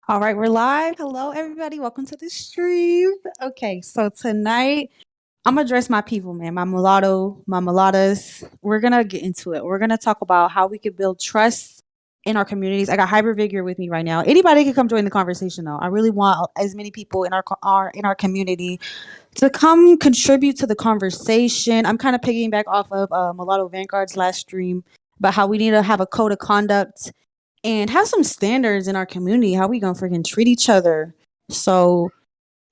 All right, we're live. Hello, everybody. Welcome to the stream. Okay, so tonight I'm gonna address my people, man, my mulatto, my mulattas. We're gonna get into it. We're gonna talk about how we could build trust in our communities. I got Hyper Vigor with me right now. Anybody can come join the conversation, though. I really want as many people in our community to come contribute to the conversation. I'm kind of piggybacking off of Mulatto Vanguard's last stream about how we need to have a code of conduct and have some standards in our community. How we gonna freaking treat each other? So,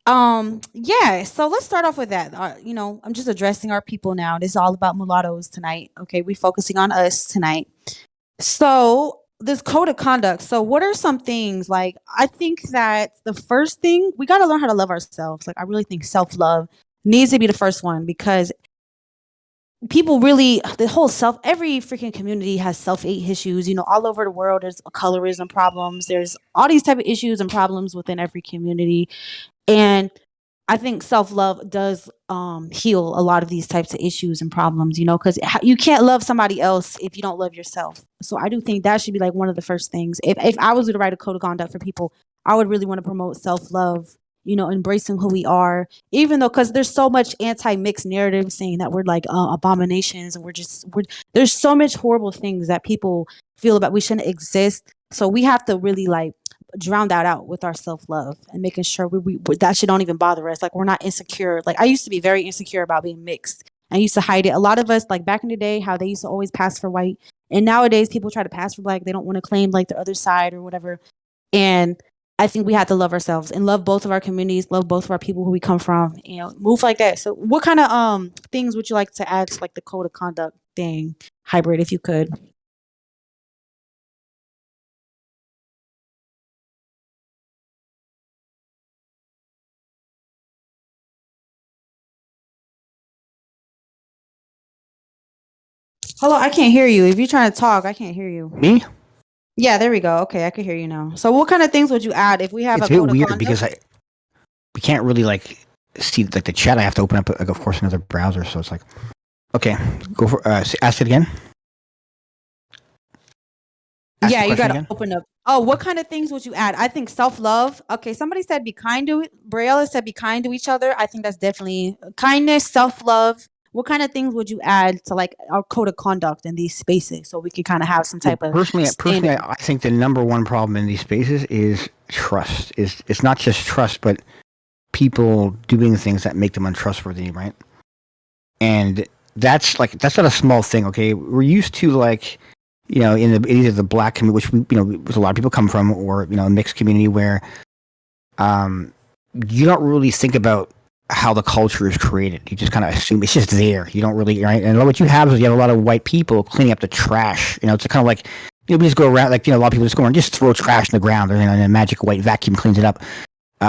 yeah. So let's start off with that. I'm just addressing our people now. This is all about mulattoes tonight. Okay, we focusing on us tonight. So this code of conduct. So what are some things like I think that the first thing we got to learn how to love ourselves. Like I really think self love needs to be the first one because people really the whole self every freaking community has self-hate issues, all over the world. There's colorism problems, there's all these type of issues and problems within every community. And I think self-love does heal a lot of these types of issues and problems, because you can't love somebody else if you don't love yourself. So I do think that should be like one of the first things. If I was to write a code of conduct for people, I would really want to promote self-love, embracing who we are, even though because there's so much anti-mixed narrative saying that we're like abominations and there's so much horrible things that people feel about we shouldn't exist. So we have to really like drown that out with our self-love and making sure that shit don't even bother us. Like we're not insecure. Like I used to be very insecure about being mixed. I used to hide it. A lot of us, like back in the day, how they used to always pass for white, and nowadays people try to pass for black. They don't want to claim like the other side or whatever. And I think we have to love ourselves and love both of our communities, love both of our people who we come from, move like that. So what kind of things would you like to add to like the code of conduct thing, Hybrid, if you could? Hello, I can't hear you. If you're trying to talk, I can't hear you. Me? Yeah, there we go. Okay, I can hear you now. So what kind of things would you add if we have It's a a bit code of weird conduct? because we can't really like see like the chat. I have to open up, like, of course, another browser. So it's like, okay, go for ask it again. Ask Yeah, the you question gotta again. open up. Oh, what kind of things would you add? I think self-love. Okay, somebody said be kind to it. Briella said be kind to each other. I think that's definitely kindness, self-love. What kind of things would you add to like our code of conduct in these spaces so we can kind of have some Well, type of personally, standard? I think the number one problem in these spaces is trust. Is it's not just trust, but people doing things that make them untrustworthy, right? And that's not a small thing. Okay, we're used to like in either the black community, which which a lot of people come from, or a mixed community where um you don't really think about how the culture is created. You just kind of assume it's just there. You don't really, right? And what you have is you have a lot of white people cleaning up the trash. It's kind of like we just go around, like a lot of people just go around, just throw trash in the ground, and a magic white vacuum cleans it up.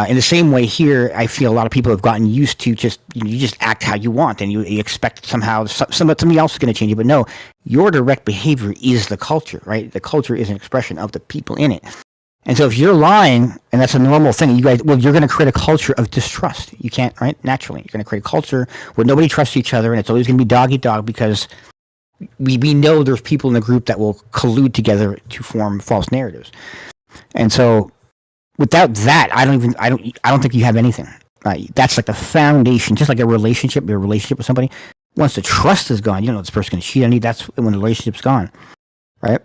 In the same way here, I feel a lot of people have gotten used to just you just act how you want, and you expect somehow somebody else is going to change it. But no, your direct behavior is the culture, right? The culture is an expression of the people in it. And so if you're lying, and that's a normal thing, you're going to create a culture of distrust. You can't, right? Naturally, you're going to create a culture where nobody trusts each other, and it's always going to be dog eat dog because we know there's people in the group that will collude together to form false narratives. And so without that, I don't think you have anything. That's like the foundation, just like your relationship with somebody. Once the trust is gone, this person's going to cheat on you. That's when the relationship's gone, right?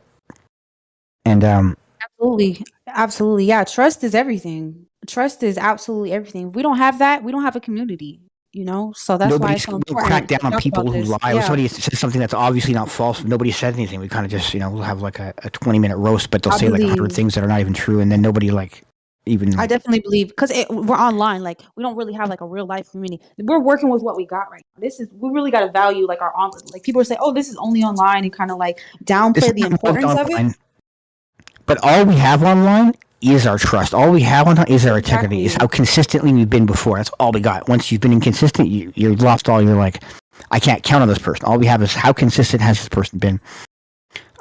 And Absolutely. Absolutely. Yeah. Trust is everything. Trust is absolutely everything. If we don't have that, we don't have a community, So that's why it's nobody's so will crack important down to on talk people about who this. lie. When Yeah. somebody says something that's obviously not false, nobody said anything. We kind of just, we'll have like a 20-minute roast, but they'll I say like 100 believe. things that are not even true, and then nobody like even I like. definitely believe because we're online. Like we don't really have like a real life community. We're working with what we got right now. We really got to value like our on. Like people say, oh, this is only online, and kind of like This downplay is the not importance of it. online, but all we have online is our trust. All we have online is our integrity. Is Exactly. how consistently we've been before. That's all we got. Once you've been inconsistent, you're lost all your like. I can't count on this person. All we have is how consistent has this person been.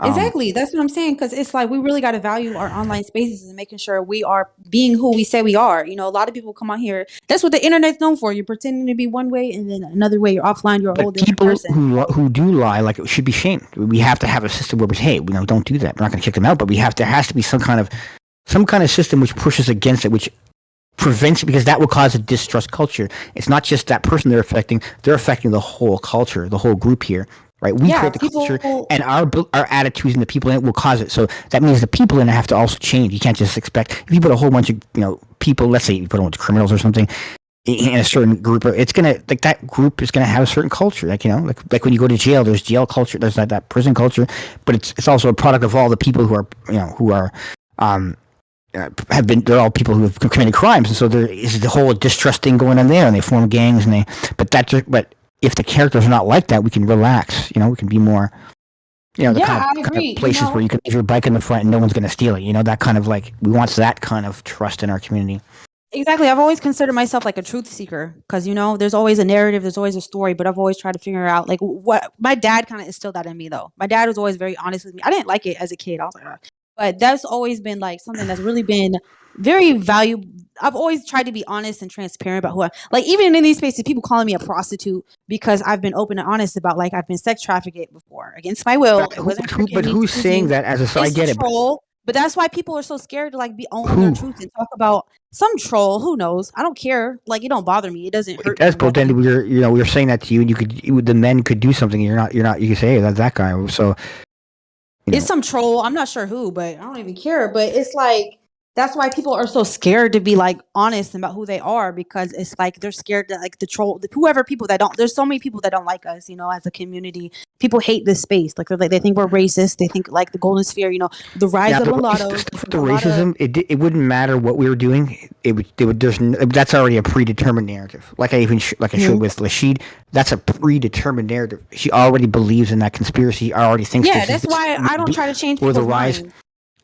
Exactly. That's what I'm saying. Because it's like we really got to value our online spaces and making sure we are being who we say we are. A lot of people come on here. That's what the internet's known for. You're pretending to be one way, and then another way you're offline. You're a whole But different people person. who do lie, like, should be shamed. We have to have a system where we, hey, don't do that. We're not going to kick them out, but we have. There has to be some kind of some kind of system which pushes against it, which prevents it, because that will cause a distrust culture. It's not just that person they're affecting the whole culture, the whole group here, right? We Yeah, create the culture, people. and our attitudes and the people in it will cause it. So that means the people in it have to also change. You can't just expect, if you put a whole bunch of people, let's say you put a bunch of criminals or something in a certain group, it's gonna, like, that group is gonna have a certain culture, like when you go to jail, there's jail culture, there's that prison culture, but it's also a product of all the people who are um they're all people who have committed crimes, and so there is the whole distrust thing going on there, and they form gangs, but if the characters are not like that, we can relax, we can be more, the Yeah, I kind of agree. places where you can leave your bike in the front and no one's going to steal it, that kind of, like, we want that kind of trust in our community. Exactly. I've always considered myself like a truth seeker because, there's always a narrative, there's always a story, but I've always tried to figure out like what my dad kind of instilled that in me though. My dad was always very honest with me. I didn't like it as a kid. I was like, "Ugh." But that's always been like something that's really been very valuable. I've always tried to be honest and transparent about like, even in these spaces, people calling me a prostitute because I've been open and honest about, like, I've been sex trafficked before against my will. But It wasn't but freaking who's saying choosing. that as a, so I It's a get it, but troll. But that's why people are so scared to like be own their who? truth and talk about some troll. Who knows? I don't care. Like, it don't bother me. It doesn't It hurt me does, or but bother then me. we're saying that to you, and the men could do something, and you can say, hey, that's that guy, so, It's some troll. I'm not sure who, but I don't even care. But it's like that's why people are so scared to be like honest about who they are because it's like they're scared that like the troll, whoever people that don't. There's so many people that don't like us, as a community. People hate this space. Like they think we're racist. They think like the golden sphere. The rise yeah, of the mulattoes. stuff with There's the a lot of racism, it wouldn't matter what we were doing. That's already a predetermined narrative. Like I showed Mhm. with Lashid, that's a predetermined narrative. She already believes in that conspiracy. Already thinks yeah. this is That's why I don't try to change or the people's rise, minds.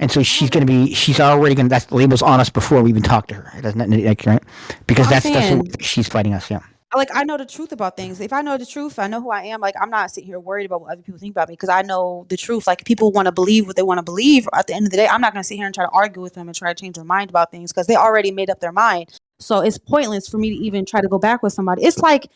and so I don't. she's already gonna. That label's on us before we even talk to her. It doesn't, like, right? But Because I'm that's the way saying she's fighting us. Yeah. like I know the truth about things. If I know the truth, I know who I am. Like I'm not sitting here worried about what other people think about me because I know the truth. Like people want to believe what they want to believe. At the end of the day, I'm not going to sit here and try to argue with them and try to change their mind about things because they already made up their mind. So it's pointless for me to even try to go back with somebody. It's like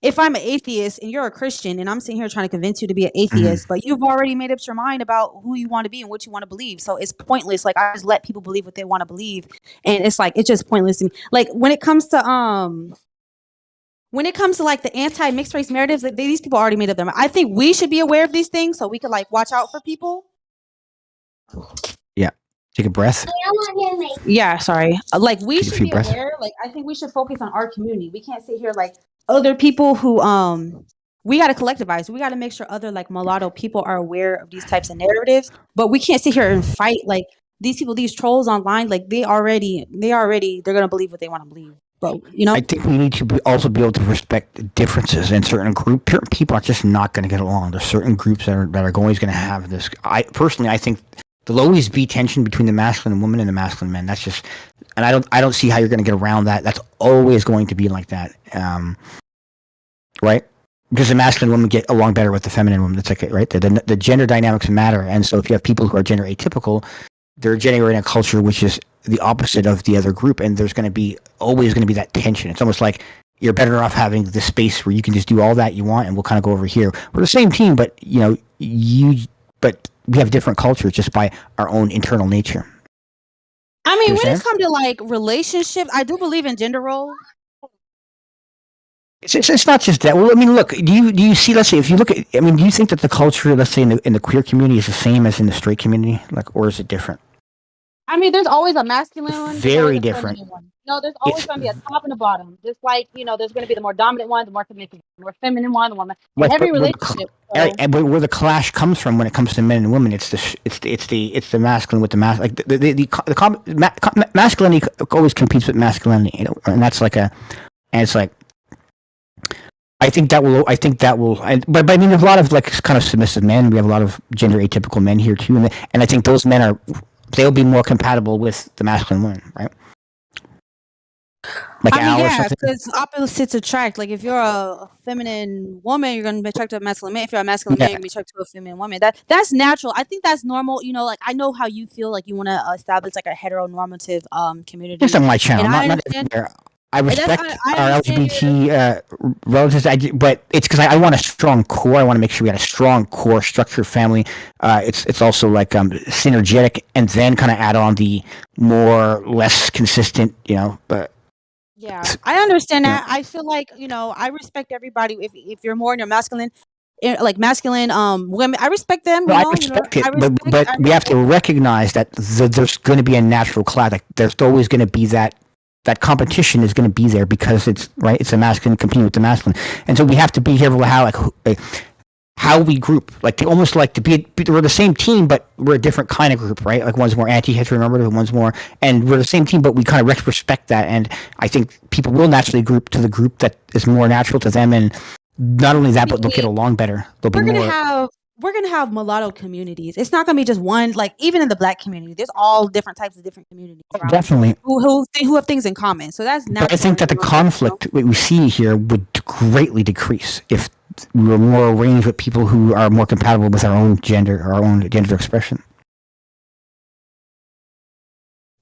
if I'm an atheist and you're a Christian and I'm sitting here trying to convince you to be an Mhm. atheist, but you've already made up your mind about who you want to be and what you want to believe. So it's pointless. Like I just let people believe what they want to believe, and it's like it's just pointless to me. Like when it comes to like the anti-mixed race narratives, like, these people already made up their mind. I think we should be aware of these things so we could like watch out for people. Yeah. Take a breath. Yeah, sorry. Like we Take a should few be breaths. aware. Like I think we should focus on our community. We can't sit here like other people who we got to collectivize. We got to make sure other like mulatto people are aware of these types of narratives. But we can't sit here and fight like these people, these trolls online. Like they're gonna believe what they want to believe. But I think we need to also be able to respect the differences in certain people are just not going to get along. There's certain groups that are always going to have this. I think there'll always be tension between the masculine woman and the masculine men. That's just, and I don't see how you're going to get around that. That's always going to be like that, right? Because the masculine women get along better with the feminine woman. That's like, right? The gender dynamics matter, and so if you have people who are gender atypical, they're generating a culture which is the opposite of the other group, and there's always going to be that tension. It's almost like you're better off having this space where you can just do all that you want, and we'll kind of go over here. We're the same team, but but we have different cultures just by our own internal nature. I Do you mean, when it understand? comes to like relationships, I do believe in gender roles. It's not just that. Well, I mean, look. Do you see? Let's say if you look at. I mean, do you think that the culture, let's say in the queer community, is the same as in the straight community, like, or is it different? I mean, there's always a masculine It's one, there's always very a different. feminine one. No, there's always It's going to be a top and a bottom. Just like, there's going to be the more dominant one, the more feminine one, the more in But every but relationship. So, but where the clash comes from when it comes to men and women, it's the masculine with the masculinity always competes with masculinity, and that's like and it's like but I mean there's a lot of like kind of submissive men. We have a lot of gender atypical men here too, and I think those men they'll be more compatible with the masculine women, right? Like I mean, Al or yeah, something. because opposites attract. Like, if you're a feminine woman, you're gonna be attracted to a masculine man. If you're a masculine man, Yeah, you're gonna be attracted to a feminine woman. That's natural. I think that's normal. Like I know how you feel. Like you want to establish like a heteronormative just community, on my and channel, I not understand. everywhere. I That's respect I our understand your. LGBT relatives, but it's because I want a strong core. I want to make sure we got a strong core structured family. It's also like synergetic, and then kind of add on the more less consistent, but Yeah, I understand you know. that. I feel like, I respect everybody. If you're more in your masculine, like masculine women, I respect them. No, I respect it, but I we have to respect. recognize that there's going to be a natural clash. Like there's always going to be that competition is going to be there because it's right. It's a masculine competing with the masculine, and so we have to be careful how how we group. Like they almost like to be we're the same team, but we're a different kind of group, right? Like one's more anti-heteronormative, one's more, and we're the same team, but we kind of respect that. And I think people will naturally group to the group that is more natural to them, and not only that, but they'll get We along better. They'll be we're gonna more. have we're gonna have mulatto communities. It's not gonna be just one. Like even in the black community, there's all different types of different communities around Definitely. who have things in common. So that's But I natural think in that the the room. conflict we see here would greatly decrease if we were more arranged with people who are more compatible with our own gender expression.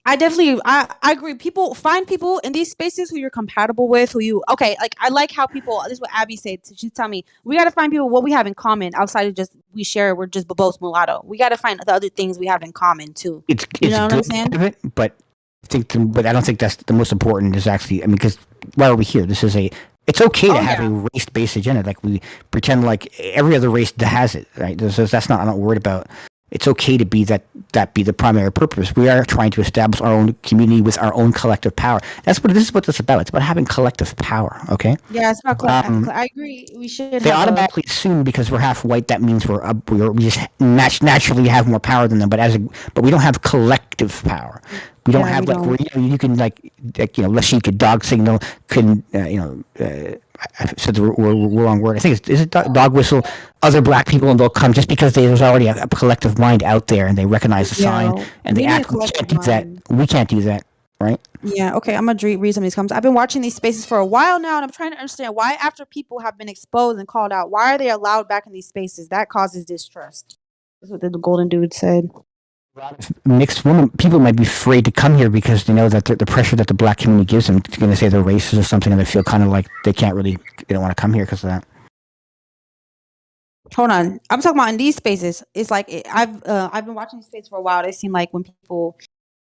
I agree. People find people in these spaces who you're compatible with, who you okay. Like I like how people. This is what Abby said. She tell me we got to find people what we have in common outside of just we share. We're just both mulatto. We got to find the other things we have in common too. You It's know what I'm good to saying? have it, but but I don't think that's the most important. Is actually, I mean, because why are we here? This is a. It's okay to Oh have a yeah. race-based agenda. Like we pretend like every other race that has it, right? That's not. I'm not worried about. It's okay to be that be the primary purpose. We are trying to establish our own community with our own collective power. This is what this is about. It's about having collective power. Okay. Yeah, it's about Um, I agree. We should they have a. automatically assume because we're half white that means we just naturally have more power than them. But we don't have collective power. We don't Yeah, we have like don't. where you can let's say you could dog signal, couldn't I said the wrong word. I think is it dog whistle other black people and they'll come just because there's already a collective mind out there and they recognize the sign Yeah, and they we need a act. We collective can't do that. mind. We can't do that, right? Yeah, okay. I'm gonna read some of these comments. I've been watching these spaces for a while now, and I'm trying to understand why, after people have been exposed and called out, why are they allowed back in these spaces? That causes distrust. That's what the golden dude said. Mixed women people might be afraid to come here because they know that the pressure that the black community gives them is going to say they're racist or something, and they feel kind of like they don't want to come here because of that. Hold on, I'm talking about in these spaces. It's like I've been watching these spaces for a while. They seem like when people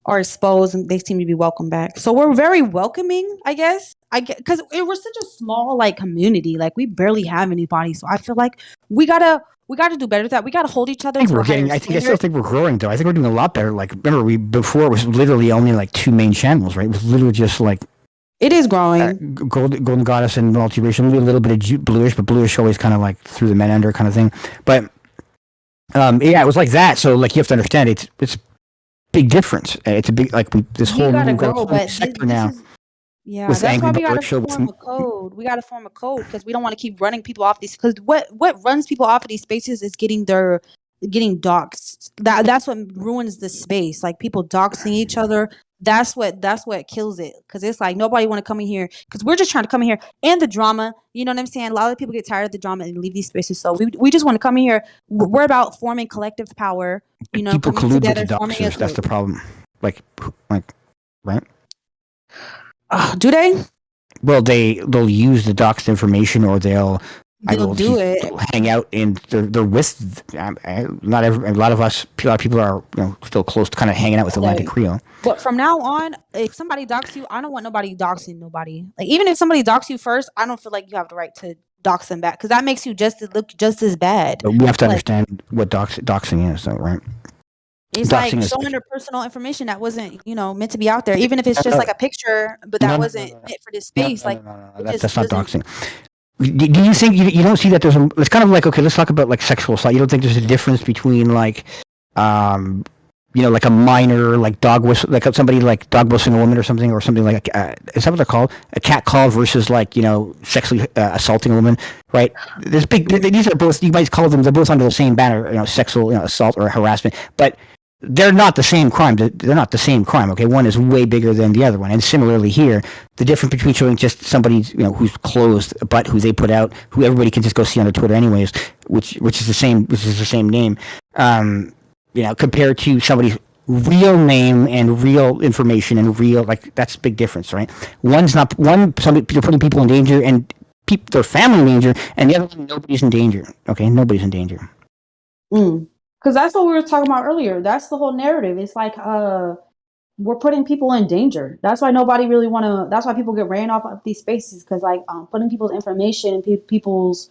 are exposed and they seem to be welcome back. So we're very welcoming, I guess. I get because we're such a small like community. Like we barely have anybody. So I feel like we gotta do better with that. We gotta hold each other to a higher I still standard. think we're growing though. I think we're doing a lot better. Like remember before it was literally only like two main channels, right? It was literally just like It is growing. Golden Goddess and Multiracial, maybe a little bit of bluish, but bluish always kind of like threw the men under kind of thing. But yeah, it was like that. So like you have to understand it's big difference. It's a big this We whole gotta we've got a grow, whole new but sector this now is yeah. with the That's Angry why we Bird gotta show. form a code. We gotta form a code because we don't want to keep running people off these. Because what runs people off of these spaces is getting doxxed. That's what ruins the space. Like people doxing each other. That's what kills it. Because it's like nobody want to come in here because we're just trying to come in here and the drama. You know what I'm saying? A lot of people get tired of the drama and leave these spaces. So we just want to come in here. We're about forming collective power. People Coming collude with the together, forming a doxers. That's the problem. Like like right. do they? Well, they'll use the doxed information, or They'll do it. they'll hang out and they're with. Not every a lot of us. A lot of people are still close to kind of hanging out with Atlantic Okay. Creole. But from now on, if somebody dox you, I don't want nobody doxing nobody. Like even if somebody dox you first, I don't feel like you have the right to dox them back because that makes you look just as bad. But we have to Like understand what doxing is, though, right? it's Doxing like is showing their personal information that wasn't meant to be out there, even if it's just like a picture, but that wasn't meant for this space. Like it just that's not doesn't. doxing. Do you think you don't see that there's it's kind of like okay, let's talk about like sexual assault. You don't think there's a difference between like like a minor like dog whistle, like somebody like dog whistling a woman or something like is that what they're called, a cat call versus like sexually assaulting a woman, right? There's big these are both, you might call them, they're both under the same banner, sexual assault or harassment, but they're not the same crime. They're not the same crime. Okay, one is way bigger than the other one. And similarly here, the difference between showing just somebody who's closed, but who they put out, who everybody can just go see on their Twitter anyways, which is the same name, compared to somebody real name and real information and real, like, that's a big difference, right? One's not one. Some you're putting people in danger and their family in danger, and the other one, nobody's in danger. Okay, nobody's in danger. Because that's what we were talking about earlier. That's the whole narrative. It's like we're putting people in danger. That's why nobody really want to. That's why people get ran off of these spaces because like putting people's information and people's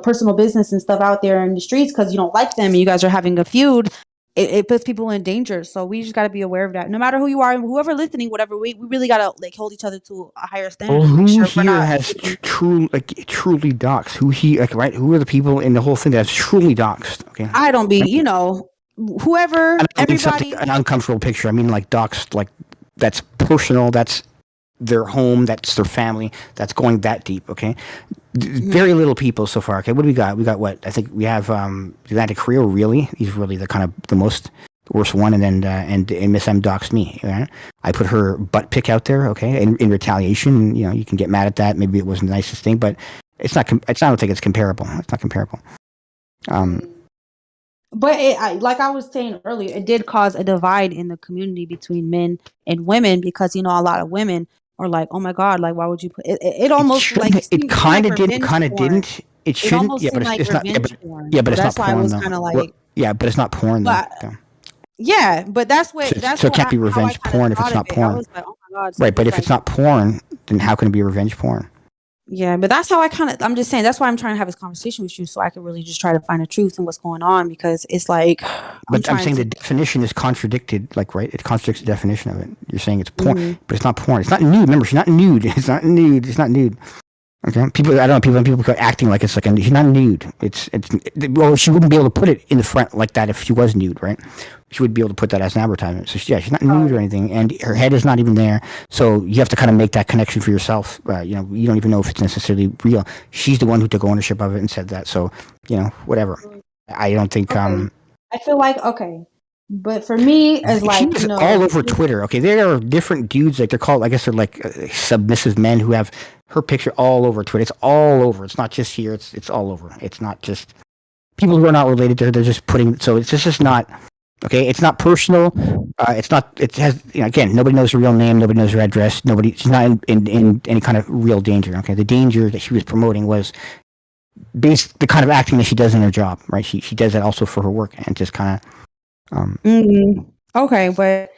personal business and stuff out there in the streets because you don't like them and you guys are having a feud. It puts people in danger. So we just got to be aware of that. No matter who you are, whoever listening, whatever, we really got to like hold each other to a higher standard Well, and make who sure we're here not. has truly doxed? Right? Who are the people in the whole thing that's truly doxed? Okay, I don't be, whoever, I don't mean something everybody. an uncomfortable picture. I mean like doxed, like that's personal. That's their home. That's their family. That's going that deep. Okay, very little people so far. Okay, what do we got? We got what? I think we have Atlantic Rio. Really, he's really the kind of the worst one, and then and Miss M doxed me. Right? I put her butt pic out there. Okay, in retaliation. You can get mad at that. Maybe it wasn't the nicest thing, but it's not. I don't think it's comparable. It's not comparable. But like I was saying earlier, it did cause a divide in the community between men and women because a lot of women are like, "Oh my God, like why would you put it?" It almost like It seemed like kind of did. It revenge kind of porn. didn't. It It shouldn't. almost Yeah, seemed but like it's not. revenge porn. Yeah, but So it's not that's why I porn was though. kind of like, Yeah, but it's not porn though. but Okay. yeah, but that's So, what so it can't be how I revenge kind of porn if thought it's of not it. I porn. was like, "Oh my God!" So Right, but it's if like, it's not porn, then how can it be revenge porn? yeah, but that's how I'm just saying, that's why I'm trying to have this conversation with you so I can really just try to find the truth and what's going on because it's like I'm But I'm trying saying the to. definition is contradicted, like, right? It contradicts the definition of it. You're saying it's porn, Mhm. but it's not porn. It's not nude. Remember, she's not nude. It's not nude. It's not nude. Okay, I don't know. People are acting like it's like she's not nude. Well, she wouldn't be able to put it in the front like that if she was nude, right? She would be able to put that as an advertisement. So she's not nude or anything, and her head is not even there. So you have to kind of make that connection for yourself. You don't even know if it's necessarily real. She's the one who took ownership of it and said that. So whatever. I don't think. Okay. I feel like okay. But for me, as She like, was all over Twitter. Okay, there are different dudes, like they're called. I guess they're like submissive men who have her picture all over Twitter. It's all over. It's not just here. It's all over. It's not just people who are not related to her. They're just putting. So it's just not. Okay, it's not personal. It's not. It has. Again, nobody knows her real name. Nobody knows her address. Nobody. She's not in any kind of real danger. Okay, the danger that she was promoting was based the kind of acting that she does in her job. Right. She does that also for her work and just kind of. Okay, but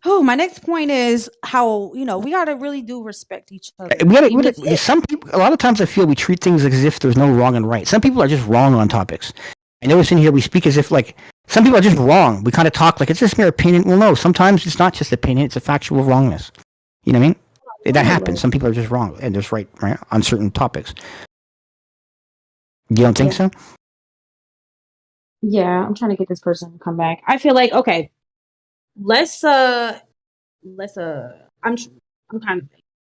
my next point is how we gotta really do respect each other. Even if Some people, a lot of times I feel we treat things as if there's no wrong and right. Some people are just wrong on topics. I notice in here we speak as if like some people are just wrong. We kind of talk like it's just mere opinion. Well, no, sometimes it's not just opinion; it's a factual wrongness. You know what I mean? That happens. Some people are just wrong and there's right on certain topics. You don't think so? yeah, I'm trying to get this person to come back. I feel like okay, let's let's I'm kind of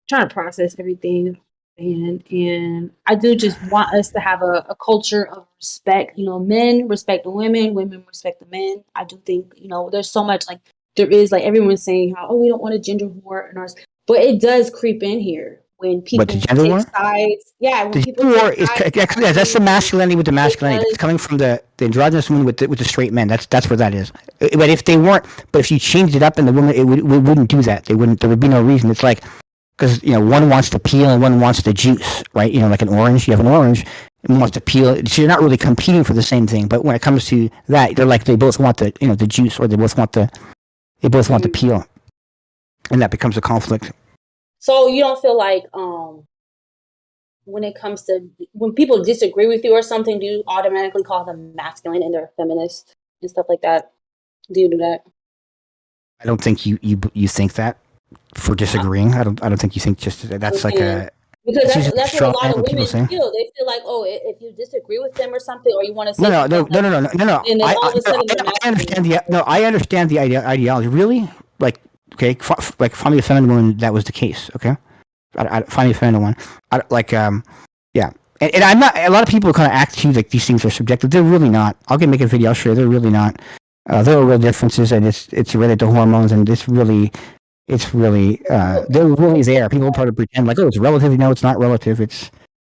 trying to process everything and I do just want us to have a culture of respect. Men respect the women, women respect the men. I do think, there's so much like there is like everyone's saying how we don't want a gender war in ours, but it does creep in here when But the people gender take war? sides. Yeah, when The people gender take war is sides yeah, that's the masculinity with the masculinity. That's because coming from the androgynous woman with the straight men. That's where that is. But if they weren't, but if you changed it up and the woman, it wouldn't do that. They wouldn't. There would be no reason. It's like because one wants to peel and one wants the juice, right? Like an orange. You have an orange and one wants to peel. So you're not really competing for the same thing. But when it comes to that, they're like they both want the the juice, or they both want the peel, and that becomes a conflict. so you don't feel like when it comes to when people disagree with you or something, do you automatically call them masculine and they're feminist and stuff like that? Do you do that? I don't think you think that for disagreeing. I don't think you think just that's like Okay. a. Because It's usually a that's what a straw lot man of what people women say. feel. They feel like, oh, if you disagree with them or something, or you want to No, say no, something no, no, like, no, no, no, no. and then all of a sudden they're I understand masculine. I understand the ideology. Really, like okay, like find me a feminine woman that was the case. Okay, find me a feminine one. Yeah, and I'm not. A lot of people kind of act too like these things are subjective. They're really not. I'll make a video. I'll show you. They're really not. There are real differences, and it's related to hormones, and it's really they're really there. People try to pretend like, oh, it's relative. No, it's not relative.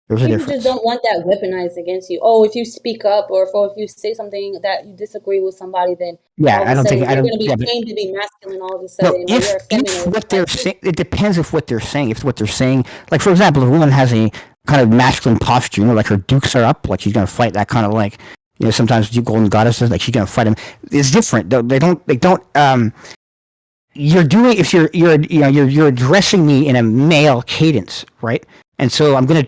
There's a People just difference. don't want that weaponized against you. Oh, if you speak up or if you say something that you disagree with somebody, then Yeah, all of I a don't think sudden I you're don't. going to be Yeah, but shamed to be masculine all of a no, sudden, or you're a if feminist. what they're Like, saying, it depends if what they're saying. If what they're saying, like for example, if a woman has a kind of masculine posture, like her dukes are up, like she's gonna fight that kind of like, sometimes you golden goddesses, like she's gonna fight him. It's different. They don't. You're doing if you're addressing me in a male cadence, right? And so I'm gonna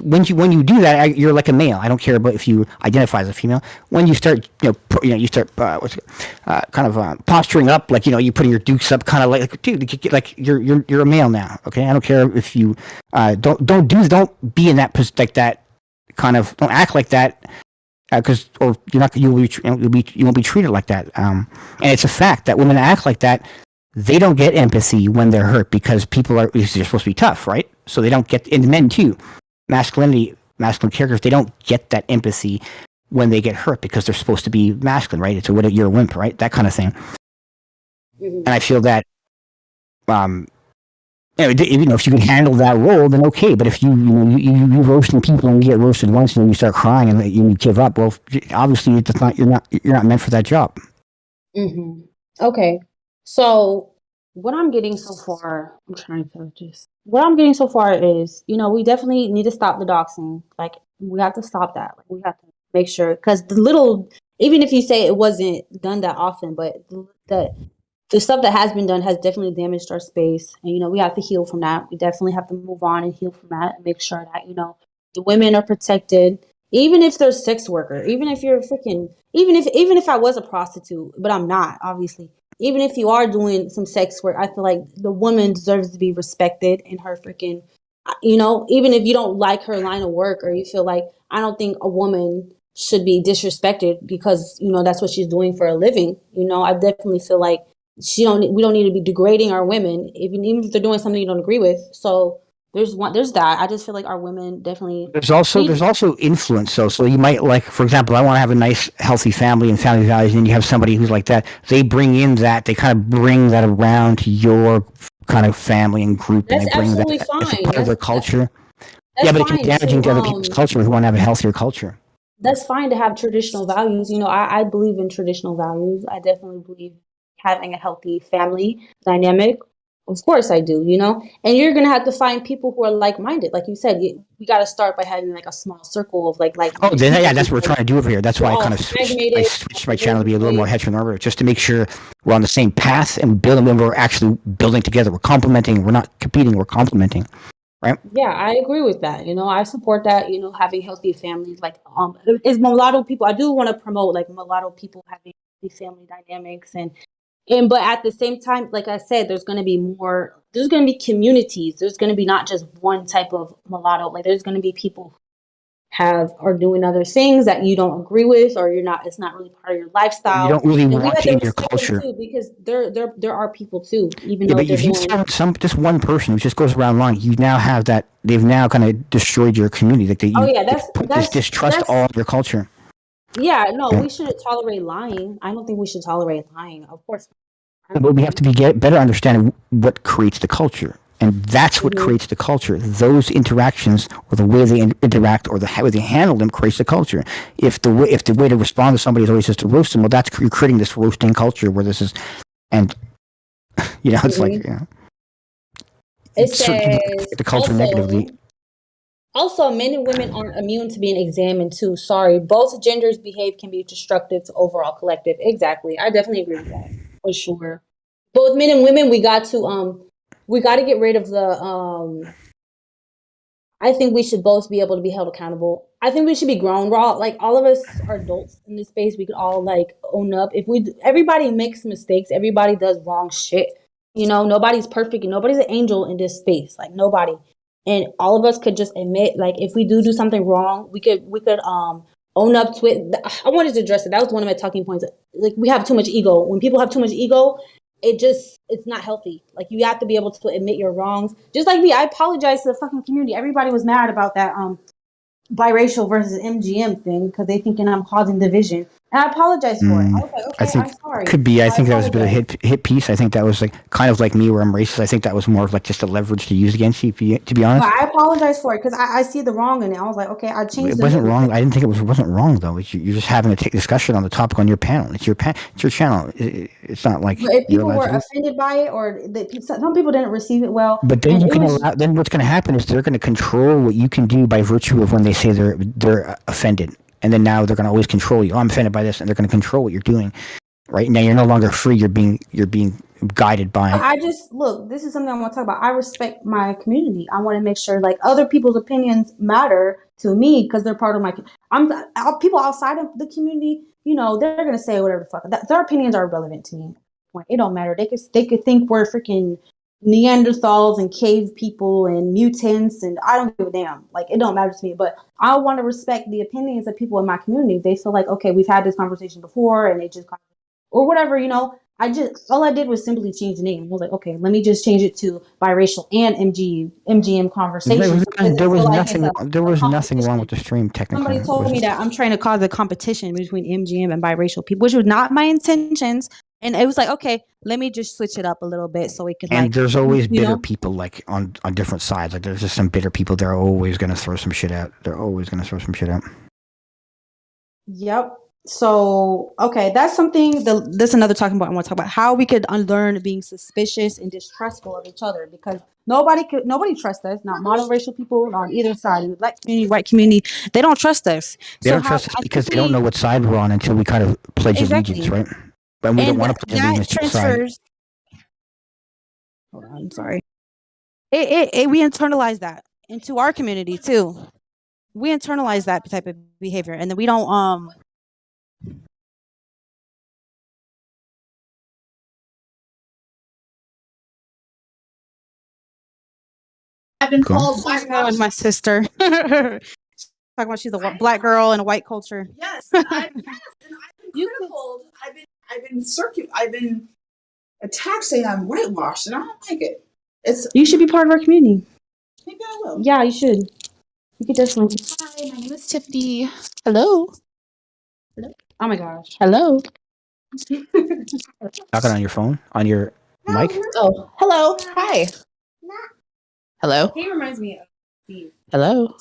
when you do that, you're like a male. I don't care about if you identify as a female. When you start you start kind of posturing up, like you putting your dukes up, kind of like dude, like you're a male now. Okay, I don't care if you don't be in that like that kind of, don't act like that, because or you're not you won't be treated like that. And it's a fact that women act like that. They don't get empathy when they're hurt because people are, they're supposed to be tough, right? So they don't get, and men too, masculine characters, they don't get that empathy when they get hurt because they're supposed to be masculine, right? It's you're a wimp, right? That kind of thing. mhm. And I feel that um, if you can handle that role, then okay. But if you roasting people and you get roasted once and then you start crying and you give up, well, obviously you're not meant for that job. Mm-hmm. Okay. So what I'm getting so far, I'm trying to just what I'm getting so far is, we definitely need to stop the doxing. Like we have to stop that. Like we have to make sure because even if you say it wasn't done that often, but the stuff that has been done has definitely damaged our space, and we have to heal from that. We definitely have to move on and heal from that and make sure that the women are protected, even if they're sex worker, even if you're freaking, even if I was a prostitute, but I'm not, obviously. Even if you are doing some sex work, I feel like the woman deserves to be respected in her freaking, even if you don't like her line of work or you feel like, I don't think a woman should be disrespected because that's what she's doing for a living. I definitely feel like we don't need to be degrading our women, even if they're doing something you don't agree with. So there's that. I just feel like our women definitely There's need. also influence. So you might, like, for example, I want to have a nice healthy family and family values, and you have somebody who's like that. They bring in that. They kind of bring that around to your kind of family and group, and That's they bring absolutely that as a fine. part of their culture. Yeah, That's but it can be fine damaging to to other people's culture who want to have a healthier culture. that's fine to have traditional values. I believe in traditional values. I definitely believe having a healthy family dynamic. Of course I do, And you're gonna have to find people who are like minded. Like you said, we gotta start by having like a small circle of like Oh, minded then yeah, people that's what we're because trying to do over here. That's we're why I all kind of stagnated switched at my a channel to certain be a little more point. heteronormative, just to make sure we're on the same path and building. When we're actually building together, we're complementing. We're not competing. We're complementing, right? Yeah, I agree with that. I support that, having healthy families. Like, is mulatto people, I do want to promote like mulatto people having healthy family dynamics but at the same time, like I said, there's going to be communities. There's going to be not just one type of mulatto. Like there's going to be people have are doing other things that you don't agree with or you're not it's not really part of your You lifestyle, don't really and we want have it to in your respect them culture. too because there are people too, even Yeah, though but they're if you doing. tell just one person who just goes around lying, you now have that. They've now kind of destroyed your community. Like Oh yeah, they put this distrust all of your culture. yeah, no, Yeah. we shouldn't tolerate lying. I don't think we should tolerate lying, of course. I But we have don't. to get better understanding what creates the culture, and that's what Hmm. creates the culture. Those interactions, or the way they interact, or the way they handle them, creates the culture. If the way to respond to somebody is always just to roast them, well, that's you're creating this roasting culture where this is, and it's like, Hmm. It certain people says affect the culture negatively. also men and women aren't immune to being examined too. Sorry, both genders behave can be destructive to overall collective. Exactly, I definitely agree with that for sure. Both men and women, we got to get rid of the I think we should both be able to be held accountable. I think we should be grown. We're all like all of us are adults in this space. We could all like own up. Everybody makes mistakes. Everybody does wrong shit. Nobody's perfect and nobody's an angel in this space. Like nobody. And all of us could just admit, like, if we do something wrong, we could own up to it. I wanted to address it. That was one of my talking points. Like we have too much ego. When people have too much ego, it's not healthy. Like you have to be able to admit your wrongs. Just like me, I apologize to the fucking community. Everybody was mad about that biracial versus MGM thing because they thinking I'm causing division. And I apologize for it. I was like, I okay, I'm think sorry. could be. I I think that was a bit of apologize. hit piece. I think that was like kind of like me where I'm racist. I think that was more of like just a leverage to use against you. To be But honest, I apologize for it because I see the wrong in it. I was like, okay, I it changed the wasn't name wrong. because I didn't think it wasn't wrong though. You're just having a discussion on the topic on your panel. It's your it's your channel. It's not like but if you're people allowed were to. offended by it or some people didn't receive it well, But then and you it can was allow. Then what's going to happen is they're going to control what you can do by virtue of when they say they're offended, and then now they're going to always control you. Oh, I'm offended by this, and they're going to control what you're doing. Right now, you're no longer free. You're being guided by. I just look. This is something I want to talk about. I respect my community. I want to make sure like other people's opinions matter to me because they're part of my. People outside of the community. You know, they're gonna say whatever the fuck. Their opinions are irrelevant to me. It don't matter. They could think we're freaking Neanderthals and cave people and mutants, and I don't give a damn. Like it don't matter to me. But I want to respect the opinions of people in my community. If they feel like okay, we've had this conversation before, and it just or whatever, I just all I did was simply change the name. I was like, okay, let me just change it to biracial and MGM conversation. So it There doesn't feel was like it's nothing. There a was nothing wrong with competition. the stream. Technically, Somebody it told me wasn't. that I'm trying to cause a competition between MGM and biracial people, which was not my intentions. And it was like, okay, let me just switch it up a little bit so it could And like, there's always you bitter know, people like on different sides. Like there's just some bitter people. They're always gonna throw some shit out. They're always gonna throw some shit out. Yep. So, okay, that's something. That's another talking about. I want to talk about how we could unlearn being suspicious and distrustful of each other because nobody trusts us. Not monoracial people on either side, in the black community, white community, they don't trust us. They So don't how trust us I because they don't know simply what side we're on until we kind of pledge allegiance, exactly, right? But we don't and want that to pledge that allegiance to a side. transfers. Hold on, I'm sorry. We internalize that into our community too. We internalize that type of behavior, and then we don't I've been Go on. called my sister. Talking about she's a black girl in a white culture. Yes, and I've been critical. I've been attacked saying I'm whitewashed, and I don't like it. You should be part of our community. Maybe I will. Yeah, you should. You could definitely. Hi, my name is Tiffany. Hello. Oh my gosh. Hello. Talking on your phone, on your mic. Oh, hello. Hi. Hello. He reminds me of Steve. Hello.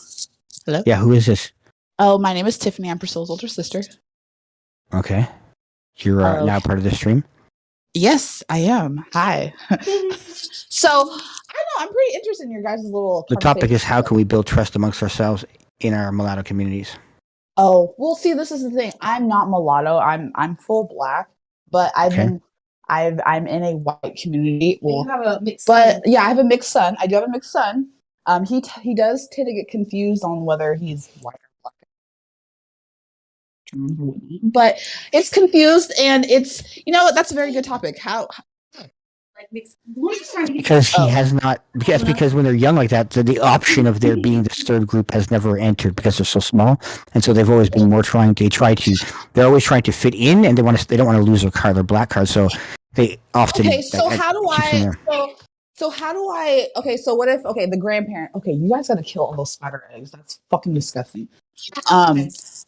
Hello. Yeah, who is this? Oh, my name is Tiffany. I'm Priscilla's older sister. Okay, you're now part of the stream. Yes, I am. Hi. So, I don't know. I'm pretty interested in your guys' little. The topic is how can we build trust amongst ourselves in our mulatto communities. Oh, well, see, this is the thing. I'm not mulatto. I'm full black, but I'm in a white community. Well, You have a mixed but son. yeah, I have a mixed son. I do have a mixed son. He does tend to get confused on whether he's white or black. But it's confused, and it's that's a very good topic. How Like mixed. We're just trying to get Because he has not. Because when they're young like that, the option of there being this third group has never entered because they're so small, and so they've always been more trying. They're always trying to fit in, and they don't want to lose their black card, so they often. okay. So how do keeps them I? there. So how do I? Okay. So what if? Okay, the grandparent. Okay, you guys got to kill all those spider eggs. That's fucking disgusting.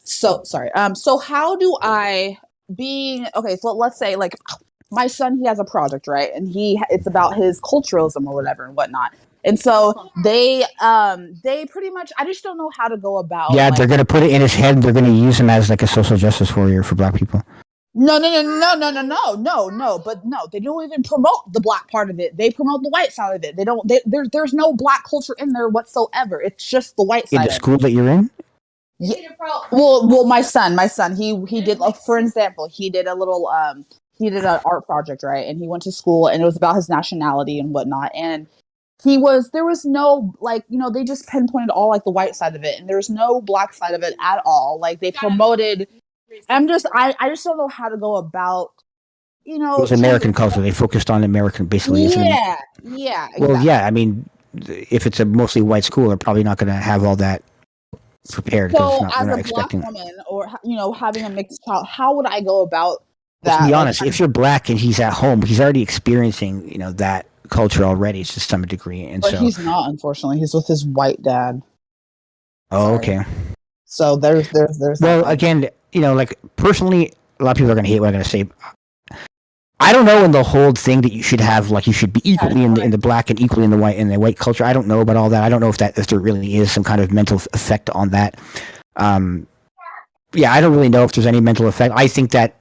So sorry. So how do I being okay? So let's say like my son, he has a project, right? And it's about his culturalism or whatever and whatnot. And so they pretty much I just don't know how to go about. Yeah, like, they're gonna put it in his head. They're gonna use him as like a social justice warrior for black people. No. But no, they don't even promote the black part of it. They promote the white side of it. They don't. There's no black culture in there whatsoever. It's just the white side. In the school that you're in. Yeah. Well, my son, he did like for example, he did a little he did an art project, right? And he went to school, and it was about his nationality and whatnot. And there was no like they just pinpointed all like the white side of it, and there's no black side of it at all. Like they promoted. I just don't know how to go about It was American culture. They focused on American, basically. Yeah, exactly. Well, yeah. I mean, if it's a mostly white school, they're probably not going to have all that prepared. So, they're not as a expecting. black woman, or having a mixed child, how would I go about that? To be honest, if you're black and he's at home, he's already experiencing, that culture already to some degree, and but so he's not. Unfortunately, he's with his white dad. Oh, okay. So there's. Well, again, like personally, a lot of people are going to hate what I'm going to say. I don't know in the whole thing that you should have you should be equally in the black and equally in the white culture. I don't know about all that. I don't know if there really is some kind of mental effect on that. Yeah, I don't really know if there's any mental effect. I think that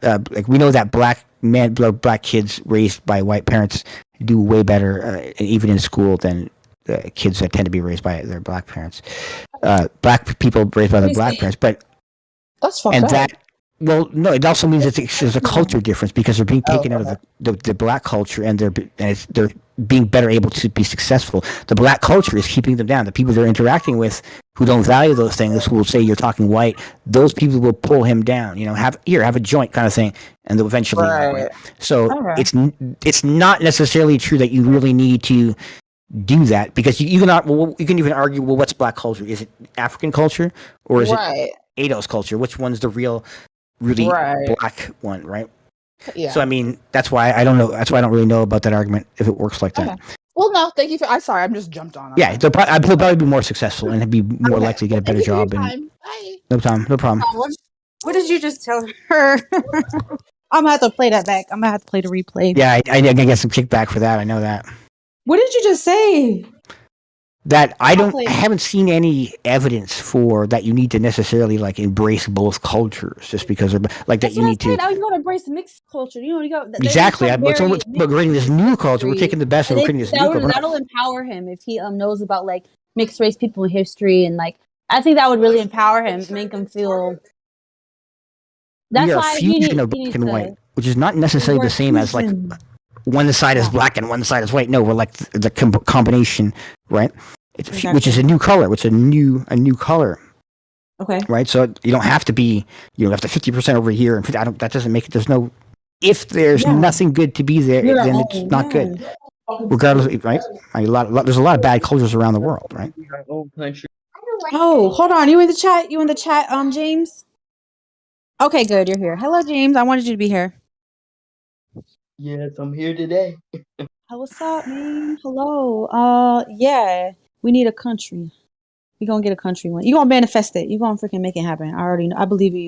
we know that black kids raised by white parents do way better, even in school, than kids that tend to be raised by their black parents. Black people raised by their black parents, but that's fucked up. That. Well, no, it also means there's a culture difference because they're being taken out of the black culture and they're being better able to be successful. The black culture is keeping them down. The people they're interacting with who don't value those things, who will say you're talking white, those people will pull him down. Have a joint kind of thing, and they'll eventually. Right. So it's not necessarily true that you really need to do that because you can even argue, well, what's black culture? Is it African culture or is it Ados culture? Which one's the really black one, right? Yeah. So I mean, that's why I don't know. That's why I don't really know about that argument if it works like that. Okay. Well, no, thank you for. I'm sorry, I'm just jumped on. Yeah, they'll probably be more successful and be more likely to get a better job. And no problem. What did you just tell her? I'm gonna have to play that back. I'm gonna have to play the replay. Yeah, I get some kickback for that. I know that. What did you just say? That I haven't seen any evidence for that you need to necessarily embrace both cultures just because of that you need to. Now you gotta embrace mixed culture. You go exactly. We're creating this new culture. We're taking the best and we're creating this new culture. That'll empower him if he knows about mixed race people in history and I think that would really empower him, make him feel. That's why a fusion of black and white, which is not necessarily the same as one side is black and one side is white. No, we're the combination, right? Which is a new color. Which is a new color. Okay. Right. So you don't have to be. You don't have to 50% over here, and that doesn't make it. There's no. If there's nothing good to be there, then it's not good. Regardless, right? There's a lot of bad cultures around the world, right? Oh, hold on. You in the chat? You in the chat, James? Okay, good. You're here. Hello, James. I wanted you to be here. Yes, I'm here today. What's up, man? Hello. Yeah, we need a country. We're gonna get a country one. You're gonna manifest it. You're gonna freaking make it happen. I already know. I believe in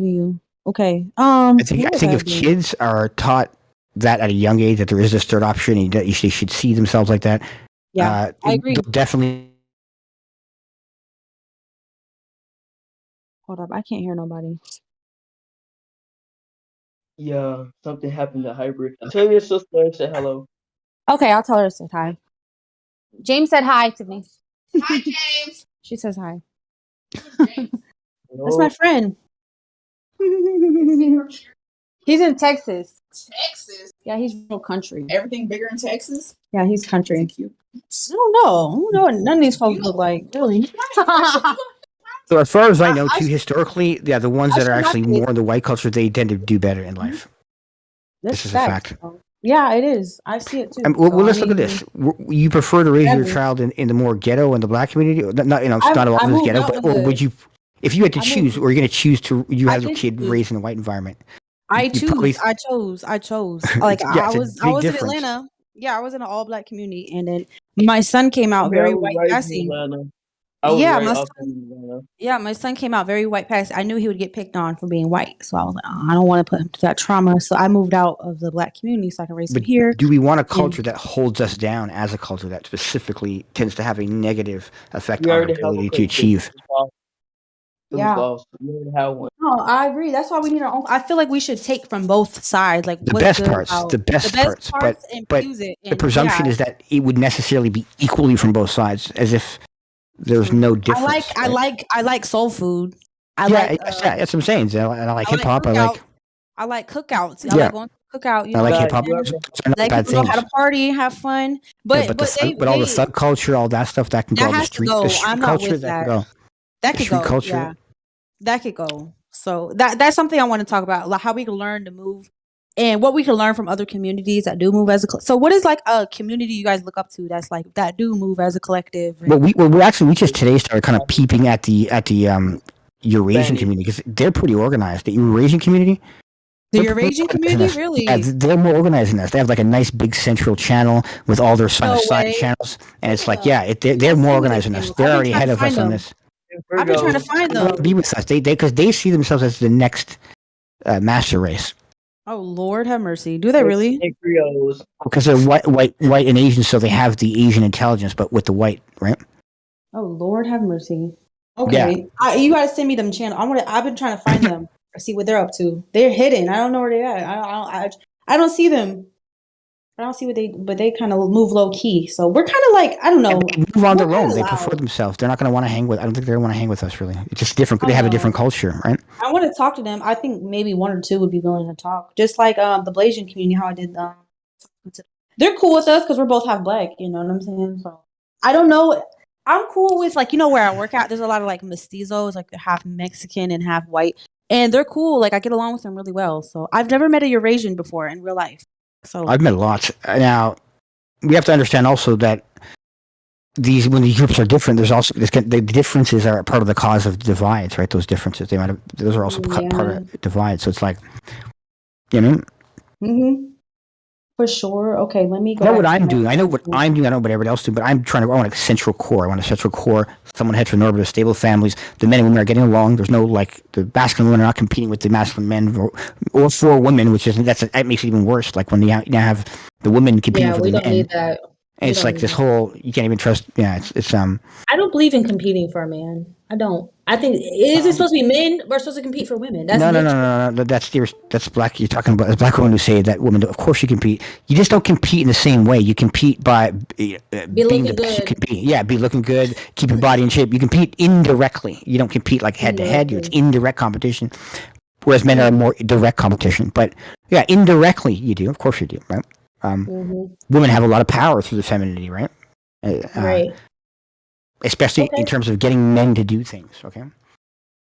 you. Okay. I think if kids are taught that at a young age that there is this third option and they should see themselves like that. Yeah, I agree. Definitely. Hold up, I can't hear nobody. Yeah, something happened to Hybrid. Tell your sister and say hello. Okay, I'll tell her to say hi. James said hi to me. Hi, James. She says hi. Hello. That's my friend. He's in Texas. Texas. Yeah, he's real country. Everything bigger in Texas. Yeah, he's country. I don't know. None of these folks look like really. So as far as I know, too, historically, the ones that are actually more in the white culture, they tend to do better in life. This is a fact. Yeah, it is. I see it too. Let's look at this. You prefer to raise your child in the more ghetto in the black community? Not a lot of this ghetto, or would you, if you had to choose, or you're going to choose to have your kid raised in a white environment? I chose. I Yeah, I was in Atlanta. Yeah, I was in an all black community, and then my son came out very white passing. My son came out very white passing. I knew he would get picked on for being white, so I was like, I don't want to put him through that trauma. So I moved out of the black community so I can raise him here. Do we want a culture that holds us down as a culture that specifically tends to have a negative effect on our ability to achieve? Yeah. No, I agree. That's why we need our own. I feel like we should take from both sides, the best parts, but the presumption is that it would necessarily be equally from both sides, as if there's no difference. I like soul food. That's what I'm saying. I like hip hop. I like cookouts. I like going to cookout. I like hip hop. Like people know how to party, have fun. But all the subculture, all that stuff that can go. The street culture that could go. That could go. Culture. Yeah. That could go. So that's something I want to talk about, like how we can learn to move and what we can learn from other communities that do move as a so what is a community you guys look up to that's that do move as a collective? Well, we just today started kind of peeping at the Eurasian community because they're pretty organized. The Eurasian community. The Eurasian community, really? Yeah, they're more organized than us. They have a nice big central channel with all their side channels, and it's they're more organized than us. They're already ahead of us on this. I've been trying to Virgos. find They want to be them. with us. Because they see themselves as the next master race. Oh Lord, have mercy. Do they really? They Creoles. Because they're white, and Asian, so they have the Asian intelligence, but with the white, right? Oh Lord, have mercy. Yeah. Okay, you gotta send me them channel. I've been trying to find them. See what they're up to. They're hidden. I don't know where they're at. I don't see them. I don't see what they, but they kind of move low key. So we're kind of like, I don't know. They move on We're their kind own. of They prefer loud. themselves. They're not going to want to hang with. I don't think they want to hang with us. Really, it's just different. I They don't have a different know. culture, right? I want to talk to them. I think maybe one or two would be willing to talk. Just like the Blasian community, how I did. They're cool with us because we're both half black. You know what I'm saying? So I don't know. I'm cool with like where I work at. There's a lot of like mestizos, like they're half Mexican and half white, and they're cool. Like I get along with them really well. So I've never met a Eurasian before in real life. So I've met lots. Now we have to understand also that when these groups are different, there's also the differences are part of the cause of divides, right? Those differences, those are also part of divides. So it's like, you know. Mm-hmm. For sure. Okay, let me go I know back what to I'm my doing. I know what question. I'm doing. I know what everybody else doing, but I'm trying to. I want a central core. I want a central core. Someone heteronormative, stable families. The men and women are getting along. There's no like the masculine women are not competing with the masculine men or for women, which is that makes it even worse. Like when you now have the women competing Yeah, for we the don't men, need that. and We it's don't like need this that. whole you can't even trust. Yeah, it's I don't believe in competing for a man. I don't. I think is it supposed to be men? We're supposed to compete for women. That's nature. No. That's black. You're talking about the black women who say that women. Of course, you compete. You just don't compete in the same way. You compete by Be being the looking best you can good be. Yeah, be looking good, keep your body in shape. You compete indirectly. You don't compete like head to head. It's indirectly. indirect competition. Whereas men are more direct competition. But yeah, indirectly you do. Of course you do. Right. Hmm. Women have a lot of power through the femininity, right? Right. Especially in Okay. terms of getting men to do things. Okay.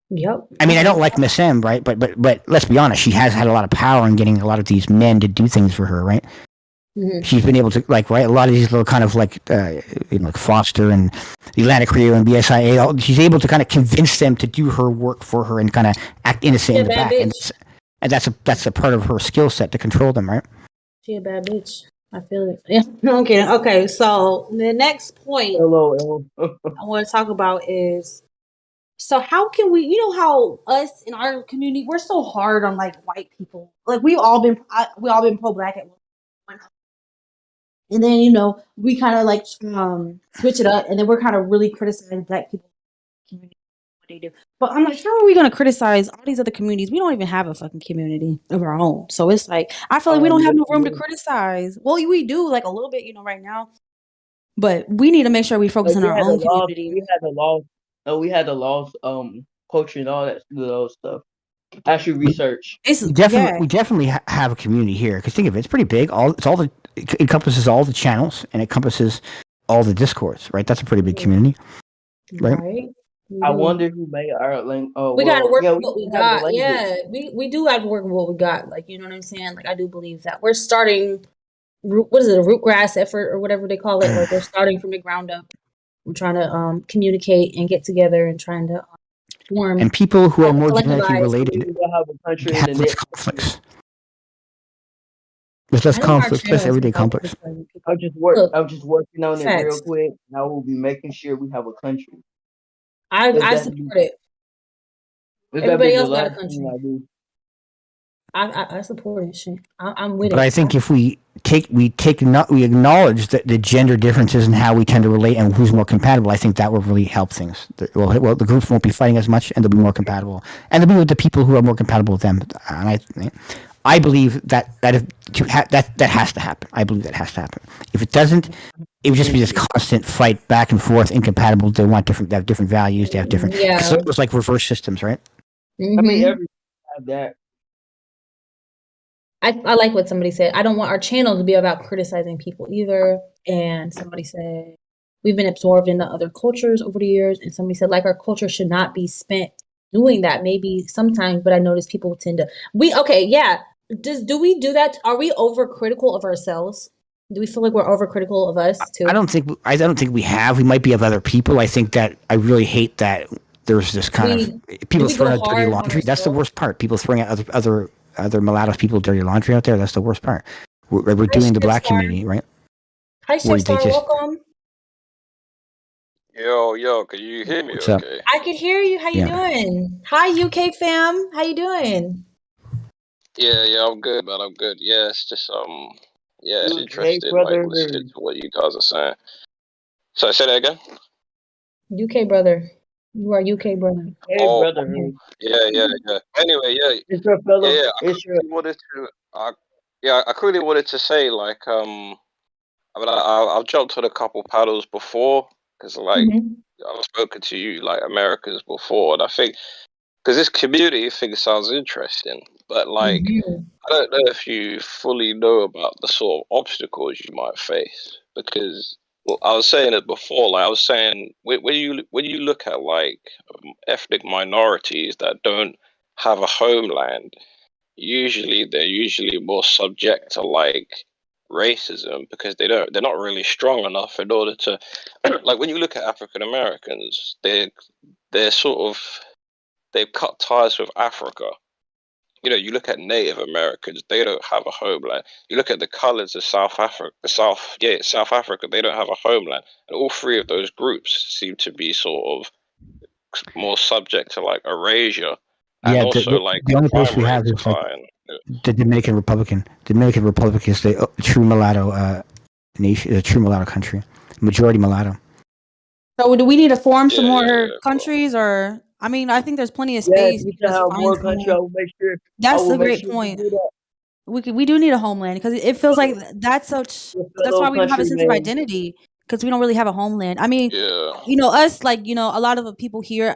Yep. I mean, I Okay. don't like Miss M, right? But let's be honest, she has had a lot of power in getting a lot of these men to do things for her, right? Hmm. She's been able to a lot of these little kind of like like Foster and the Atlantic Rio and BSIA. She's able to kind of convince them to do her work for her and kind of act innocent She in a the bad back, bitch. and that's a part of her skill set to control them, right? She a bad bitch. I feel it. Yeah. Okay. Okay. So the next point LOL. I want to talk about is so how can we? You know how us in our community we're so hard on like white people. Like we all been pro black at one point. And then we kind of like switch it up, and then we're kind of really criticizing black people community what they do. But I'm like, how are we going to criticize all these other communities? We don't even have a fucking community of our own. So it's like I feel like we don't have Yes, no room to we criticize. Well, we do like a little bit, right now, but we need to make sure we focus like on our own community. we had the laws. No, we had the laws, culture and all that those stuff. Actually, We, research. It's yeah, we definitely have a community here because think of it, it's pretty big. It encompasses all the channels and it encompasses all the discourse, right? That's a pretty big community, right? right. We I do. wonder who made our language. Oh We got to well, work yeah, with we what we used to have the got. language. Yeah, we do have to work with what we got. Like you know what I'm saying. Like I do believe that we're starting. What is it? A root grass effort or whatever they call it. Like we're starting from the ground up. We're trying to communicate and get together and trying to form And people who are more genetically collectivize. related We will have a country in have the less next. conflicts. There's less I think our conflicts, less channel is everyday about conflicts. criticizing people. Look, I'm just working on it real facts. quick. And I will be making sure we have a country. I That be support it. that be Everybody the else got a last thing country. I do. I support it. Shit, I'm with But I it. think if we acknowledge that the gender differences and how we tend to relate and who's more compatible, I think that will really help things. Well, the groups won't be fighting as much, and they'll be more compatible, and they'll be with the people who are more compatible with them. And I believe that has to happen. I believe that has to happen. If it doesn't, it would just be this constant fight back and forth, incompatible. They have different values. They have different. It's Yeah. almost like reverse systems, right? I mean, Hmm. every have that. I like what somebody said. I don't want our channel to be about criticizing people either. And somebody said we've been absorbed into other cultures over the years. And somebody said like our culture should not be spent doing that. Maybe sometimes, but I notice people tend to yeah. Do we do that? Are we overcritical of ourselves? Do we feel like we're overcritical of us too? I don't think we have. We might be of other people. I think that I really hate that there's this kind We of do people we go throwing out dirty hard on laundry. That's the ourselves? worst part. People throwing out other mulatto people dirty laundry out there. That's the worst part. We're Hi doing the Chef black Star. community, right? Hi Where Chef they Star, just welcome. Yo, can you hear me What's up? okay? I could hear you. How you Yeah. doing? Hi, UK fam. How you doing? Yeah, I'm good, man. I'm good. Yeah, it's just it's Hey, interesting, like brother. listening to what you guys are saying. So say that again. UK brother. You are UK brother. Hey, Oh, brother. yeah. Anyway, It's your fellow. yeah. It's your. I quickly wanted to say, like, I mean, I've jumped on a couple paddles before because, like, Hmm. I've spoken to you, like, Americans before, and I think because this community thing sounds interesting, but like. Hmm. I don't know if you fully know about the sort of obstacles you might face because well, I was saying it before. Like I was saying, when you look at like ethnic minorities that don't have a homeland, usually they're usually more subject to like racism because they're not really strong enough in order to like when you look at African Americans, they're sort of they've cut ties with Africa. You look at Native Americans, they don't have a homeland. You look at the colors of South Africa, South Africa, they don't have a homeland. And all three of those groups seem to be sort of more subject to like erasure and Yeah. also like The only place crime we have rates is are like high. the Dominican Republic. Dominican Republic is the true mulatto nation, a true mulatto country, majority mulatto. So do we need to form some more Yeah. Well, countries, or I mean, I think there's plenty of Yes, space. we You can can just have find more country. somewhere. I That's will a make great sure we point. do that. We do need a homeland because it feels like that's such. Your That's fellow why we don't have a sense of countrymen. identity because we don't really have a homeland. I mean, yeah. us like a lot of the people here.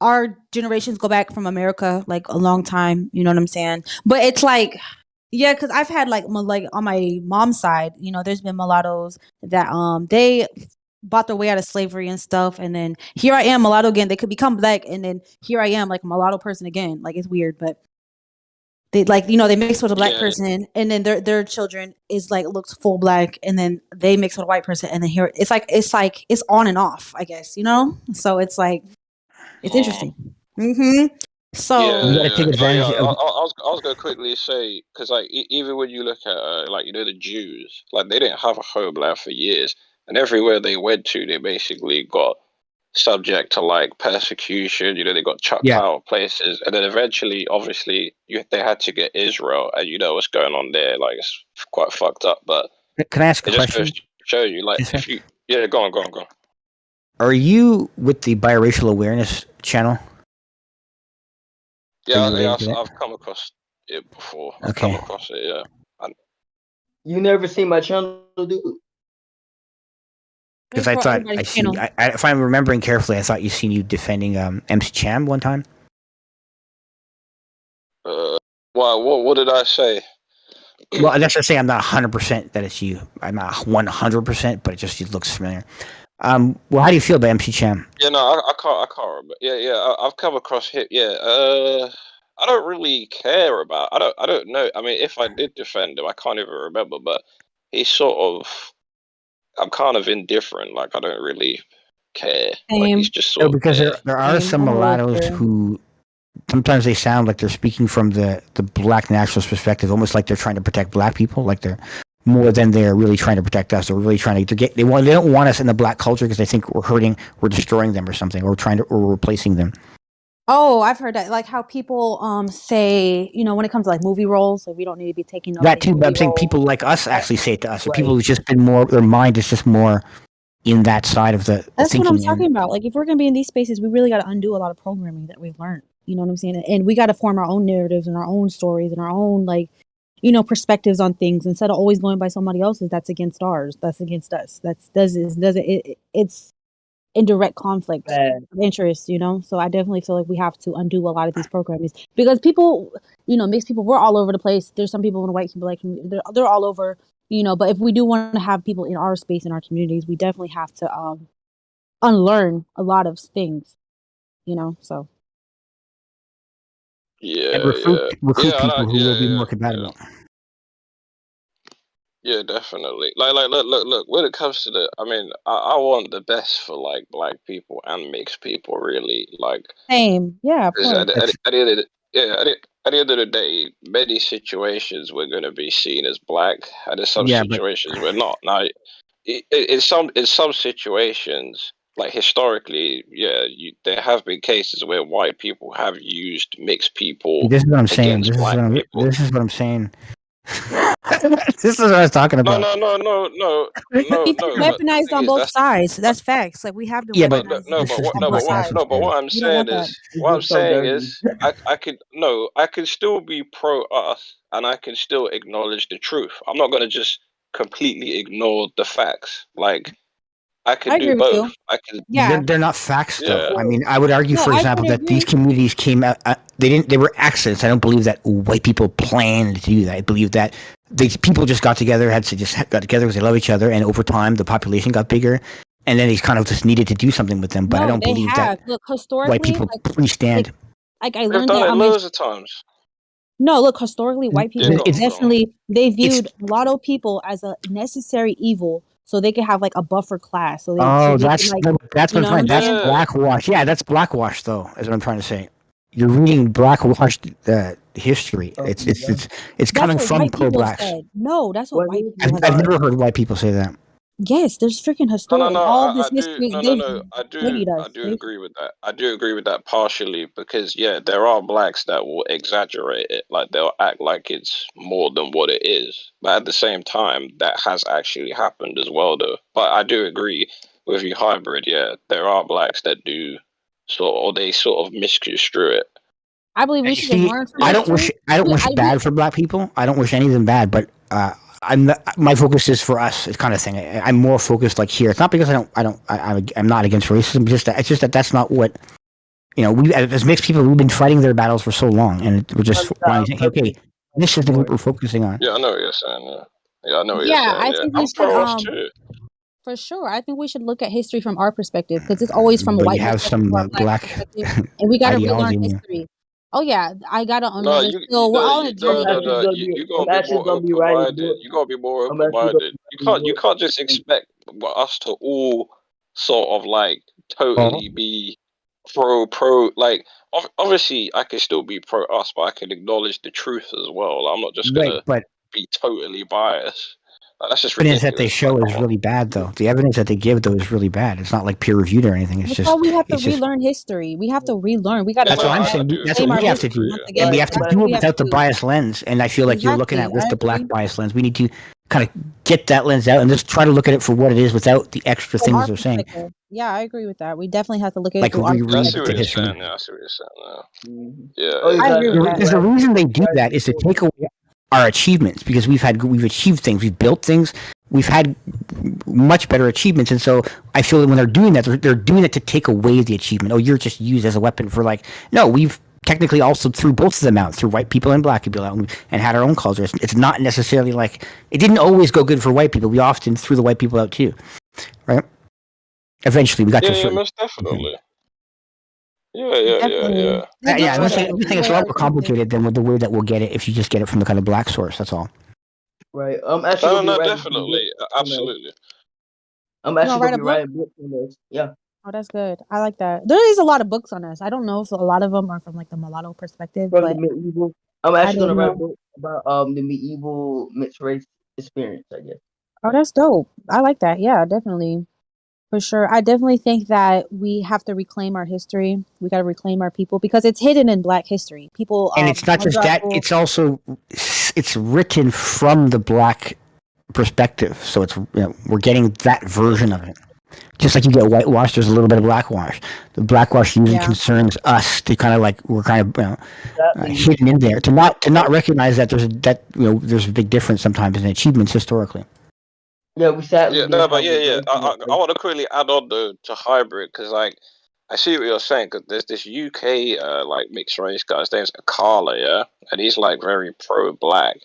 Our generations go back from America like a long time. You know what I'm saying? But it's like, yeah, because I've had like on my mom's side. There's been mulattoes that they bought their way out of slavery and stuff, and then here I am mulatto again. They could become black, and then here I am like a mulatto person again. Like it's weird, but they like they mix with a black Yeah. person, and then their children is like looks full black, and then they mix with a white person, and then here it's on and off, I guess. So it's like it's Mm. interesting. hmm We So got to take Oh yeah. advantage of. I was gonna quickly say because like even when you look at like the Jews, like they didn't have a homeland for years, and everywhere they went to, they basically got subject to like persecution. They got chucked Yeah. out of places, and then eventually, obviously, they had to get Israel, and you know what's going on there. Like it's quite fucked up, but Can I ask a it just goes question? to show you, like Just a if sec. you yeah, go on. Are you with the biracial awareness channel? Are you Yeah, related to that? I've come across it before. I've come Okay. across it, yeah. And You never seen my channel, dude. let me Because I scroll thought I everybody's seen. channel. If I'm remembering carefully, I thought you seen you defending MC Cham one time. what did I say? Well, that's to say I'm not 100% that it's you. I'm not 100%, but it looks familiar. Well, how do you feel about MC Cham? Yeah, no, I can't remember. Yeah, I've come across him. Yeah, I don't really care about. I don't know. I mean, if I did defend him, I can't even remember. But he's sort of. I'm kind of indifferent. Like I don't really care. Like he's Same, just No, sort of because there. there are same. some I'm a little mulattoes scared. who sometimes they sound like they're speaking from the black nationalist perspective, almost like they're trying to protect black people, like they're more than they're really trying to protect us. They're really trying to get. They don't want us in the black culture because they think we're destroying them or something, or or replacing them. Oh, I've heard that. Like how people say, when it comes to like movie roles, like we don't need to be taking up That these too, but movie I'm saying roles. people like us actually say it to us. So people Right. who've just been more, their mind is just more in that side of the That's what I'm thinking. And talking about. Like if we're gonna be in these spaces, we really got to undo a lot of programming that we've learned. You know what I'm saying? And we got to form our own narratives and our own stories and our own like, perspectives on things instead of always going by somebody else's. That's against ours. That's against us. That's doesn't it's in direct conflict Bad. of interest. So I definitely feel like we have to undo a lot of these programs because people, mixed people, we're all over the place. There's some people in the white people like they're all over. But if we do want to have people in our space in our communities, we definitely have to unlearn a lot of things. So Yeah, yeah, recruit yeah. people who will be more Yeah. compatible. Yeah, definitely. Like, look. When it comes to I mean, I want the best for like black people and mixed people, really. Like, same, yeah, of 'cause course. at the end of the yeah, at the end of the day, many situations we're going to be seen as black, and in some Yeah, but situations we're not. Now, in some situations, like historically, yeah, there have been cases where white people have used mixed people This is what I'm saying. against black people. This is what I'm saying. This is what I was talking No, about. no, no, no, no, no, We've been no. But the weaponized thing on is, both sides. That's facts. Like we have been Yeah, but no, weaponized no, this but is what, on no, both but what, sides. assassins, no, but man. what I'm We don't saying want that. is, It's what I'm just so saying dirty. is, I could no, I could still be pro us, and I can still acknowledge the truth. I'm not gonna just completely ignore the facts. Like I I could do agree with both. you. I could, Yeah. They're not facts, though. yeah. I Well, mean, I would argue, No, for I example, totally that these agree. communities came out. They were accidents. I don't believe that white people planned to do that. I believe that people just got together, got together because they love each other, and over time the population got bigger, and then they kind of just needed to do something with them. But I No, don't they believe that have. Look, white historically, people like, freestand. like I They've learned done that it on my loads of times. no, look, historically, white Yeah, people go on, It's go on. definitely they it's viewed mulatto people as a necessary evil, so they could have like a buffer class, so oh, they can like, that's what you I'm know what trying. I'm That's saying? Yeah, blackwash. Yeah, that's blackwash, though. Is what I'm trying to say. You're reading blackwashed history. yeah. It's That's coming what from white pro people blacks. said. No, that's what What white is I've, people this I've said. guy? never heard white people say that. Yes, there's freaking no, no, historic no. all I this do. history. No, no, They've no. studied I us. do agree with that. I do agree with that partially because yeah, there are blacks that will exaggerate it, like they'll act like it's more than what it is. But at the same time, that has actually happened as well, though. But I do agree with you, hybrid. Yeah, there are blacks that do or they sort of misconstrue it. I believe we And you should just see, learn from history. I don't wish We bad for black people. I don't wish any of them bad, but my focus is for us. It's kind of thing. I'm more focused like here. It's not because I'm not against racism. It's just that that's not what we as mixed people we've been fighting their battles for so long, and we're just wanting to say, okay, this is the group we're focusing on. Yeah, I know what you're saying. Yeah, yeah, I know what you're yeah, saying. I Yeah, think we I'm should pro us too. for sure. I think we should look at history from our perspective because it's always from a But you white have perspective some or a black black perspective, and we got to relearn ideology in you. history. Oh yeah, I gotta No, unlearn this. Still, we're all on a I'm journey actually here. gonna be. You I'm gotta be actually more gonna be open writing a minded. book. You gotta be more I'm open actually gonna minded. be writing a You book. can't just expect us to all sort of like Oh, totally be pro like obviously I can still be pro us, but I can acknowledge the truth as well. Like, I'm not just right, gonna but be totally biased. Like, that's just evidence that they ridiculous. Like, show come is on. really bad, though. The evidence that they give, though, is really bad. It's not like peer reviewed or anything. That's why we have to relearn history. We have to relearn. We got to Yeah, That's no, what go I'm back, I saying. do That's what claim agree. our we I do have to history do, agree. once and we again. Right. have to I'm That's what do actually. it we have to without the do. biased lens. And I feel like you're looking at Exactly. with I the black agree. bias lens. We need to kind of get that lens out and just try to look at it for what it is without the extra From things our they're saying, perspective. Yeah, I agree with that. We definitely have to look at it like through our Yeah, I see reread what the perspective. you're history. saying. Yeah, I see what you're saying. Mhm. Yeah, Oh, yeah, I he's agree yeah. with actually that. Because the writing. reason they He's do writing that a is to book. take away our achievements because we've achieved things, we've built things, we've had much better achievements, and so I feel that when they're doing that, they're doing it to take away the achievement. Oh, you're just used as a weapon for like no, we've technically also threw both of them out, through white people and black people out, and had our own culture. It's not necessarily like it didn't always go good for white people. We often threw the white people out too, right? Eventually, we got to Yeah, a yeah, certain. most definitely. Yeah. Definitely. That Yeah, just I'm shows just that saying, we it's a play lot our more perspective. complicated than with the way that we'll get it if you just get it from the kind of black source. That's all. Right. I'm actually No, gonna no, be no, writing some definitely, books on this. absolutely. I'm You want actually to write gonna a be book? writing books on this. Yeah. Oh, that's good. I like that. There is a lot of books on us. I don't know if a lot of them are from like the mulatto perspective, From the but medieval. I'm I actually gonna didn't write a know. book about the medieval mixed race experience. I guess. Oh, Yeah. that's dope. I like that. Yeah, definitely. For sure. I definitely think that we have to reclaim our history. We got to reclaim our people because it's hidden in Black history. People, And it's not just that; Majorco, it's also it's written from the black perspective. So it's we're getting that version of it. Just like you get whitewash, there's a little bit of blackwash. The blackwash usually yeah. concerns us to kind of like we're kind of Exactly. hidden in there to not recognize that there's a big difference sometimes in achievements historically. Yeah, we sadly Yeah, didn't no, but have yeah, yeah. replacement. I want to quickly add on to hybrid because like I see what you're saying because there's this UK like mixed race guy. His name's Akala, yeah, and he's like very pro black.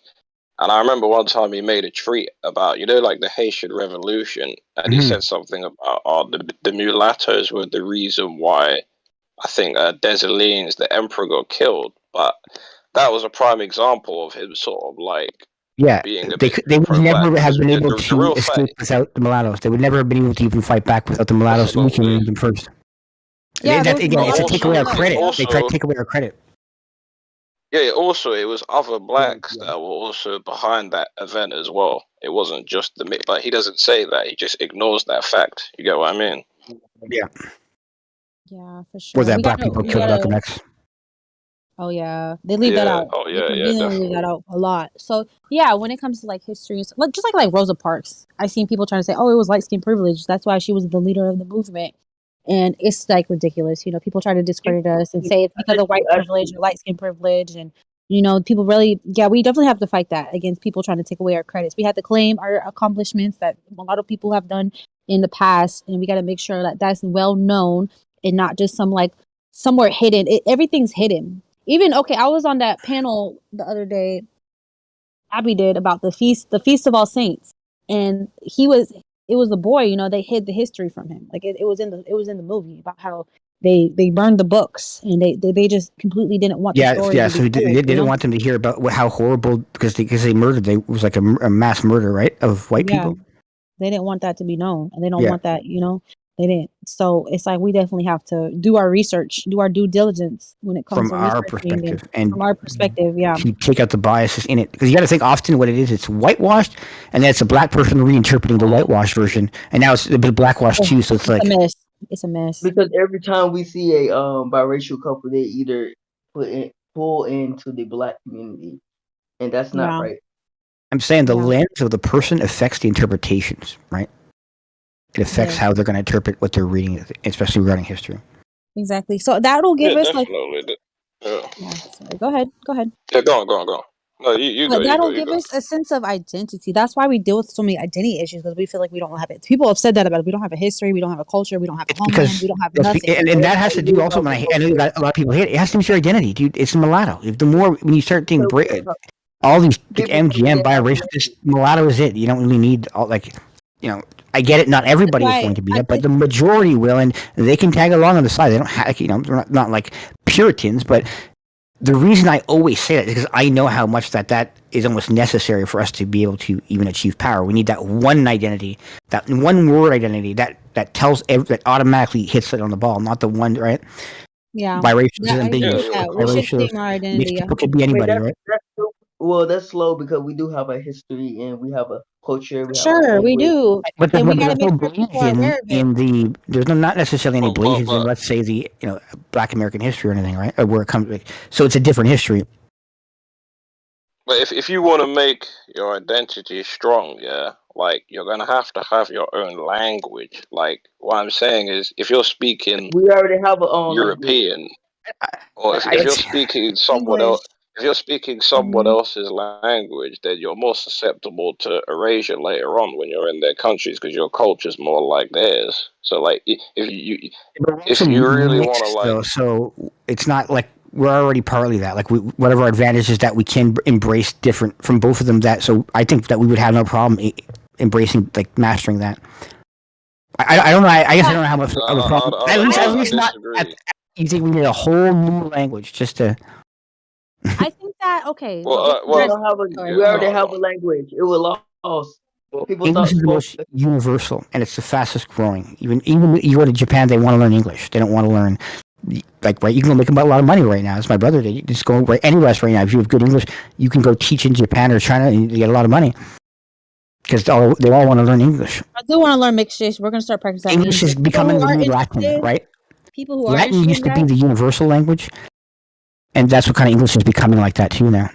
And I remember one time he made a tweet about like the Haitian Revolution, and he Mm-hmm. said something about the mulattoes were the reason why I think Dessalines, the emperor, got killed. But that was a prime example of him sort of like Yeah, being a they bit could, they would pro-black never have because been able the to real fact, escape without the mulattoes. They would never have been able to even fight back without the mulattoes. We can definitely. remove them first. Yeah, there was Again, But it's to mulattoes take away our killing us. credit. Yep. They try to also, take away our credit. yeah, also it was other Yeah, blacks yeah. that were also behind that event as well. It wasn't just the like he doesn't say that. He just ignores that fact. You get what I mean? Yeah. Yeah, for Or sure. that black people killed Malcolm X. Oh yeah, they leave that Yeah. out. Oh They yeah. Yeah. conveniently leave that Definitely. out a lot. So yeah, when it comes to like history, just like Rosa Parks, I seen people trying to say, "Oh, it was light skin privilege. That's why she was the leader of the movement," and it's like ridiculous. People try to discredit us and say it's because of white privilege or light skin privilege, and people really, yeah, we definitely have to fight that against people trying to take away our credits. We have to claim our accomplishments that a lot of people have done in the past, and we got to make sure that that's well known and not just some like somewhere hidden. Everything's hidden. Even okay, I was on that panel the other day. Abby did about the feast of all saints, and it was a boy. They hid the history from him. Like it was in the movie about how they burned the books and they just completely didn't want the Yeah, story yeah. to be So they told. didn't want them to hear about how horrible because they murdered. It was like a mass murder, right, of white Yeah, people. they didn't want that to be known, and they don't Yeah, want that. They didn't. So it's like we definitely have to do our research, do our due diligence when it comes from to our researching and perspective, and from our perspective. Yeah, to take out the biases in it, because you got to think often what it is. It's whitewashed, and then it's a black person reinterpreting the whitewashed version, and now it's a bit blackwashed too. So it's it's a like mess. It's a mess. Because every time we see a biracial couple, they either pull into the black community, and that's not Yeah, right. I'm saying, the yeah, lens of the person affects the interpretations, right? It affects yeah. how they're going to interpret what they're reading, especially regarding history. Exactly. So that'll give Yeah. us like, Definitely. Yeah. yeah, sorry, go ahead. Go ahead. Yeah. Go on. Go on. Go on. No, you go. But You go. that'll You give go. us a sense of identity. That's why we deal with so many identity issues because we feel like we don't have it. People have said that about it. We don't have a history. We don't have a culture. We don't have a It's homeland. because We don't have nothing. and that has to do Everybody also. lives When off I know you of got a lot of people hate it. It has to do with your identity, dude. It's mulatto. If the more when you start thinking culture. all these like People say MGM they have biracial, a just mulatto is it. You don't really need all like, you know. I get it. Not That's everybody is why going to be I that, but think, the majority will, and they can tag along on the side. They don't have, they're not like Puritans, but the reason I always say that is because I know how much that is almost necessary for us to be able to even achieve power. We need that one identity, that one word identity that tells that automatically hits it on the ball, not the one, right? yeah, Biracial is that I agree Yeah. ambiguous. with Yeah. that. We should Biracial, claim our mixed identity people could be I mean, anybody, right? that's slow because we do have a history and we have a culture, for we have a sure. We language. do, But and we got to there's no make sure people are blazon aware of it. in the there's not necessarily any blazons in, But let's say, the Black American history or anything, right? Or where it comes, like, so it's a different history. But if you want to make your identity strong, yeah, like you're gonna have your own language. Like what I'm saying is, if you're speaking We already have our own language. European, or if you're It's speaking someone English. else, if you're speaking someone Hmm. else's language, then you're more susceptible to erasure later on when you're in their countries because your culture's more like theirs. So like, But we're if also you really want to mixed though, like, so it's not like we're already partly that. Like whatever our advantage is that we can embrace different from both of them. That so I think that we would have no problem embracing, like, mastering that. I don't know. I guess I Yeah, don't know how much of a problem. At I least not. disagree. You think we need a whole new language just to? I think that okay. Well, Just We well, guys, don't have a. sorry, yeah, We go ahead. already go on, go have on. a language. It was lost. People English thought is the spoke. most universal, and it's the fastest growing. Even you go to Japan, they want to learn English. They don't want to learn, like, right. You can go make a lot of money right now. As my brother did. You just go right anywhere else right now. If you have good English, you can go teach in Japan or China, and you get a lot of money because they all want to learn English. I do want to learn mixed race. We're gonna start practicing that. And English is people becoming who the are new Latin, interested, right? people who are Latin interested in used to be that. the universal language, and that's what kind of English is becoming like that too now.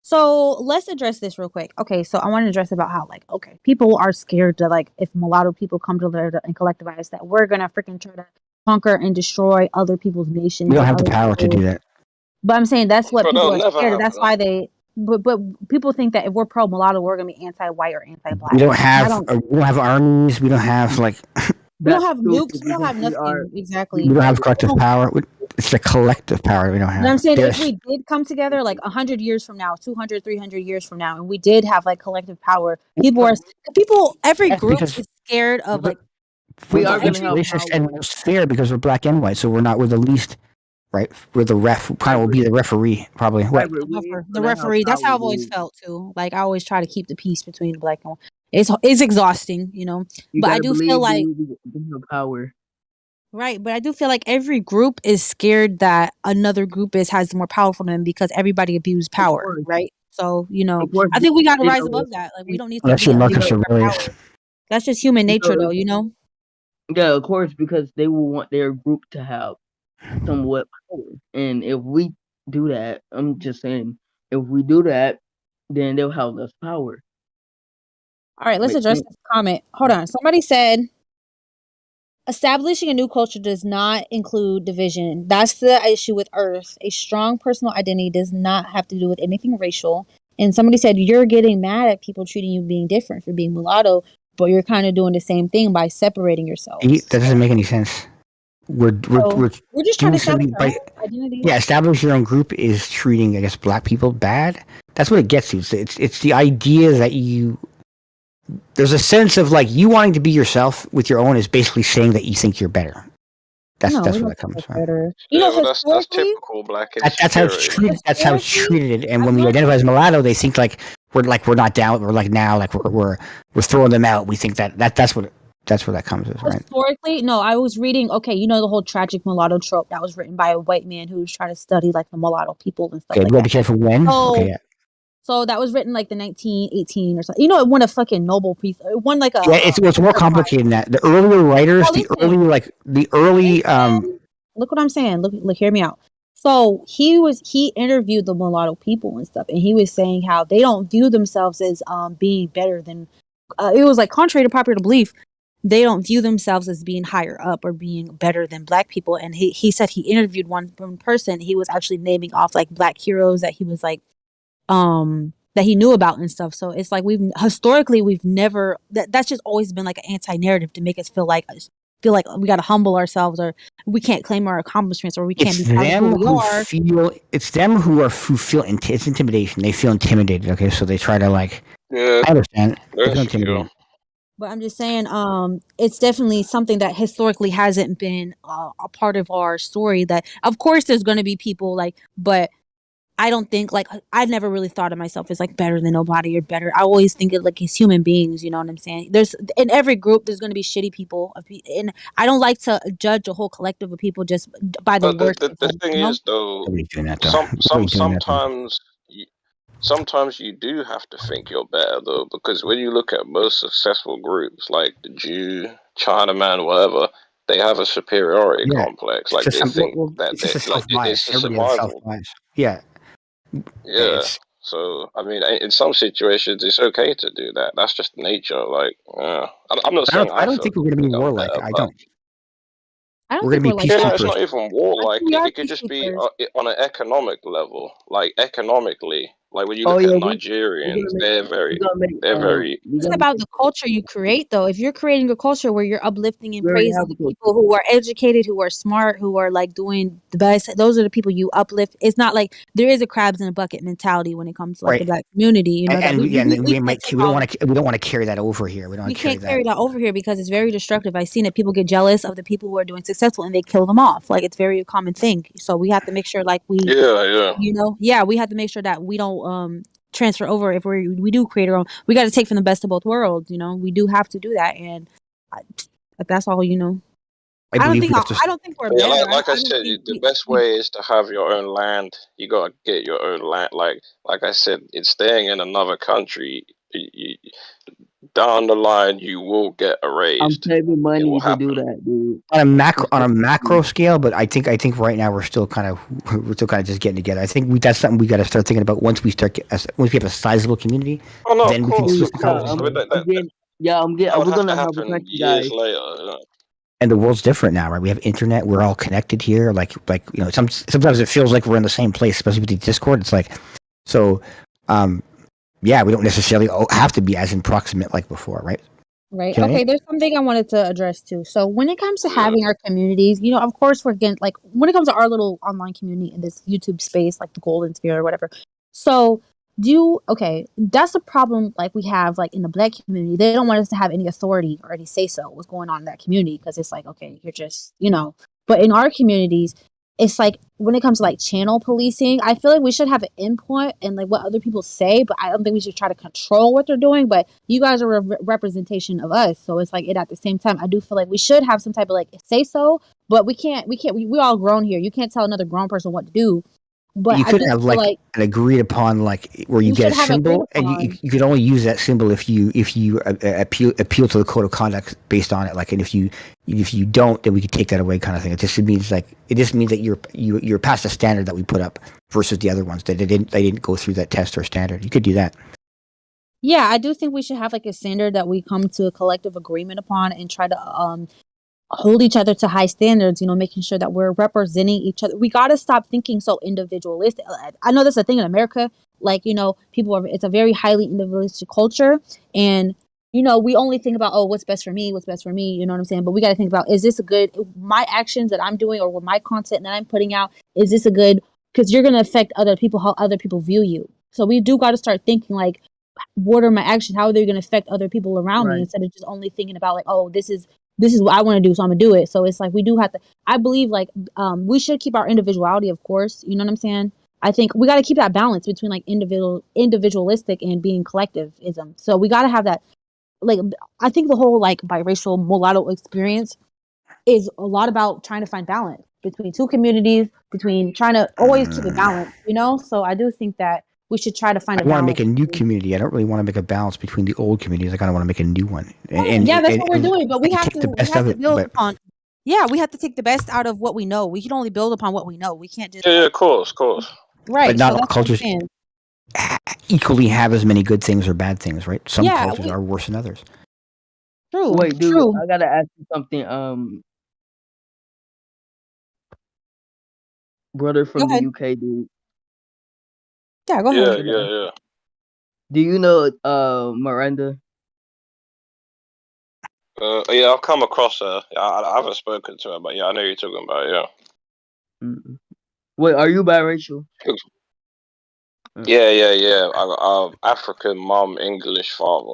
So let's address this real quick. Okay, so I want to address about how like okay, people are scared to like if mulatto people come together and collectivize that we're gonna freaking try to conquer and destroy other people's We nations don't and have the other power to do people. that. But I'm saying that's what But people that'll are never scared of. happen. That's why they. But people think that if we're pro mulatto, we're gonna be anti-white or We anti-black. don't And I have don't. armies. We don't have, like, We don't That's have nukes. stupid We don't because have we are. nothing We, exactly. we don't have We collective don't. power. It's the collective power we don't But I'm have. saying if There's we did come together like 100 years from now, 200, 300 years from now, and we did have like collective power, every Yes, group because is scared of we're, like we're we the are gonna least every. have racist power. and most fair because we're black and white. So we're the least, right. We're the ref. Kind of will Hybrid, be the referee probably. What? hybrid. We ain't The gonna have referee. That's power. how I've always felt too. Like I always try to keep the peace between black and white. It's exhausting. You But I gotta do feel believe like we have power. right. But I do feel like every group is scared that another group has more powerful than them because everybody abused Of power, course, right? So of course. I think we got to You rise know, above that. Like we you, don't need to Unless be you're abused Marcus know, for our Aurelius. power. That's just human you nature, know, though. Yeah, of course, because they will want their group to have somewhat power. And if we do that, I'm just saying, if we do that, then they'll have less power. All right, let's Makes address sense. this comment. Hold on. Somebody said establishing a new culture does not include division. That's the issue with Earth. A strong personal identity does not have to do with anything racial. And somebody said you're getting mad at people treating you being different for being mulatto, but you're kind of doing the same thing by separating That yourselves. doesn't make any sense. So We're we're just trying to doing establish something our by own identity. yeah. Establish your own group is treating, I guess, black people bad. That's what it gets to. It's the idea that there's a sense of like you wanting to be yourself with your own is basically saying that you think you're better. No, we That's where don't that think comes that's from. better. Yeah, but that's Historically, typical black That's how it's insecurity. treated. That's how it's historically, treated. And I've when we learned identify as mulatto, they think we're not down. We're like now like we're throwing them out. We think that's where that comes is right. historically, no, I was reading, okay, you know the whole tragic mulatto trope that was written by a white man who was trying to study like the mulatto people and stuff Okay, we like gotta that. be careful when. Okay, So, yeah, so that was written like the 1918 or something. You know, it won a fucking Nobel Peace. It won like yeah. It's more Pulitzer Prize. complicated than that. The earlier writers, Now the early listen. Look what I'm saying. Look, hear me out. So he interviewed the mulatto people and stuff, and he was saying how they don't view themselves as being better than. It was like contrary to popular belief, they don't view themselves as being higher up or being better than black people. And he said he interviewed one person. He was actually naming off like black heroes that he was like that he knew about and stuff. So it's like we've never that's just always been like an anti-narrative to make us feel like we got to humble ourselves or we can't claim our accomplishments or we can't it's be proud of them who we who are. feel who feel it's intimidation. They feel intimidated. Okay, so they try to like. Yeah, I understand. They they're feel insecure. intimidated. But I'm just saying, it's definitely something that historically hasn't been a part of our story. That of course there's going to be people like, but I don't think like I've never really thought of myself as like better than nobody or better. I always think of like as human beings. You know what I'm saying? There's in every group there's going to be shitty people, and I don't like to judge a whole collective of people just by the But the, worst the, of the them. thing You know? is, though, Nobody's doing that though. some some Nobody's doing that though. sometimes sometimes you do have to think you're better though, because when you look at most successful groups like the Jew, Chinaman, whatever, they have a superiority Yeah, complex. it's Like just they think that it's they just a like self bias. it's a Everybody has a self survival. bias. Yeah, Yeah. it's. So I mean, in some situations, it's okay to do that. That's just nature. Like, I'm not saying I I don't feel think we're gonna be think I'm warlike. better, I but don't. I don't We're think gonna be we're like yeah, that. no, it's peacekeepers. not even war. I Like think we are it could just be peacekeepers. on an economic level. Like economically, like when you Oh look at yeah, we're Nigerians, gonna make they're very. we're It's gonna about make the culture you create, though. If you're creating a culture where you're uplifting and we already praising have the a culture. people who are educated, who are smart, who are like doing the best, those are the people you uplift. It's not like there is a crabs in a bucket mentality when it comes to like the Right. black community. You know that And we can't take all we don't want to carry that over here. We don't we want to carry can't that. carry that over here because it's very destructive. I've seen it. People get jealous of the people who are doing successful and they kill them off. Like it's very common thing. So we have to make sure like Yeah, yeah. yeah, we have to make sure that we don't transfer over if we do create our own. We got to take from the best of both worlds. We do have to do that, and I, that's all. I believe we have to. I don't think we're But yeah, better. like I I don't said, think the best way is to have your own land. You gotta get your own land. Like I said, it's staying in another country. Down the line, you will get I'm erased. saving It will money to do happen. that, dude. On a macro scale, but I think right now we're still kind of just getting together. I think that's something we got to start thinking about once we have a sizable community, Oh no, of then we can course, switch of the Yeah, course. I conversation. mean, I'm getting. Yeah, that would we're have to gonna have a happen country, years guys. later. And the world's different now, right? We have internet. We're all connected here. Sometimes it feels like we're in the same place, especially with the Discord. It's like so. Yeah, we don't necessarily have to be as in proximate like before, right? Right. Can I? Okay. There's something I wanted to address too. So when it comes to Yeah. having our communities, of course we're getting like when it comes to our little online community in this YouTube space, like the Golden Sphere or whatever. So okay, that's a problem like we have like in the black community. They don't want us to have any authority or any say so what's going on in that community because it's like, okay, you're just, but in our communities, it's like when it comes to like channel policing, I feel like we should have an input in like what other people say, but I don't think we should try to control what they're doing. But you guys are a representation of us, so it's like it at the same time. I do feel like we should have some type of like say so, but we can't. We all grown here. You can't tell another grown person what to do. But You I could just have feel like like an agreed upon, like where you we get should a have agreed symbol, and upon. you could only use that symbol if you appeal to the code of conduct based on it. Like, and if you don't, then we could take that away, kind of thing. It just means that you're past the standard that we put up versus the other ones that they didn't go through that test or standard. You could do that. Yeah, I do think we should have like a standard that we come to a collective agreement upon and try to hold each other to high standards, making sure that we're representing each other. We got to stop thinking so individualistic. I know that's a thing in America. Like, it's a very highly individualistic culture. And, we only think about, oh, what's best for me? What's best for me? You know what I'm saying? But we got to think about, is this my actions that I'm doing or with my content that I'm putting out, is this a good, because you're going to affect other people, how other people view you. So we do got to start thinking like, what are my actions? How are they going to affect other people around me Right. instead of just only thinking about like, oh, this is what I want to do, so I'm gonna do it. So it's like we do have to. I believe like we should keep our individuality, of course. You know what I'm saying? I think we got to keep that balance between like individualistic and being collectivism. So we got to have that. Like I think the whole like biracial mulatto experience is a lot about trying to find balance between two communities, between trying to always keep a balance. So I do think that we should try to find I a want to make balance. a new community. I don't really want to make a balance between the old communities. I kind of want to make a new one, and Yeah, that's what we're doing. But I we can have take the to best of it. build But upon. Yeah, we have to take the best out of what we know. We can only build upon what we know. We can't just Yeah, of course, of course. right. not So all that's what I'm cultures saying. equally have as many good things or bad things, right? Some Yeah, cultures are worse than others. true, Wait, dude, true. I gotta ask you something. Brother Go from the ahead. UK, dude. Yeah, go Yeah, ahead. yeah, yeah. Do you know Miranda? Yeah, I've come across her. I haven't spoken to her, but yeah, I know who you're talking about. Yeah. Mm. Wait, are you biracial? Yeah, yeah, yeah. I got African mom, English father.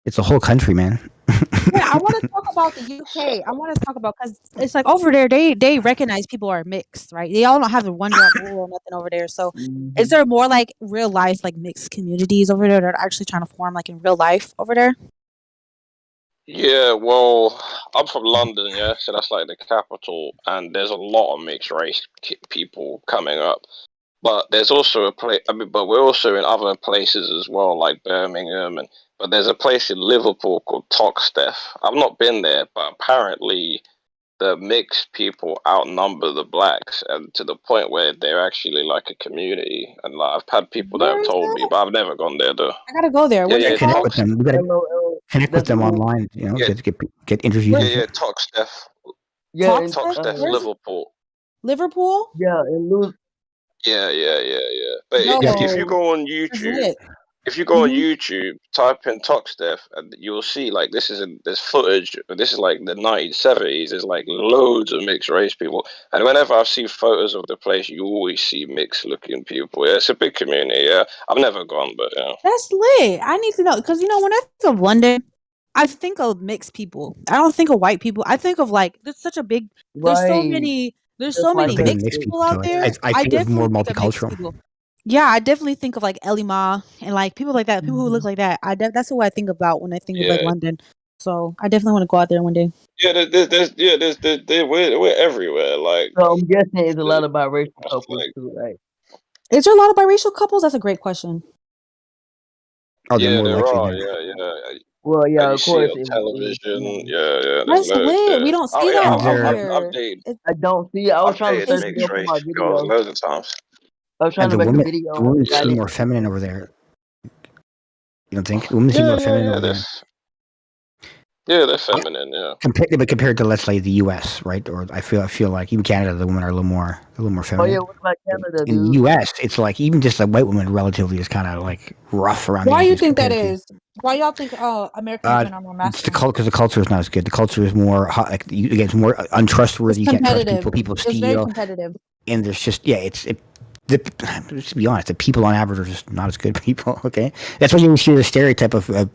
It's a whole country, man. Yeah, I want to talk about the UK. I want to talk about because it's like over there they recognize people are mixed, right? They all don't have the one drop rule or nothing over there. So, is Mhm. there more like real life like mixed communities over there that are actually trying to form like in real life over there? Yeah, well, I'm from London, yeah, so that's like the capital, and there's a lot of mixed race people coming up. But there's also a place. I mean, but we're also in other places as well, like Birmingham, but there's a place in Liverpool called Toxteth. I've not been there, but apparently the mixed people outnumber the blacks, and to the point where they're actually like a community. And like, I've had people that Where have is told me, that? but I've never gone there though. I gotta go there. Yeah, What's Yeah, it yeah, connect called? with them. We gotta LOL. connect with That's them cool. online. yeah, Get interviews yeah, and yeah. shit. Toxteth, Yeah, and Toxteth? Toxteth, Where's Liverpool. Liverpool? yeah, and lose. Yeah, yeah, yeah, yeah. But Yeah, if you Yo, go on it's YouTube, lit. if you go on Mm-hmm. YouTube, type in Toxteth, and you'll see like there's footage. This is like the 1970s. There's like loads of mixed race people, and whenever I've seen photos of the place, you always see mixed looking people. Yeah, it's a big community. Yeah, I've never gone, but yeah. That's lit. I need to know because when I think of London, I think of mixed people. I don't think of white people. I think of like there's such a big. There's so Right. many. There's Just so I like don't many think of mixed mixed us. people people out too. there. I I think of more definitely think of mixed multicultural. people. Yeah, I definitely think of like Elima and like people like that. People who look Mhm. like that. That's who I think about when I think of like Yeah, London. So I definitely want to go out there one day. yeah. We're everywhere. Like, So I'm guessing it's a lot there's, of biracial couples like, too, right? Is there a lot of biracial couples? That's a great question. Oh, they're yeah, more there likely are. than. Yeah, yeah. Well, And yeah, you of see it course on it was. television. Yeah. Yeah, yeah. There's That's loads. lit. Yeah. We don't Oh see yeah, that And out they're I've here. dated I don't see. I was I've trying to dated search Is it mixed up for my race girls video. loads of times. I was trying and to the make a women video, the women but I seem didn't. more feminine over there. You don't think the women seem Yeah, more yeah, feminine yeah. over there? They're feminine. Yeah. Compared to let's say the U.S., right? Or I feel like even Canada, the women are a little more Oh yeah, feminine. what about Canada, In the dude? U.S., it's like even just a white woman relatively is kind of like rough around the Why you edges think that compared to. is? Why y'all think American Uh, women are more it's the masculine? because the culture is not as good. The culture is more like again, it's more It's untrustworthy. You can't trust competitive. people. People It's very steal, competitive. and there's just to be honest, the people on average are just not as good people. Okay, that's why you always hear the stereotype of that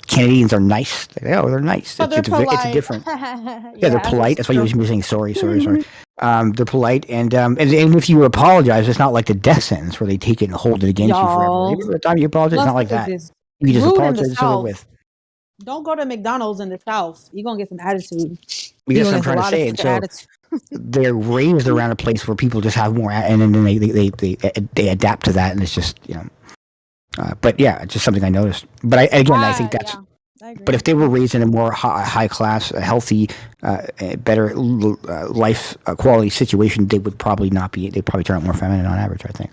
Canadians are nice. They're nice. So they're It's a polite. different. Yeah, they're Yeah, polite. that's That's why you true. always be saying sorry. They're polite, and even if you apologize, it's not like the death sentence where they take it and hold it against you forever. y'all? Every time you apologize, it's Let's not like look at that. this. You just Rude in the apologize. It's over South. with. Don't go to McDonald's in the South. You're gonna get some attitude. I You're guess gonna I'm get a trying to lot of say. And fucking so attitude. they're raised around a place where people just have more, and then they adapt to that, and it's just but yeah, it's just something I noticed. But I think that's. Yeah, I agree. But if they were raised in a more high class, healthy, better life quality situation, they would probably not be. They'd probably turn out more feminine on average, I think.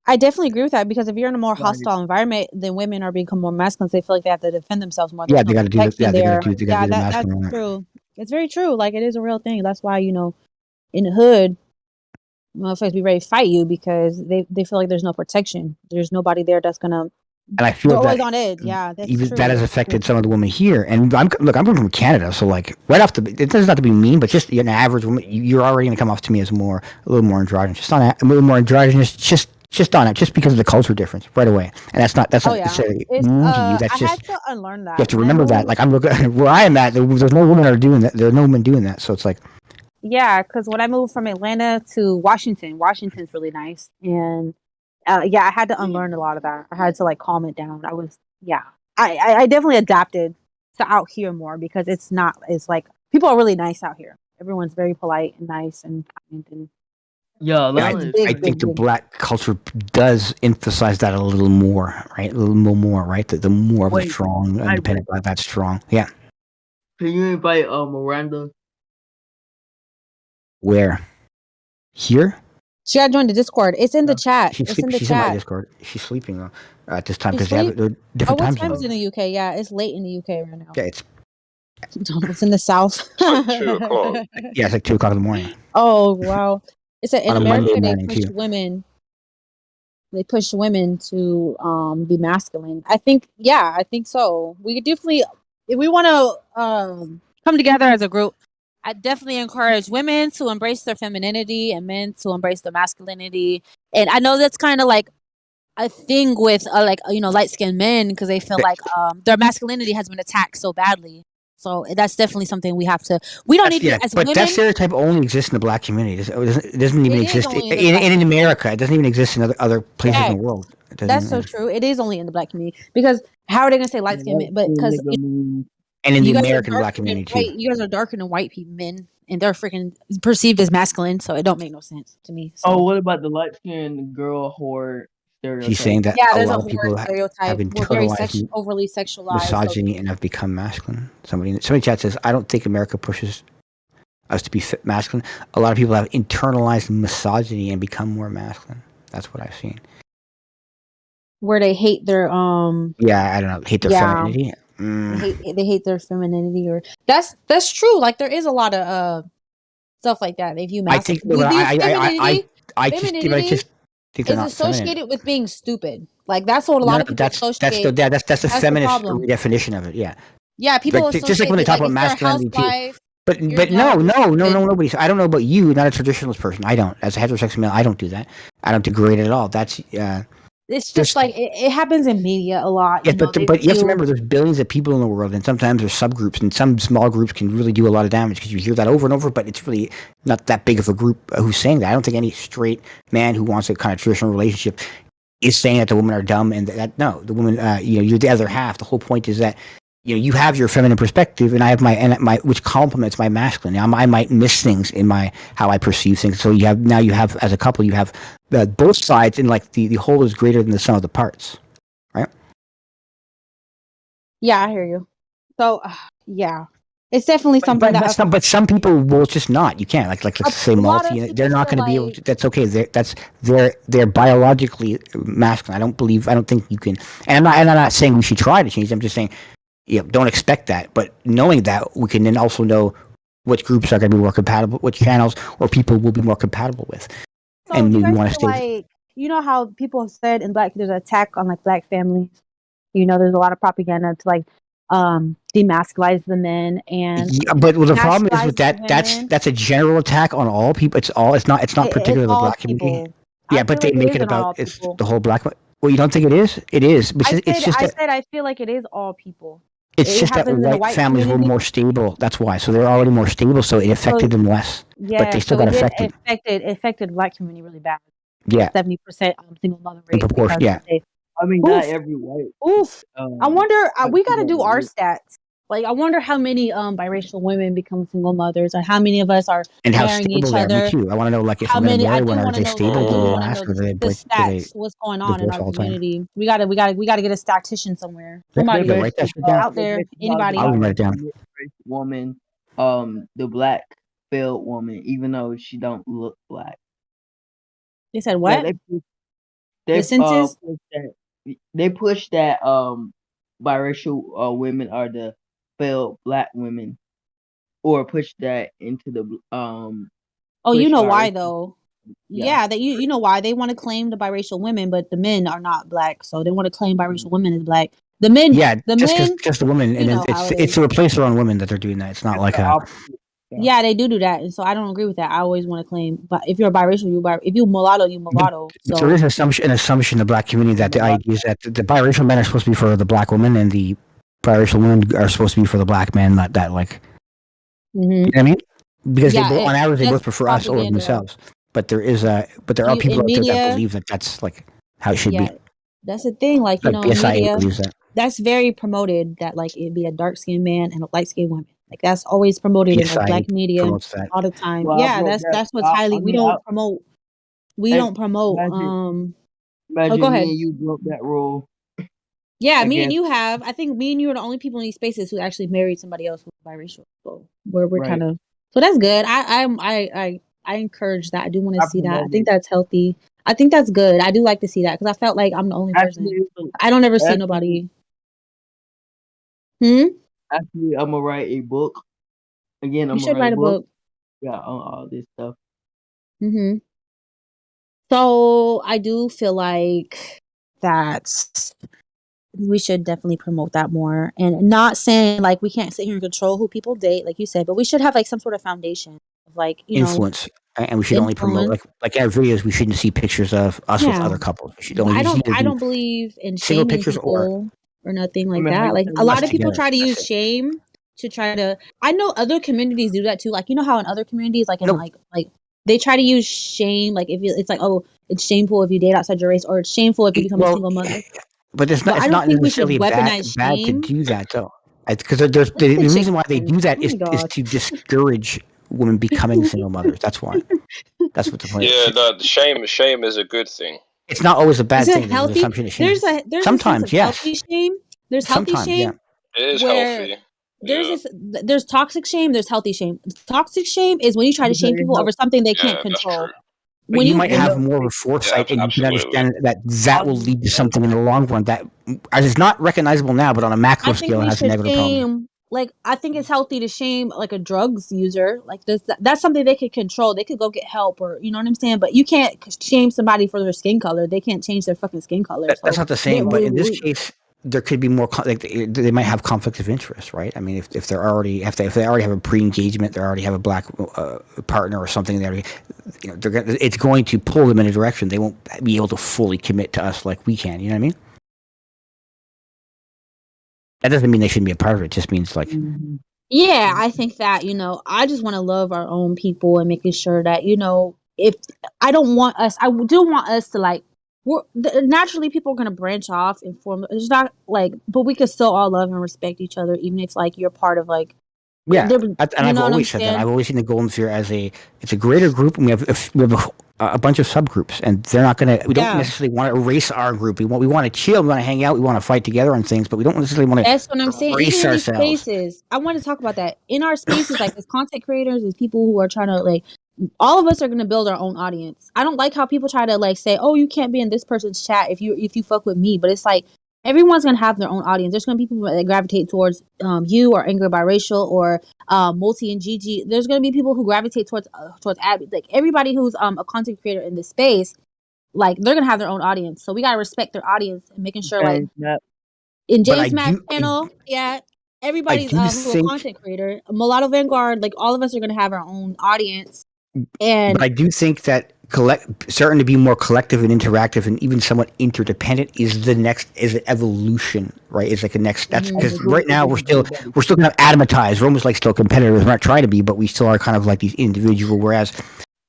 I definitely agree with that because if you're in a more hostile environment, then women are become more masculine. So they feel like they have to defend themselves more. Yeah, There's they no got to do that. protection Yeah, they got there. to do. They got to Yeah, do the that's masculine. true. It's very true. Like it is a real thing. That's why in the hood, motherfuckers be ready to fight you because they feel like there's no protection. There's nobody there that's gonna. And I They're feel always that on edge. Yeah, that's even true. that has affected some of the women here. And I'm coming from Canada, so like right off it doesn't have to be mean, but just an average woman, you're already going to come off to me as a little more androgynous, a little more androgynous, just on it, just because of the culture difference right away. And that's not Oh yeah, necessarily it's mean to you. That's I had just to unlearn you that have to when I remember that. moved. Like I'm looking where I am at, there's no women that are doing that. There are no women doing that. So it's like Yeah, because when I moved from Atlanta to Washington, Washington's really nice, and yeah, I had to unlearn a lot of that. I had to like calm it down. Yeah, I definitely adapted to out here more because it's not. It's like people are really nice out here. Everyone's very polite and nice and kind, and Yeah, yeah, it's Atlanta is I big, crazy. think big, the big. black culture does emphasize that a little more, right? A little more, right? The more of the Wait, strong, Isaac, independent black, that's strong. Yeah. can you invite Miranda? Where? Here? She got to join the Discord. It's in the Yeah. chat. It's in the She's in my chat. Discord. She's sleeping though, at this time She because sleep. they're Oh, different what time time is zones. it in the UK? Yeah, it's late in the UK right now. Yeah, it's It's in the South. It's like 2 o'clock. like 2 o'clock in the morning Oh wow! It said in on a Monday America morning too. they push women to be masculine. I think so. We could definitely if we want to come together as a group, I definitely encourage women to embrace their femininity and men to embrace their masculinity. And I know that's kind of like a thing with light skinned men because they feel Th- like their masculinity has been attacked so badly. So that's definitely something we don't That's need to yeah, as but that women. stereotype only exists in the black community. It doesn't even It is exist only in the black in community. America. It doesn't even exist in other places in Yeah, the world. It that's doesn't. so true. It is only in the black community because how are they gonna say light skinned White men? But skin because nigga means And in the you guys are American black darker than community too. white. You guys are darker than white people, men, and they're freaking perceived as masculine. So it don't make no sense to me. oh, So what about the light skinned girl whore She's stereotype? saying that yeah, a there's a lot of horror people have stereotype. We're very internalized overly sexualized. So misogyny and have become masculine. Somebody in chat says, "I don't think America pushes us to be masculine." A lot of people have internalized misogyny and become more masculine. That's what I've seen. where they hate their Yeah, I don't know. Hate their yeah femininity. they hate their femininity or that's true. Like there is a lot of stuff like that. They view I think masculine. They view I femininity just think they're is not feminine. associated with being stupid. Like that's what a No, lot no, of people associate. that's the That's the feminist problem. redefinition of it. Yeah, Yeah, people like just like associate when they it talk like about if you're a masculinity too. housewife, But you're but no, inherently stupid. nobody. I don't know about you. Not a traditionalist person. I don't. As a heterosexual male, I don't do that. I don't degrade it at all. That's It's just there's like it happens in media a lot. yes, They but you have to view remember there's billions of people in the world, and sometimes there's subgroups, and some small groups can really do a lot of damage because you hear that over and over. But it's really not that big of a group who's saying that. I don't think any straight man who wants a kind of traditional relationship is saying that the women are dumb and that no, the woman, you're the other half. The whole point is that you have your feminine perspective, and I have my which complements my masculine. Now, I might miss things in my how I perceive things. So you have as a couple, you have both sides, and like the whole is greater than the sum of the parts, right? yeah, I hear you. So yeah, it's definitely something that But some people will just not. You can't like let's say a lot of multi. They're people not feel going to be able like to. That's okay. They're biologically masculine. I don't think you can. And I'm not saying we should try to change. I'm just saying don't expect that. But knowing that, we can then also know which groups are going to be more compatible, which channels or people will be more compatible with, so. and Do you maybe guys want to feel stay. like how people have said in black there's an attack on like black families. There's a lot of propaganda to like demasculize the men and Yeah, but the problem is with masculize the that. women. That's a general attack on all people. It's not. It's not It's particular to the all black community. people. I Yeah, but feel they like it make it isn't about all it's people. the whole black. Well, you don't think it is? It is. But I feel like it is all people. it's It just that happens in the white white families were community. more stable. That's why. So they're already more stable. So it So affected them less. But yeah, they still so got it did affected. affected the black community really bad. Yeah, 70% single mother in rate proportion. because Yeah. they I mean, not oof every white oof. I wonder. white We got to people do are our rich. stats. Like, I wonder how many biracial women become single mothers, or how many of us are And how marrying stable each they are. Me other. too. I want to know, like, if How I'm going to many? I marry do one, are want to they know the. stable? I Do do they want to last? know Or do they the break? Do they stats. What's going on in divorce our all the time? community? We gotta get a statistician somewhere. Yeah, They Somebody yeah, base write that it, shit down. out they there. base it off the Anybody. I'll write it biracial down. mixed woman, the black failed woman, even though she don't look black. They said Yeah, what? The they census. push that biracial women are the failed black women, or push that into the Oh, you push know why biracial. though? Yeah, Yeah, that you know why they want to claim the biracial women, but the men are not black, so they want to claim mm, biracial women as black. The men, Yeah, the just because men, just the woman, you and then know how it's it it's is. to replace their own women that they're doing that. It's not it's like the a. opposite. Yeah, Yeah, they do that, and so I don't agree with that. I always want to claim, but if you're a biracial, if you mulatto, you But, mulatto. but there is So an assumption in the black community that the idea is that the biracial men are supposed to be for the black woman, and the biracial women are supposed to be for the black men. Not that, like, you know what I mean? Because they yeah, both, on average, they both that's prefer us over propaganda. themselves. But there are You people in out there that media, believe that that's like how it should be. yeah, that's the thing. Like, Like in SIA media, believes that. that's very promoted. That like it'd be a dark skinned man and a light skinned woman. Like that's always promoted in like SIA black media promotes that. all the time. well, I Yeah, broke that. that's what's highly. I mean, I We hey, don't promote. imagine Oh, go imagine me ahead. and you broke that rule Yeah, me and against you have. I think me and you are the only people in these spaces who actually married somebody else who's biracial. So we're kind right. of so that's good. I encourage that. I do want to I see that. I think promoted. that's healthy. I think that's good. I do like to see that because I felt like I'm the only Actually, person. I don't ever see actually, nobody. Hmm. actually, I'm gonna write a book. Again, You I'm gonna should write a write a book. book. Yeah, on all this stuff. Hmm. So I do feel like that we should definitely promote that more, and not saying like we can't sit here and control who people date, like you said, but we should have like some sort of foundation of like Influence, and we should only promote influence. like in our videos. We shouldn't see pictures of us with Yeah, other couples. We should but only I just don't either I do don't believe in single shaming pictures or people or nothing I like mean, how that. you Like a telling lot us of people together. try to That's use it. shame to try to. I know other communities do that too. Like how in other communities, like in No, like they try to use shame. Like if you, it's like, oh, it's shameful if you date outside your race, or it's shameful if you become a well, single mother. but But I it's don't not think we should necessarily weaponize bad to shame. do that though. Because there's Look at the the reason why they chicken. do that Oh my is god. to discourage women becoming single mothers. That's why. That's what the point. Yeah, no, the shame is a good thing. It's not always a Is bad it thing. There's an healthy? assumption of shame. There's a sense Sometimes, of yes. healthy shame. There's healthy Sometimes, yeah. shame It is where healthy. there's Yeah, this there's toxic shame, there's healthy shame. Toxic shame is when you try to because shame it people over helps. something they can't yeah, that's true. control. But When you you might It when you have helps. more of a Yeah, foresight, and you can absolutely. understand that All will these lead to something in the long run that is not recognizable now, but on a macro I think scale, it we has should negative problems. shame, like I think it's healthy to shame like a drugs user. Like that's something they could control. They could go get help, or you know what I'm saying. But you can't shame somebody for their skin color. They can't change their fucking skin color. That's So not the they, same, but in this we, case, there could be more. Like they might have conflicts of interest, right? I mean, if they're already if they already have a pre-engagement, they already have a black partner or something. They already, it's going to pull them in a direction. They won't be able to fully commit to us like we can. You know what I mean? That doesn't mean they shouldn't be a part of it. It just means like Mhm. Yeah, I think that, I just want to love our own people and making sure that, if I don't want us, I do want us to like, naturally people are going to branch off and form. It's not like, but we could still all love and respect each other, even if it's like you're part of like, yeah. there, And you I've know what I'm always said that. saying? I've always seen the Golden Sphere as it's a greater group, and we have a bunch of subgroups, and they're not gonna. We don't Yeah. necessarily want to erase our group. We want to chill. We want to hang out. We want to fight together on things, but we don't necessarily want That's what I'm to saying. Even erase in these ourselves. spaces, I want to talk about that. In our spaces, like as content creators, as people who are trying to like, all of us are going to build our own audience. I don't like how people try to like say, "Oh, you can't be in this person's chat if you fuck with me." But it's like everyone's going to have their own audience. There's going to be people that gravitate towards you or Angry Biracial or Multi and Gigi. There's going to be people who gravitate towards Abby. Like everybody who's a content creator in this space, like they're going to have their own audience. So we got to respect their audience and making sure like Change that. in But James Matt's channel, yeah, I everybody's do who a think content creator, Mulatto Vanguard, like all of us are gonna have our own audience, But and I do think that starting to be more collective and interactive and even somewhat interdependent is the next is an evolution, right? It's like a next. That's As mhm. a because group right now together, buddy. we're still kind of atomatized. We're almost like still competitors. We're not trying to be, but we still are kind of like these individual. Whereas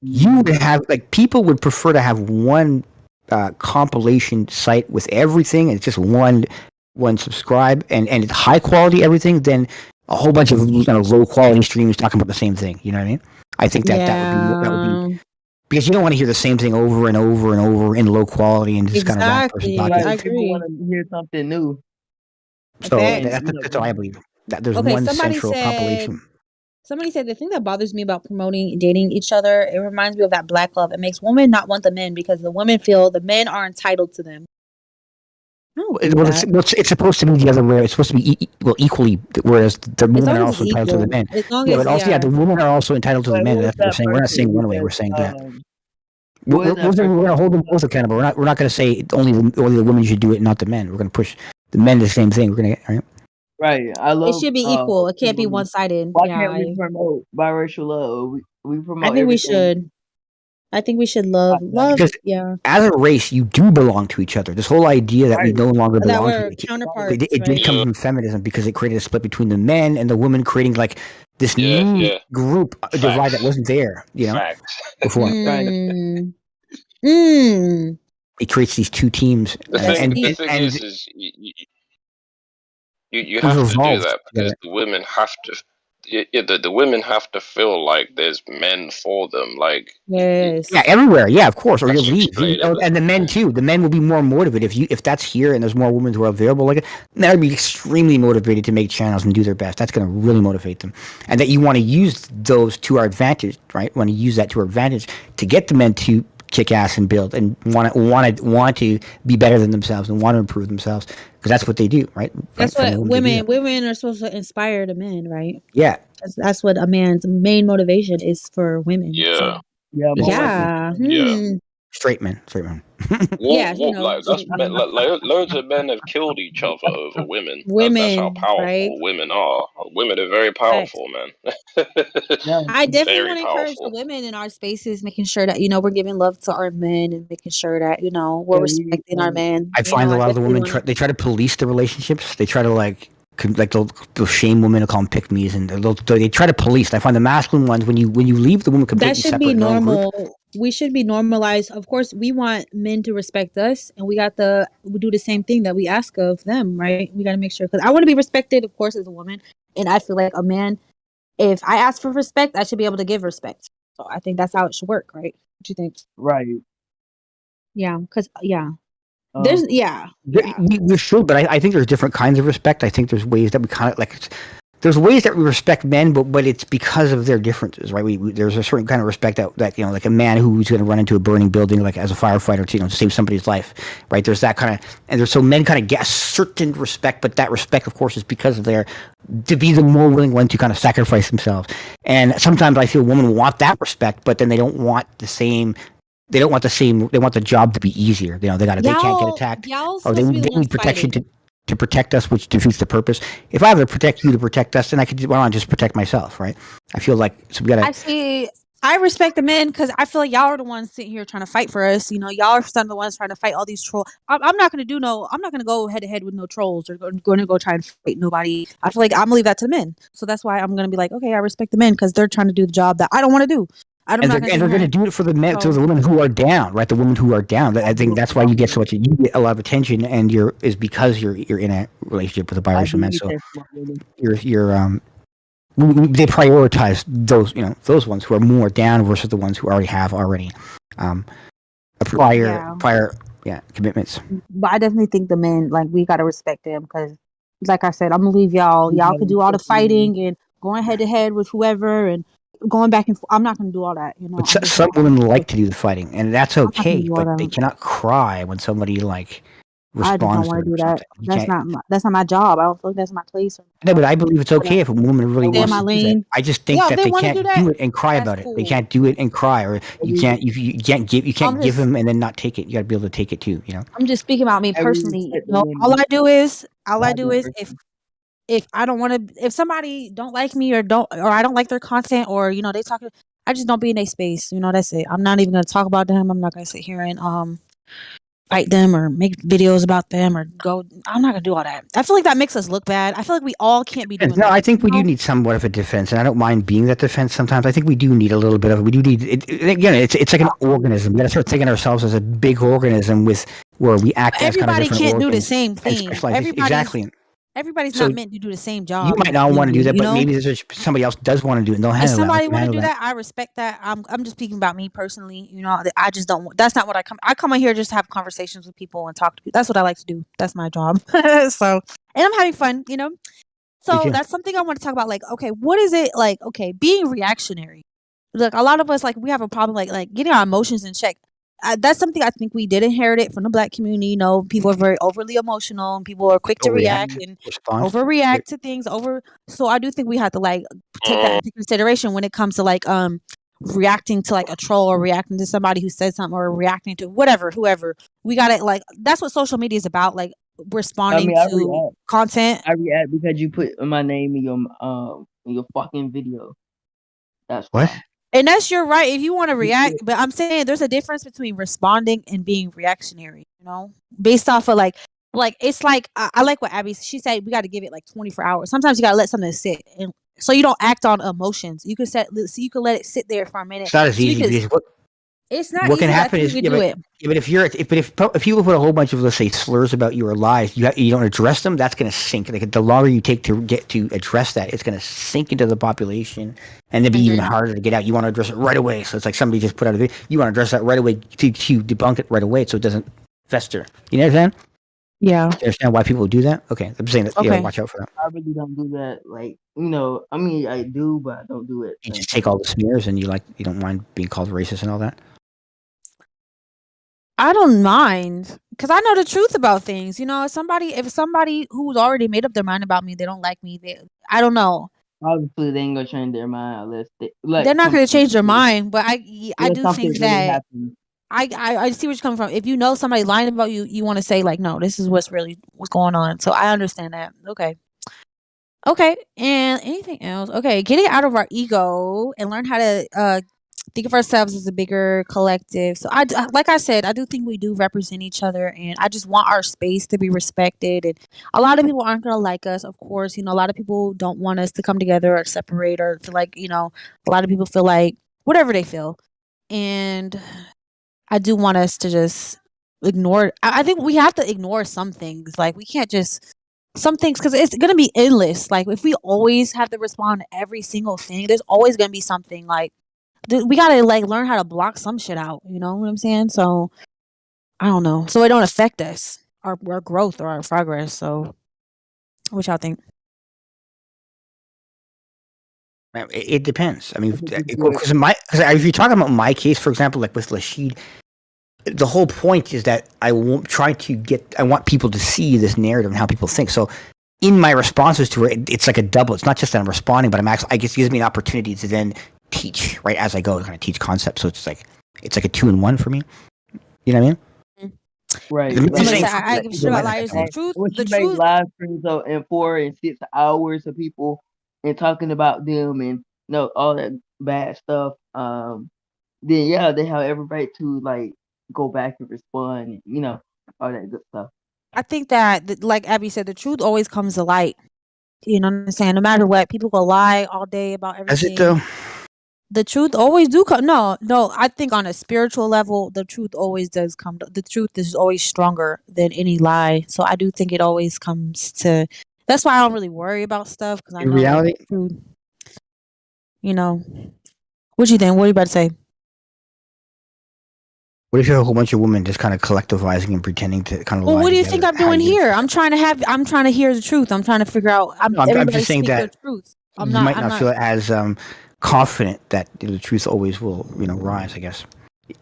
you would have like people would prefer to have one compilation site with everything, and it's just one subscribe and it's high quality everything. Then a whole bunch of low quality streams talking about the same thing. You know what I mean? I think that would be Yeah, because you don't want to hear the same thing over and over and over in low quality and just kind of one person exactly. talking. I Right. People agree. want to hear something new, So Facts. and that's what I believe. That there's Okay, one central compilation. somebody said the thing that bothers me about promoting dating each other, it reminds me of that black love. It makes women not want the men because the women feel the men are entitled to them. I don't agree with that. It's supposed to be the other way. It's supposed to be equally, whereas the As women long are as it's also entitled to the equal. men. As long Yeah, as but also yeah. the women are also entitled to the but men. who And is that's what we're that saying. We're not person saying who one way. says We're saying that. who is that We're person? going to hold them both accountable. We're not going to say only the women should do it, not the men. We're going to push the men to the same thing. We're going to right. Right. I It love should be equal. It can't be promoting. one sided. Why Yeah. can't we promote biracial love? We I promote think we everything. should. I think we should love Because yeah. as a race, you do belong to each other. This whole idea that we Right. no longer That belong to we're Right. counterparts, it did come Yeah, from feminism because it created a split between the men and the women, creating like this yeah, new yeah. group divide that Facts. wasn't there, Facts. before. Right. Mm. Mm. It creates these two teams, The That's thing, the deep. thing is you we've have to do evolved that because together. the women have to. Yeah, the women have to feel like there's men for them. Like Yeah, Yes. everywhere. Yeah, of course. Or how you'll do you leave. explain it? And the men too. The men will be more motivated if that's here and there's more women who are available. Like they'll be extremely motivated to make channels and do their best. That's going to really motivate them. And that you want to use those to our advantage, right? Want to use that to our advantage to get the men to kick ass and build and want to be better than themselves and want to improve themselves because that's what they do, right? That's For the what women to do that. women are supposed to inspire the men, right? Yeah, That's what a man's main motivation is for women. Yeah, So Yeah, more like exactly. yeah. yeah. Straight men, straight men. Yeah, Like that's straight men. loads of men have killed each other over women. That's how Women, right? powerful women are. Women are very Facts. powerful, man. yeah. I definitely Very want to encourage the powerful. women in our spaces, making sure that, we're giving love to our men and making sure that, we're Yeah, we respecting our men. I find a I lot of the definitely women want to. they try to police the relationships. They try to they'll shame women and call them pick me's, and they try to police. I find the masculine ones when you leave the woman That completely should separate be in their own group. normal. We should be normalized. Of course, we want men to respect us, and we do the same thing that we ask of them, right? We got to make sure because I want to be respected, of course, as a woman, and I feel like a man. If I ask for respect, I should be able to give respect. So I think that's how it should work, right? What do you think? right. Yeah, because Um, yeah. We should, but I think there's different kinds of respect. I think there's ways that we kind of there's ways that we respect men, but it's because of their differences, right? There's a certain kind of respect that like a man who's going to run into a burning building, like as a firefighter, to save somebody's life, right? There's that kind of, and so men kind of get a certain respect, but that respect, of course, is because of to be the more willing one to kind of sacrifice themselves. And sometimes I feel women want that respect, but then they don't want the same. They don't want the same. They want the job to be easier. They can't get attacked, Y'all or supposed to be the they ones need protection fighting. to protect us, which defeats the purpose. If I have to protect you to protect us, then why not just protect myself, right? I feel like so we gotta. I respect the men because I feel like y'all are the ones sitting here trying to fight for us. Y'all are some of the ones trying to fight all these trolls. I'm not going to I'm not going to go head to head with no trolls or going to go try and fight nobody. I feel like I'm going to leave that to the men. So that's why I'm going to be like, okay, I respect the men because they're trying to do the job that I don't want to do. And they're going to do it for the men, to the women who are down, right? The women who are down. I think that's why you get you get a lot of attention, and because you're in a relationship with a I biracial man. believe So that smart women. they prioritize those ones who are more down versus the ones who have prior commitments. But I definitely think the men, like, we got to respect them because, like I said, I'm going to leave y'all. We Y'all gotta could do all the respect women. fighting and going head to head with whoever and going back and forth. I'm not going to do all that. But I'm just some not women going like to do the fighting, and that's I'm not going to okay. do all But they that. cannot cry when somebody I just don't responds to want them to or do that. something. You can't. That's not my job. I don't feel like that's my place. No, but I believe it's okay if a woman really But Stay in wants my to do that. lane. I just think Yeah, if that they they want to do can't that, do it and cry that's about it. They cool. can't do it and cry, or you can't I'm give just them and then not take it. You got to be able to take it too. I'm just speaking about me every personally. respect the women. All I Not do the is person. if I don't want to, if somebody don't like me or I don't like their content or they talk, I just don't be in their space. That's it. I'm not even gonna talk about them. I'm not gonna sit here and fight them or make videos about them or go. I'm not gonna do all that. I feel like that makes us look bad. I feel like we all can't be doing No, that. I think we do need somewhat of a defense, and I don't mind being that defense sometimes. I think we do need a little bit of it. We do need again. It's like an organism. We got to start thinking of ourselves as a big organism where we act as kind of Everybody different can't do the organs same and thing. specialize. Everybody's Exactly. Everybody's So not meant to do the same you job might not we want to do do, that, you but know? maybe somebody else does want to do it, and they'll If handle that. Let somebody them want to handle do that. that, I respect that. I'm just speaking about me personally. You know, I just don't. That's not what I come in here just to have conversations with people and talk to people. That's what I like to do. That's my job. So, and I'm having fun. You know. Me So too. that's something I want to talk about. Like, okay, what is it like? Okay, being reactionary. Look, a lot of us like we have a problem like getting our emotions in check. That's something I think we did inherit it from the black community. You know, people are very overly emotional and people are quick to react Overreact, and respond. overreact to things. So I do think we have to like take that Mm, into consideration when it comes to like reacting to like a troll or reacting to somebody who said something or reacting to whoever. We got to like that's what social media is about. Like I responding mean, I to react. content. I react because you put my name in your fucking video. That's What? why. And that's your right if you want to You react, put- but I'm saying there's a difference between responding and being reactionary, you know? Based off of like it's like I like what Abby she said we got to give it like 24 hours. Sometimes you got to let something sit and so you don't act on emotions. You can so you can let it sit there for a minute. It's not as So easy because because it's not what can easy, but I happen think we is could do it. but if people put a whole bunch of, let's say, slurs about you or lies, you don't address them, that's going to sink. Like the longer you take to get to address that, it's going to sink into the population, and it'll be even Mhm. harder to get out. You want to address it right away, so it's like somebody just put out a video. You want to address that right away to debunk it right away, so it doesn't fester. You know what I'm saying? Yeah. Do you understand why people do that? Okay, I'm saying that. Yeah, Okay. watch out for that. I really don't do that. Like, I mean, I do, but I don't do it. You Same just take time. all the smears, and you don't mind being called racist and all that. I don't mind because I know the truth about things. You know, if somebody who's already made up their mind about me, they don't like me. I don't know. Obviously, they ain't gonna change their mind unless they They're like not going to something. change their mind, but I Unless do something think really that happens. I see where you're coming from. If you know somebody lying about you, you want to say like, no, this is what's going on. So I understand that. Okay. Okay. And anything else? Okay. Getting out of our ego and learn how to think of ourselves as a bigger collective. So like I said, I do think we do represent each other, and I just want our space to be respected. And a lot of people aren't gonna like us, of course. You know, a lot of people don't want us to come together or separate or feel like a lot of people feel like whatever they feel, and I do want us to just ignore. I think we have to ignore some things. Like we can't just some things because it's gonna be endless. Like if we always have to respond to every single thing, there's always gonna be something like we gotta like learn how to block some shit out. You know what I'm saying? So I don't know. So it don't affect us, our growth or our progress. So what y'all think? It depends. I mean, I think it's good. because if you're talking about my case, for example, like with Lashid, the whole point is that I want people to see this narrative and how people think. So in my responses to it, it's like a double. It's not just that I'm responding, but I guess it gives me an opportunity to then teach right as I go, kind of teach concepts. So it's like a 2-in-1 for me. You know what I mean? Right. I'm just Somebody saying said something I that give a shit people about might not get liars. from The it. truth, When the you make truth. live streams in 4 and 6 hours of people and talking about them and all that bad stuff, then yeah, they have every right to like go back and respond, and, all that good stuff. I think that, like Abby said, the truth always comes to light. You know what I'm saying? No matter what, people will lie all day about Is it everything. though? The truth always do come. No. I think on a spiritual level, the truth always does come. The truth is always stronger than any lie. So I do think it always comes to. That's why I don't really worry about stuff because I In know like reality, the truth. You know, what you think? What are you about to say? what if you have a whole bunch of women just kind of collectivizing and pretending to kind of Well, lie what do you think together? I'm How are doing you going to here? fix that? I'm trying to hear the truth. I'm trying to figure out. No, I'm Everybody just saying speak their that truth. you might I'm not not. feel as confident that the truth always will, rise. I guess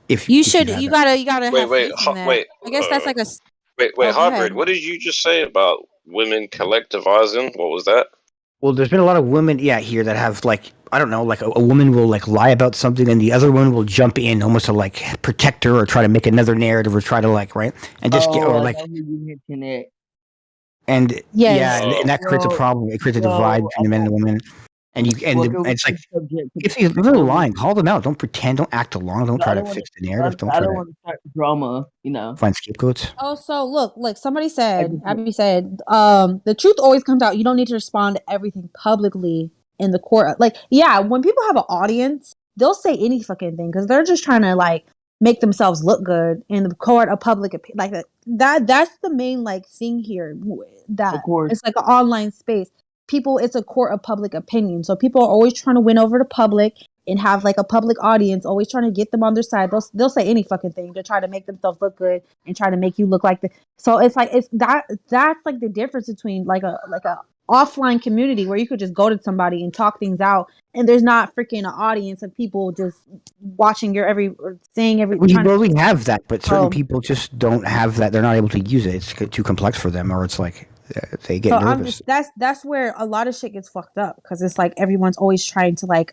if you've had that. You gotta wait, have wait, faith in that. wait, I guess that's like a. wait, Oh, go hybrid. ahead. What did you just say about women collectivizing? What was that? Well, there's been a lot of women, here that have like I don't know, like a woman will like lie about something, and the other woman will jump in almost to like protect her or try to make another narrative or try to like right and just get Oh, or I like know who you mentioned that. and yeah, Yes. and Oh, that creates a Well, problem. It creates a divide well, between the men and the women, and well, can we it's like be subject to if they're police? lying, call them out. Don't pretend. Don't act along. Don't I try to don't want to. fix the narrative. Don't I try don't to want to start drama. find scapegoats. Oh, so look, somebody I said, just Abby said, the truth always comes out. You don't need to respond to everything publicly in the court. Like, yeah, when people have an audience, they'll say any fucking thing because they're just trying to like make themselves look good in the court of public opinion. Like that's the main like thing here. Of That course. it's like an online space. People, it's a court of public opinion. So people are always trying to win over the public and have like a public audience, always trying to get them on their side. They'll say any fucking thing to try to make themselves look good and try to make you look like the. So it's like that's like the difference between like a offline community where you could just go to somebody and talk things out, and there's not freaking an audience of people just watching your every or saying every. We have that, but certain Oh. people just don't have that. They're not able to use it. It's too complex for them, or it's like they get So nervous. that's where a lot of shit gets fucked up, because it's like everyone's always trying to like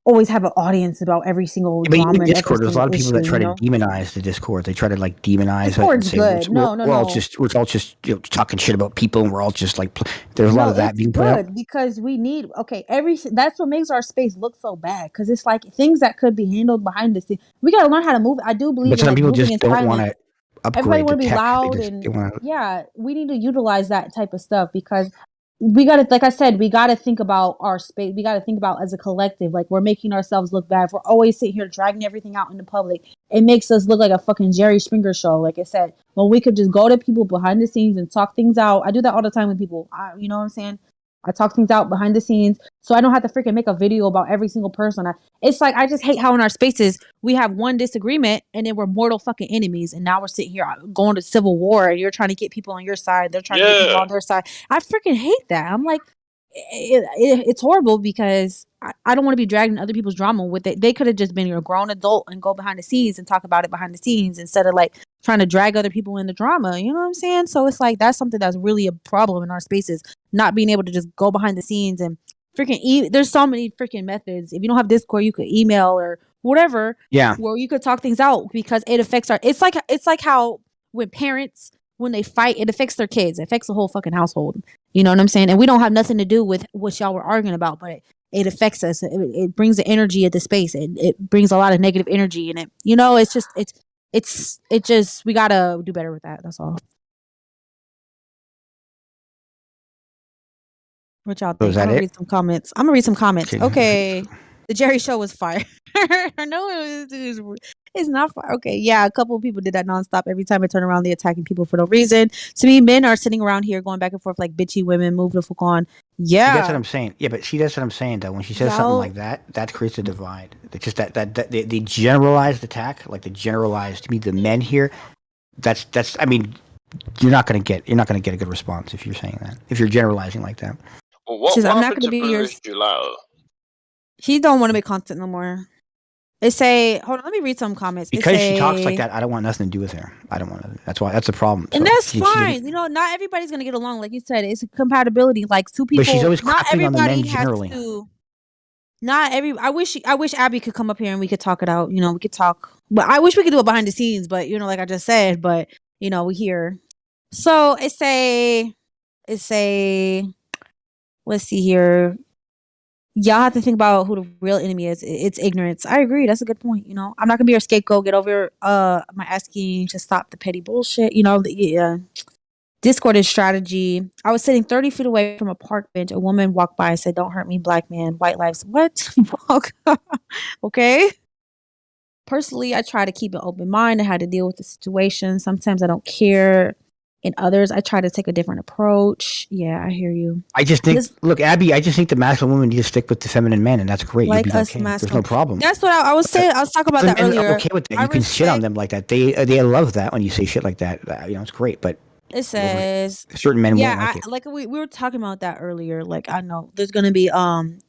always have an audience about every single Yeah, but drama even and every Discord, there's a lot of people single that issue, try you to know? demonize the Discord. They try to like demonize it and Discord's say good. we're No. all just talking shit about people, and we're all just like there's a lot No, of that it's being put out. good because we need that's what makes our space look so bad, because it's like things that could be handled behind the scenes. We gotta learn how to move. I do believe But in some like people moving just in don't want silence. to Everybody upgrade the want to be tech. loud, They and want to. yeah, we need to utilize that type of stuff, because we got to, like I said, we got to think about our space. We got to think about as a collective, like we're making ourselves look bad. If we're always sitting here dragging everything out in the public, it makes us look like a fucking Jerry Springer show. Like I said, when we could just go to people behind the scenes and talk things out. I do that all the time with people. You know what I'm saying? I talk things out behind the scenes, so I don't have to freaking make a video about every single person. It's like I just hate how in our spaces we have one disagreement and then we're mortal fucking enemies, and now we're sitting here going to civil war, and you're trying to get people on your side, they're trying to get people Yeah. on their side. I freaking hate that. I'm like, it's horrible, because I don't want to be dragging other people's drama with it. They could have just been a grown adult and go behind the scenes and talk about it behind the scenes, instead of like trying to drag other people in the drama. You know what I'm saying? So it's like that's something that's really a problem in our spaces, not being able to just go behind the scenes and freaking there's so many freaking methods. If you don't have Discord, you could email or whatever, Yeah. where you could talk things out, because it affects our. It's like how when parents, when they fight, it affects their kids. It affects the whole fucking household. You know what I'm saying? And we don't have nothing to do with what y'all were arguing about, but it affects us. It brings the energy at the space. It brings a lot of negative energy, and it's just we gotta do better with that. That's all. What y'all So think? is I'm that gonna it? read some comments. Okay. Okay. The Jerry show was fire. No, it's not fire. Okay, yeah, a couple of people did that nonstop. Every time I turn around, they attacking people for no reason. To me, men are sitting around here going back and forth like bitchy women. Move the fuck on. See, that's what Yeah, I'm saying. Yeah, but see, that's what I'm saying though. When she says something like that creates a divide. It's just that the generalized attack, like the generalized to me, the men here. That's. I mean, you're not gonna get a good response if you're saying that. If you're generalizing like that. Well, she says, what I'm not happened gonna to be Bruce yours. Gelato? He don't want to make content no more. They say, hold on, let me read some comments. Because she talks like that, I don't want nothing to do with her. I don't want to. That's why. That's the problem. And So that's she fine. Not everybody's gonna get along. Like you said, it's a compatibility. Like two people. but she's always Not crapping on the men everybody has generally. to. Not every. I wish Abby could come up here and we could talk it out. We could talk. But I wish we could do it behind the scenes. But like I just said. But we here. So it's a. Let's see here. Y'all have to think about who the real enemy is. It's ignorance. I agree. That's a good point. I'm not gonna be your scapegoat. Get over my asking to stop the petty bullshit. Yeah. Discord is strategy. I was sitting 30 feet away from a park bench. A woman walked by and said, "Don't hurt me, black man. White lives." What? Okay. Personally, I try to keep an open mind. I had to deal with the situation. Sometimes I don't care. In others, I try to take a different approach. Yeah, I hear you. I just think, look, Abby, I just think the masculine women need to stick with the feminine men, and that's great. Like You'll be us okay. There's masculine. no problem. That's what I was saying. I was talking about that And I'm earlier. okay with that. I You can shit on respect- them like that. They love that when you say shit like that. It's great, but It says certain men won't yeah, like it. like we were talking about that earlier. Like I know there's gonna be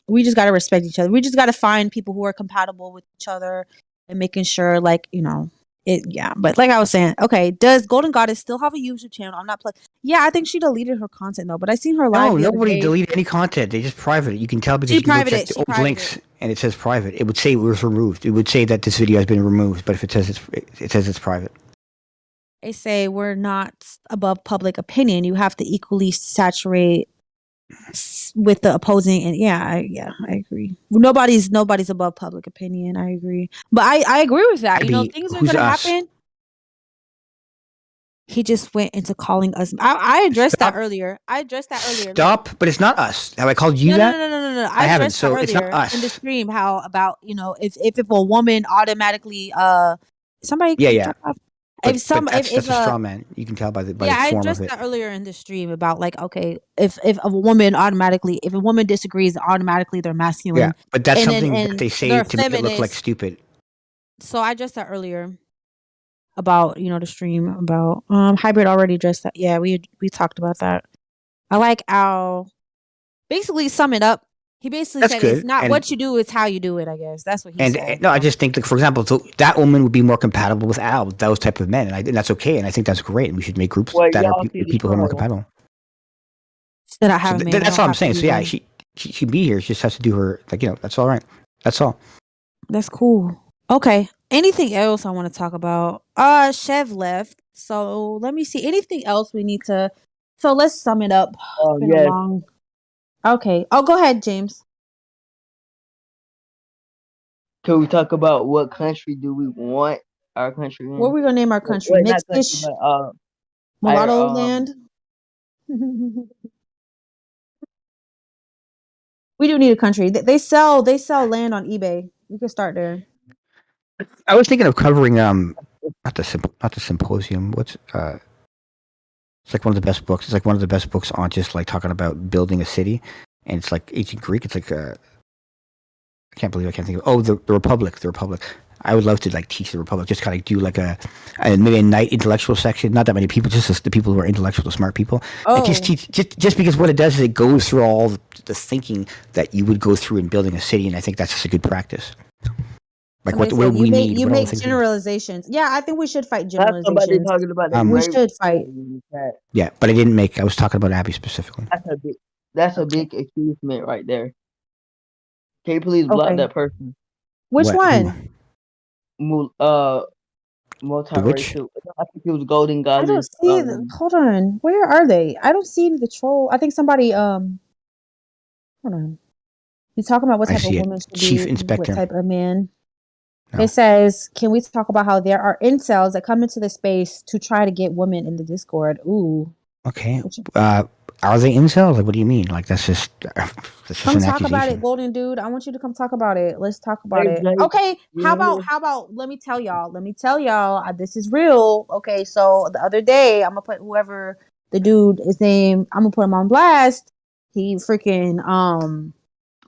we just gotta respect each other. We just gotta find people who are compatible with each other and making sure but like I was saying, okay, does Golden Goddess still have a YouTube channel? I'm not yeah, I think she deleted her content though, but I seen her live. No, the other nobody day. deleted any content. They just private it. You can tell because She you can go private check it. the She old private links it. and it says private. It would say it was removed. It would say that this video has been removed, but if it says it's private. They say we're not above public opinion. You have to equally saturate with the opposing, and I agree. Nobody's above public opinion. I agree, but I agree with that. Abby, Things are who's gonna us? happen. He just went into calling us. I addressed that earlier. Stop, but it's not us. Have I called you that? no. I I haven't. addressed that So it's not earlier in the us. stream. How about if a woman automatically somebody Yeah, yeah. drop off. But If that's a a straw man. You can tell by the Yeah, I form of addressed it. that earlier in the stream about like, okay, if a woman automatically, if a woman disagrees, automatically they're Yeah, masculine, but that's and then something that and they say they're to make it look like feminist. stupid. So I addressed that earlier about the stream about hybrid already addressed that. Yeah, we talked about that. I like Al. Basically, sum it up. He basically That's said it's good. not what you do, it's how you do it. I guess that's what he And said. no, I So just think, like, for example, so that woman would be more compatible with Al, with those type of men, and that's okay. And I think that's great. And we should make groups Well, that are y'all can people who are more control. compatible. that I So have a man. I that's don't all I'm have to saying. be So yeah, one. she can be here. She just has to do her, like, that's all right. That's all. That's cool. Okay. Anything else I want to talk about? Chev left. So let me see. Anything else we need to so let's sum it up. It's Oh been a yes. long Okay. Oh, go ahead, James. Can we talk about what country do we want our country What are in? we gonna name our country? Wait, not country, Mixed-ish but our mulatto land? We do need a country. They sell land on eBay. We could start there. I was thinking of covering not the symposium. What's it's like one of the best books. It's like one of the best books on just like talking about building a city, and it's like ancient Greek. It's like I can't believe I can't think of. Oh, the Republic. The Republic. I would love to like teach the Republic. Just kind of do like a maybe a night intellectual section. Not that many people, just the people who are intellectual, the smart people. And just Oh, teach. Just because what it does is it goes through all the thinking that you would go through in building a city, and I think that's just a good practice. Like somebody what do said we need? you What are all the make things we need? generalizations. Yeah, I think we should fight not somebody generalizations. talking about the Um, We grape should fight. in the chat. yeah, but I didn't make. I was talking about Abby specifically. That's a Okay. big achievement right there. Can you please block Okay. that person? Which What? Who? one? Mul- The witch? multiracial. I think it was Golden I don't Goddess. see hold on. Where are they? I don't see the troll. I think somebody hold on. He's talking about what I type of see it. woman should Chief be what Inspector. type of man. No. It says, can we talk about how there are incels that come into the space to try to get women in the Discord? Ooh. Okay. Are they incels? Like, what do you mean? Like, that's just Come an talk about it, accusation. golden dude. I want you to come talk about it. Let's talk about Hey it. Jay, Okay, you how know about let me tell y'all. This is real. Okay, so the other day I'm gonna put whoever the dude is named, I'm gonna put him on blast. He freaking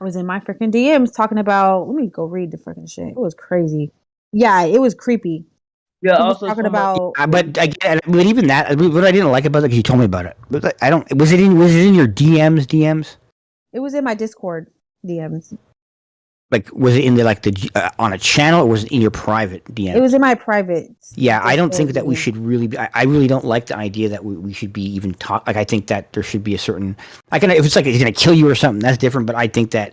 was in my freaking DMs talking about, let me go read the freaking shit. It was crazy. Yeah, it was creepy. Yeah, He was also talking somebody. about But even that, what I didn't like about it, because you told me about it. But I don't. Was it in your DMs? DMs? it was in my Discord DMs. Like, was it in the on a channel, or was it in your private DMs? It was in my private. Yeah, I don't think Discord that we DM. should really be. I really don't like the idea that we should be even talk. Like, I think that there should be a certain. If it's like he's gonna kill you or something, that's different. But I think that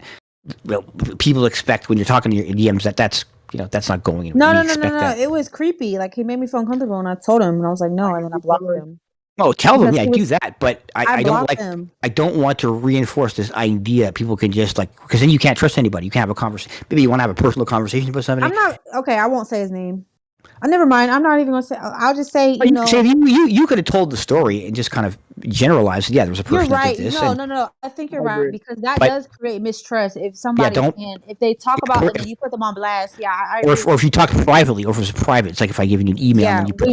people expect when you're talking to your DMs that's not going anywhere. No. It was creepy. Like he made me feel uncomfortable, and I told him, and I was like, no, and then I blocked him Oh, tell them, because yeah, he do was. that. But I I don't blocked like. him. I don't want to reinforce this idea. People can just because then you can't trust anybody. You can't have a conversation. Maybe you want to have a personal conversation with somebody. I'm not okay. I won't say his name. Never mind. I'm not even gonna say. I'll just say, But you could say you could have told the story and just kind of generalized. Yeah, there was a you're person that right. did this, No. I think you're I right agree. because that but does create mistrust. If yeah, somebody don't. if they talk Yeah, about and then you put them on blast, yeah, I or agree. if you talk privately, or if it's private, it's like if I give you an email and Yeah, then you put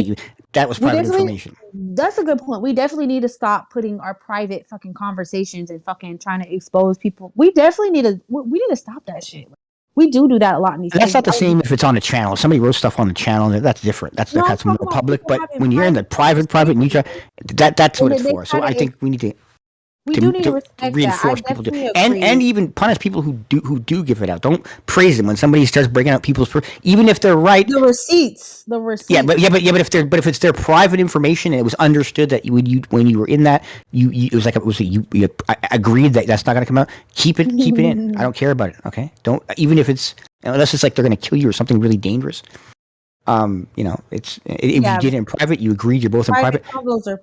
that was we private definitely. information. That's a good point. We definitely need to stop putting our private fucking conversations and fucking trying to expose people. We definitely need to. We need to stop that shit. We do that a lot in these And that's spaces. not the same if it's on a channel. If somebody wrote stuff on the channel, that's different. That's No, I'm more talking about public. people But having when you're in the private, and you try, conversations, that's what and it's then they for. So try I to. think we need to We do need to to respect that. I reinforce people definitely and agree. even punish people who do give it out. Don't praise them when somebody starts breaking out people's even if they're right. The receipts. Yeah, but if it's their private information and it was understood that when you were in that it was like you agreed that that's not going to come out. Keep it in. I don't care about it. Okay, don't even if it's unless it's like they're going to kill you or something really dangerous. It's if you did it in private, you agreed. You're both in private.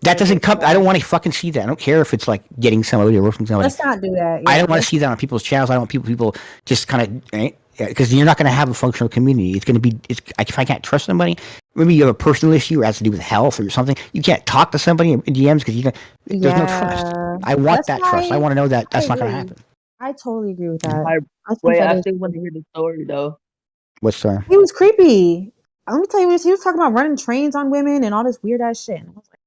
That doesn't come. I don't want to fucking see that. I don't care if it's like getting somebody or roasting somebody. Let's not do that. Yeah, I don't want to see that on people's channels. I don't want people just kind of right. Because you're not going to have a functional community. It's going to be if I can't trust somebody. Maybe you have a personal issue or has to do with health or something. You can't talk to somebody in DMs because there's no trust. I want that trust. I want to know that that's not going to happen. I totally agree with that. I I think wait. that I is. still want to hear the story though. What's the? He was creepy. Let me tell you this. He was talking about running trains on women and all this weird ass shit. And I was like,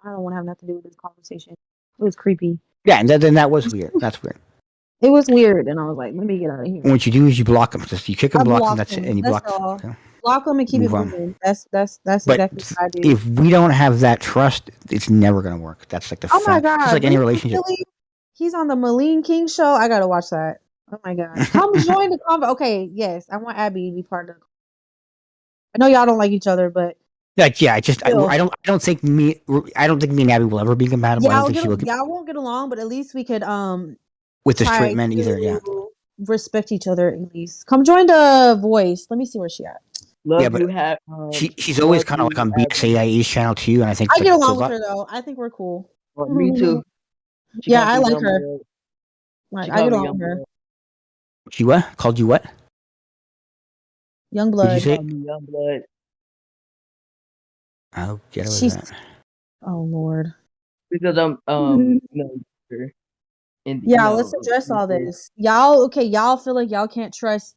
I don't want to have nothing to do with this conversation. It was creepy. Yeah, and then that was weird. That's weird. It was weird, and I was like, let me get out of here. What you do is you block them. Just you kick them, I block them. blocked That's it, him. and you That's block. all. Okay. Block him and keep it Move on. moving. That's But exactly what I do. if we don't have that trust, it's never gonna work. That's like the Oh my fact. Just god, like any Rick relationship. Philly, he's on the Malene King show. I gotta watch that. Oh my god, come join the convo. Okay, yes, I want Abby to be part of. I know y'all don't like each other, but Like yeah, still, I don't think me and Abby will ever be compatible. I don't think she will y'all won't get along, but at least we could with the try straight men either. Yeah, to respect each other at least. Come join the voice. Let me see where she at. yeah, Love but you have she's always love kind of like you on Abby. BSAIE's channel too, and I think I like get it's a along with lot. her though. I think we're cool. Well, me too. She Yeah, called I me like young her. blood. Like She I get called me along young with her. blood. She what? Called you what? Young Did you blood. say? Called me young blood. Oh, get was She's. that? Oh Lord. Because I'm younger, and Yeah, let's address all younger. this. Y'all feel like y'all can't trust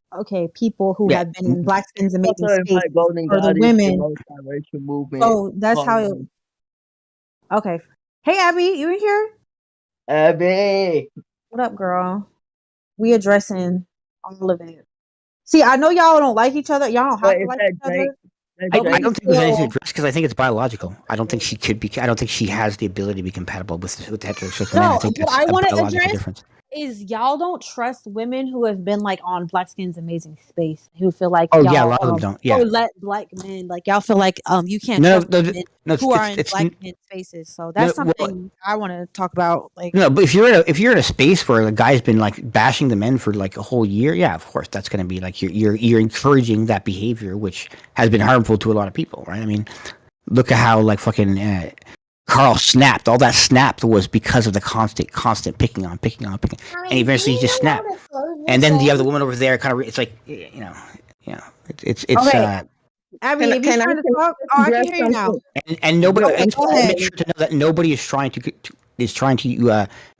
people who Yeah, have been in Black Skins Amazing Also invite Spaces Golden or the Goddess, the women. multiracial movement. So that's Call how it me okay. Hey Abby, you in here? Abby. What up, girl? We addressing all of it. See, I know y'all don't like each other. Y'all don't But have to is like that each Drake? other, That but I we Drake? don't think there's anything to still address because I think it's biological. I don't think she could be. I don't think she has the ability to be compatible with heterosexual men. I no. think What that's I a want to biological address difference. is y'all don't trust women who have been like on Black Skin's Amazing Space, who feel like Oh yeah, a y'all lot of them don't. or Yeah, let black men like y'all feel like you can't no, trust no, women no. who are in It's Black men's spaces. So no. that's Well, something I want to talk about. Like, no, but if you're in a space where the guy's been like bashing the men for like a whole year, yeah, of course that's going to be like you're encouraging that behavior, which has been harmful to a lot of people, right? I mean, look at how like fucking Carl snapped. All that snapped was because of the constant picking, and eventually he just snapped. And then the other woman over there kind of it's like it's okay, Abby, if you're trying to talk, oh, I can address hear you now. something? and nobody Good. Okay, and go just ahead. make sure to know that nobody is trying to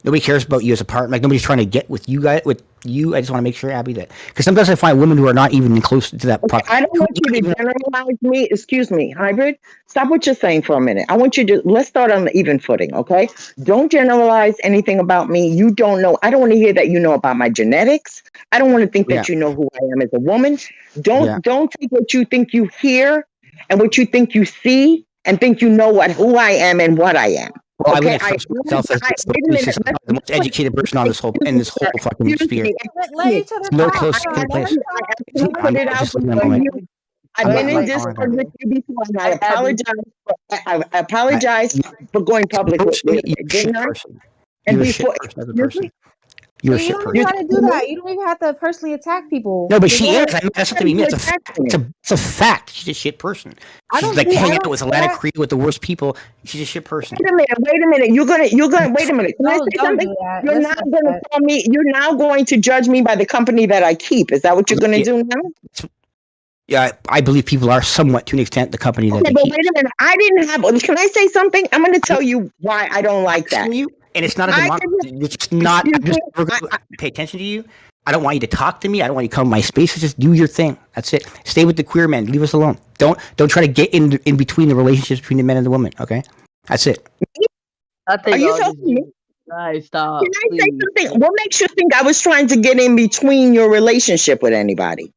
nobody cares about you as a partner. Like nobody's trying to get with you guys with you. I just want to make sure, Abby, that because sometimes I find women who are not even close to that Okay, I don't want you to generalize me. Excuse me, hybrid. Stop what you're saying for a minute. I want you to let's start on the even footing, okay? Don't generalize anything about me. You don't know. I don't want to hear that you know about my genetics. I don't want to think yeah that you know who I am as a woman. yeah. Don't take what you think you hear and what you think you see and think you know what who I am and what I am. Well, I Okay, wouldn't trust myself as wait a minute. the most educated person on this whole fucking Excuse sphere. me. Let Excuse me. each other There's no talk. close So second let her place. I talk. It's, actually put it out just living a for moment. you. I've I'm been not. in Oh my discord god. with you before, and I Hi, Abby. apologize. I I, apologize for going public personally, with you're it, a shit didn't I? person. And You're a shit before, person as a excuse person. me, You're a You shit don't even you're person. got to do telling me that. You don't even have to personally attack people. No, but Just she let is. her. I mean, that's not to how be me. you It's a attacking me. it's a fact. She's a shit person. I She's don't like see. I hanging out don't with see Atlantic that. Creed with the worst people. She's a shit person. Wait a minute. Wait a minute. You're gonna. Wait a minute. Can I say Don't something? do that. You're Let's now not do gonna that. tell me. You're now going to judge me by the company that I keep. Is that what you're gonna Yeah, do now? yeah. I believe people are somewhat to an extent the company that Okay, they but keep. wait a minute. I didn't have. Can I say something? I'm going to tell you why I don't I like listen that. to you, and it's not a I democracy. can. You're just not. Excuse I'm just me. never going to pay attention to you. I don't want you to talk to me. I don't want you to come to my spaces. Just do your thing. That's it. Stay with the queer men. Leave us alone. Don't try to get in between the relationships between the men and the women. Okay, that's it. I Are think you I'll talking just to me? guys Can stop, I say please. something? What makes you think I was trying to get in between your relationship with anybody?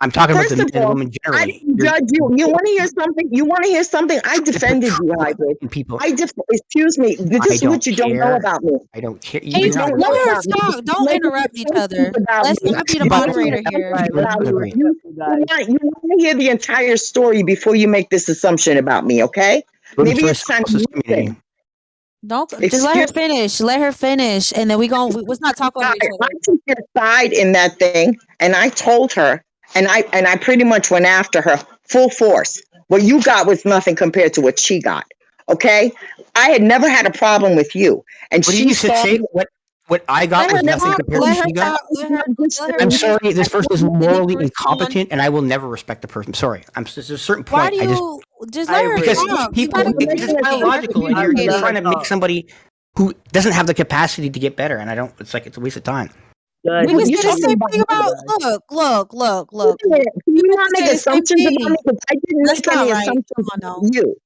I'm talking about the First men of and the all, women I generally. didn't judge you. You want to hear something? You want to hear something? I defended you, Hybrid. People. Excuse me. This I is what don't you don't know care. about me. I don't care. Hey, You You're not. don't let know her about me. talk. You're Don't making interrupt each assumptions other. about Let me. me be the You're But making moderator here. assumptions I about me. agree. You want to hear the entire story before you make this assumption about me, okay? Voting Maybe for it's time someone to else's community. listen. Don't just let her Excuse finish. Let her finish, and then let's not talk over each I other. took your side in that thing, and I told her, and I pretty much went after her full force. What you got was nothing compared to what she got. Okay, I had never had a problem with you, and What did she you saw say? me. What I got Let her was nothing talk. compared to Let what her she got. talk. Let her I'm finish, sorry. This person is and then morally you respond. incompetent, and I will never respect the person. Sorry. There's a certain Why point. do I just you just let her Hybrid. because talk? You people gotta You're it's making just communicate. Let her biological, and I you're communicate let it. trying her to make talk. somebody who doesn't have the capacity to get better, and I don't. It's like it's a waste of time. We can What say you the talking same about? thing about look. Wait a minute. Can you People not can make say the same assumptions about thing. me? Because I didn't That's make not any right. assumptions Come on about now. you.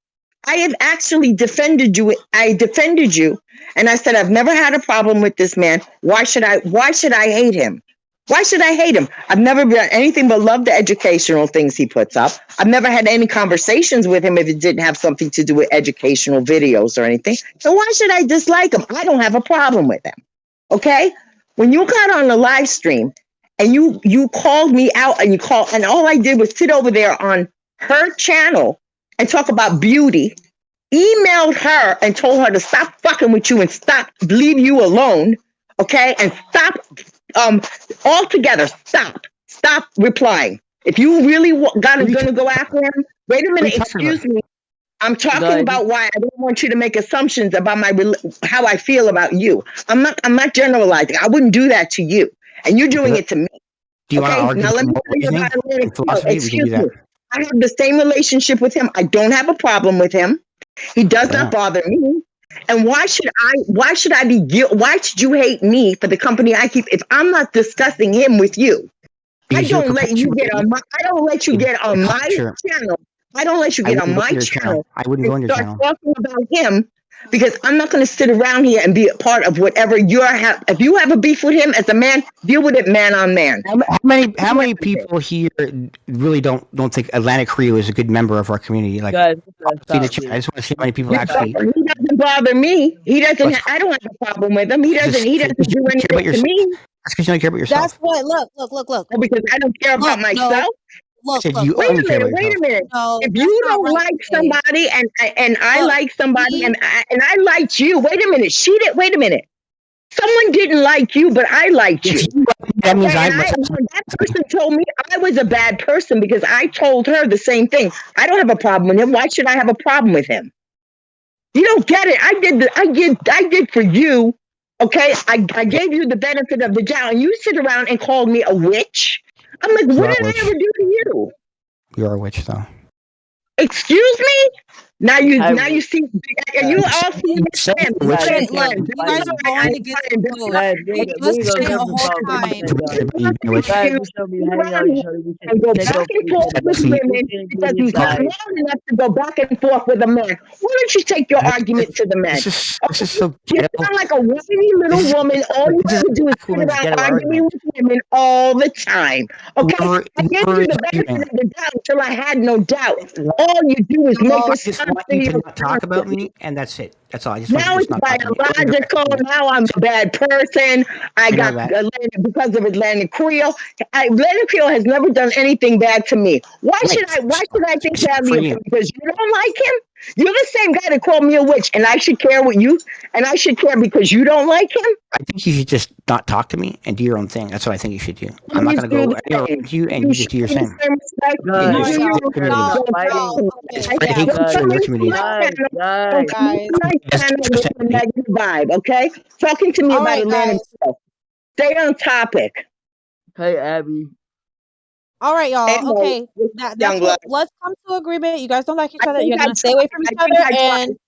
I have actually defended you. I defended you, and I said I've never had a problem with this man. Why should I hate him? Why should I hate him? I've never done anything but love the educational things he puts up. I've never had any conversations with him if it didn't have something to do with educational videos or anything. So why should I dislike him? I don't have a problem with him. Okay? When you got on the live stream and you called me out and all I did was sit over there on her channel and talk about beauty, emailed her and told her to stop fucking with you and leave you alone, okay? And stop, altogether, stop replying. If you really gonna go after him, wait a minute, excuse me. I'm talking about why I don't want you to make assumptions about how I feel about you. I'm not generalizing. I wouldn't do that to you, and you're doing it to me. Do you want to Okay, argue now let me more tell you about reasoning and philosophy? We can excuse do that. me. I have the same relationship with him. I don't have a problem with him. He does not bother me. And why should I be guilty? Why should you hate me for the company I keep if I'm not discussing him with you? I don't let you get on my channel. I don't let you get on my channel. I wouldn't go on your Start channel. talking about him because I'm not going to sit around here and be a part of whatever if you have a beef with him as a man, deal with it man on man. How many people here really don't think Atlantic Rio is a good member of our community? Like, Guys, I just want to see how many people actually. He doesn't bother me. He doesn't. I don't have a problem with him. He doesn't do anything to me. That's because you don't care about yourself. That's what. Look. Oh, because I don't care about myself. Look. Wait a minute. No, If that's you not don't right like to say. somebody and I Look, like somebody and I liked you. Wait a minute. Wait a minute. Someone didn't like you, but I liked you. That means that person told me I was a bad person because I told her the same thing. I don't have a problem with him. Why should I have a problem with him? You don't get it. I did for you. Okay, I gave you the benefit of the doubt, and you sit around and called me a witch. I'm like, what did I ever do to you? You're a witch, though. Excuse me? Now you see, you all see this man. Look, you guys are going against the code. It must stay a whole time. And go back and forth with women because he's not man enough to go back and forth with a man. Why don't you take your argument to the man? This is so You sound like a whiny little woman. All you ever do is sit around arguing with women all the time. Okay? I gave you the benefit of the doubt until I had no doubt. All you do is make I just want you to not talk about me, and that's it. That's all. I just want now you it's to not talk about me. biological. Now I'm a bad person. I got Atlantic because of Atlantic Creole. Atlantic Creole has never done anything bad to me. Why should I think badly of him? Because you don't like him? You're the same guy that called me a witch, and I should care what you, and I should care because you don't like him? I think you should just not talk to me and do your own thing. That's what I think you should do. I'm not going to go anywhere with you, and you just do your thing. Okay? Talking to me about Atlantic stuff. Stay on topic. Hey, Abby. All right, y'all. Okay, let's come to agreement. You guys don't like each other. You're gonna stay away from each other, and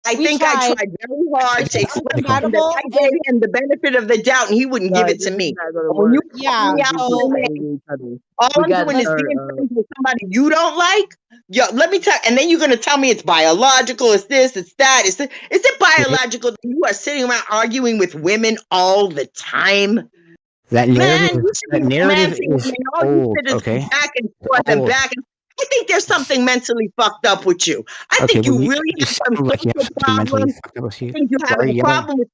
I tried very hard to explain to him that I gave him the benefit of the doubt, and he wouldn't give it to me. All I'm doing is being friends with somebody you don't like. Yo, let me tell. And then you're gonna tell me it's biological. It's this. It's that. Is it biological that you are sitting around arguing with women all the time? That narrative is old, okay? Back and forth and back. I think there's something mentally fucked up with you. I think you really have some social problems. I think you have a problem with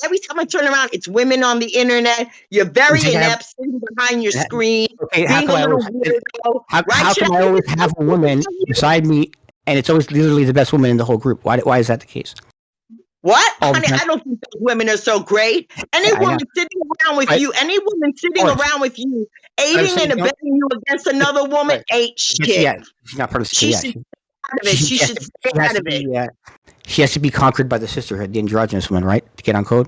every time I turn around, it's women on the internet. You're very inept, sitting behind your screen. Okay, how come I always have a woman beside me, and it's always literally the best woman in the whole group? Why is that the case? What? Honey, I don't think those women are so great. Any woman sitting around with you, aiding and abetting you against another woman, ain't shit. Yeah, she's not part of the She should stay out of it. She has to be conquered by the sisterhood, the androgynous woman, right? To get on code.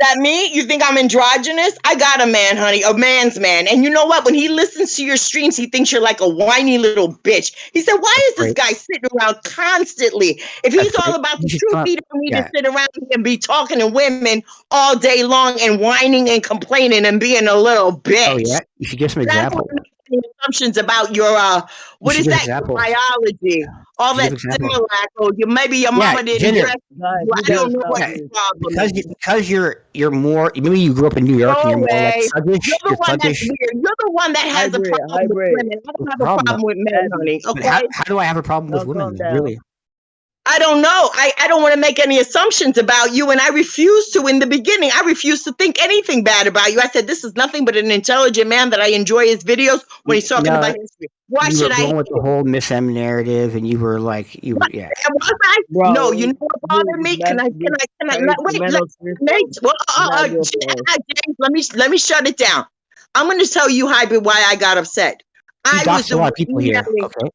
that me? You think I'm androgynous? I got a man, honey, a man's man. And you know what? When he listens to your streams, he thinks you're like a whiny little bitch. He said, why That's is this great. guy sitting around constantly? If That's he's all great. about You the should truth, not. he don't need to Yeah. sit around and be talking to women all day long and whining and complaining and being a little bitch. Oh yeah. You should give some I don't examples. want to make any assumptions about your You what should is give that? Your examples. biology, all You should that give examples. Similac, or maybe your Yeah, mama didn't gender. dress Guys, you. you I gotta don't know stop what Yeah, your this. problem is. because you're more. Maybe you grew up in New York and No you're more like way. thuggish. You're the You're one that's thuggish. weird. You're the one that has a Hybrid, problem with hybrid. women. I don't What's have the a problem? problem with men, Abby, honey. But Okay? how do I have a problem with y'all women? calm down. Really? I don't know. I don't want to make any assumptions about you, and I refuse to in the beginning. I refuse to think anything bad about you. I said, this is nothing but an intelligent man that I enjoy his videos when he's talking No, about history. Why you were should I hate going with the him? whole Miss M narrative, and you were like, What? yeah. Was I? No, you Bro, know what you bothered me? just Wait, let mental to me, yourself. well, You gotta go for it. James, let me shut it down. I'm going to tell you, Hybrid, why I got upset. You I was doxed a the lot one of people here. emailing. Okay.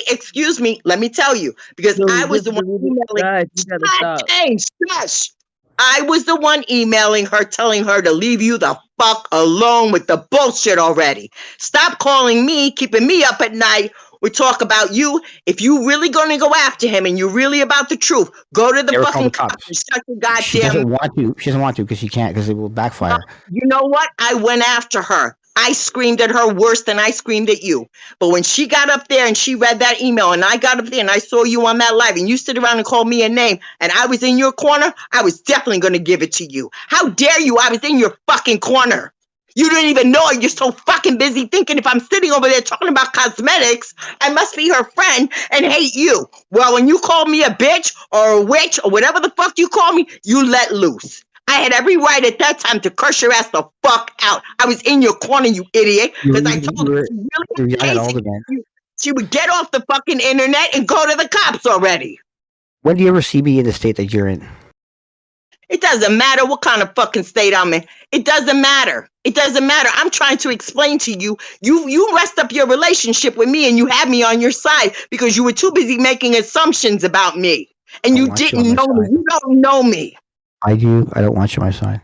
Excuse me. Let me tell you, because So I was just the one delete it. emailing. Guys, you gotta stop. James, shush. I was the one emailing her, telling her to leave you the fuck alone with the bullshit already. Stop calling me, keeping me up at night. We talk about you. If you really going to go after him and you're really about the truth, go to the Never call fucking the cops cops. and shut your She goddamn. doesn't want to. She doesn't want to because she can't because it will backfire. You know what? I went after her. I screamed at her worse than I screamed at you. But when she got up there and she read that email and I got up there and I saw you on that live and you sit around and call me a name and I was in your corner, I was definitely going to give it to you. How dare you? I was in your fucking corner. You didn't even know it. You're so fucking busy thinking if I'm sitting over there talking about cosmetics, I must be her friend and hate you. Well, when you call me a bitch or a witch or whatever the fuck you call me, you let loose. I had every right at that time to curse your ass the fuck out. I was in your corner, you idiot, because I told her if she really You're had yelling at all Casey, the men. she would get off the fucking internet and go to the cops already. When do you ever see me in the state that you're in? It doesn't matter what kind of fucking state I'm in. It doesn't matter. It doesn't matter. I'm trying to explain to you. You messed up your relationship with me and you had me on your side because you were too busy making assumptions about me. And you didn't know me. You don't know me. I do. I don't want you on my side.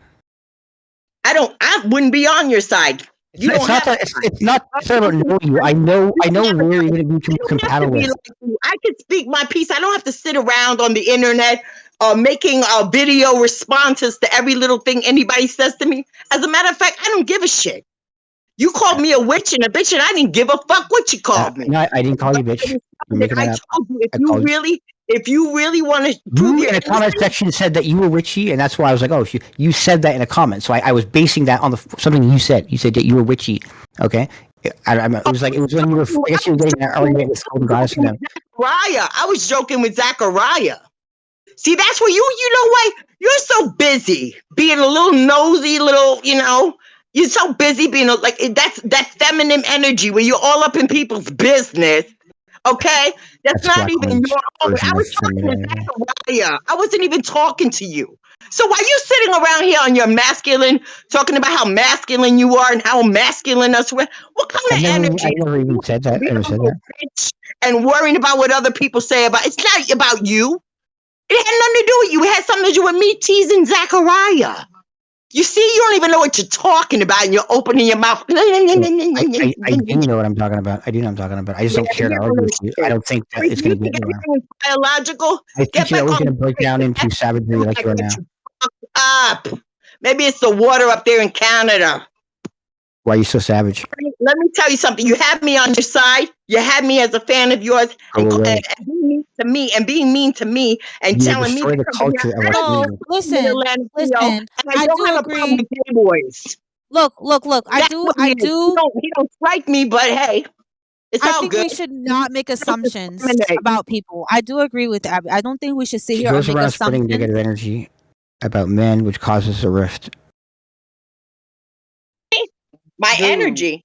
I wouldn't be on your side. You don't have It's not about knowing you. I know where you're going to be compatible with. I could speak my piece. I don't have to sit around on the internet making video responses to every little thing anybody says to me. As a matter of fact, I don't give a shit. You called me a witch and a bitch, and I didn't give a fuck what you called me. No, I didn't call you bitch. I told you if you really want to prove you in a comment section said that you were witchy, and that's why I was like, oh, you said that in a comment. So I was basing that on something you said. You said that you were witchy. Okay. It was when you were. I guess you were getting that argument with Golden Goddess for them. Zachariah. I was joking with Zachariah. See, that's where you know what? You're so busy being a little nosy, you're so busy being like that feminine energy where you're all up in people's business. Okay? That's not even your own. I was talking to Zachariah. I wasn't even talking to you. So why you sitting around here on your masculine, talking about how masculine you are and how masculine us were? What kind of energy? I never even said that. I never said that. And worrying about what other people say about it's not about you. It had nothing to do with you. It had something to do with me teasing Zachariah. You see, you don't even know what you're talking about, and you're opening your mouth. I do know what I'm talking about. I do know what I'm talking about. I just don't care to argue with you. I don't think that it's going to get anywhere. Biological. I think you're always going to break down into savagery like you are now. Up. Maybe it's the water up there in Canada. Why are you so savage? Let me tell you something. You had me on your side. You had me as a fan of yours, and being mean to me, and you telling me the culture. Listen. And I don't have a problem with gay boys. Look. I do. He don't strike me, but hey, it's all good. I think we should not make assumptions about people. I do agree with Abby. I don't think we should sit here and make assumptions. Spreading negative energy about men, which causes a rift. My energy.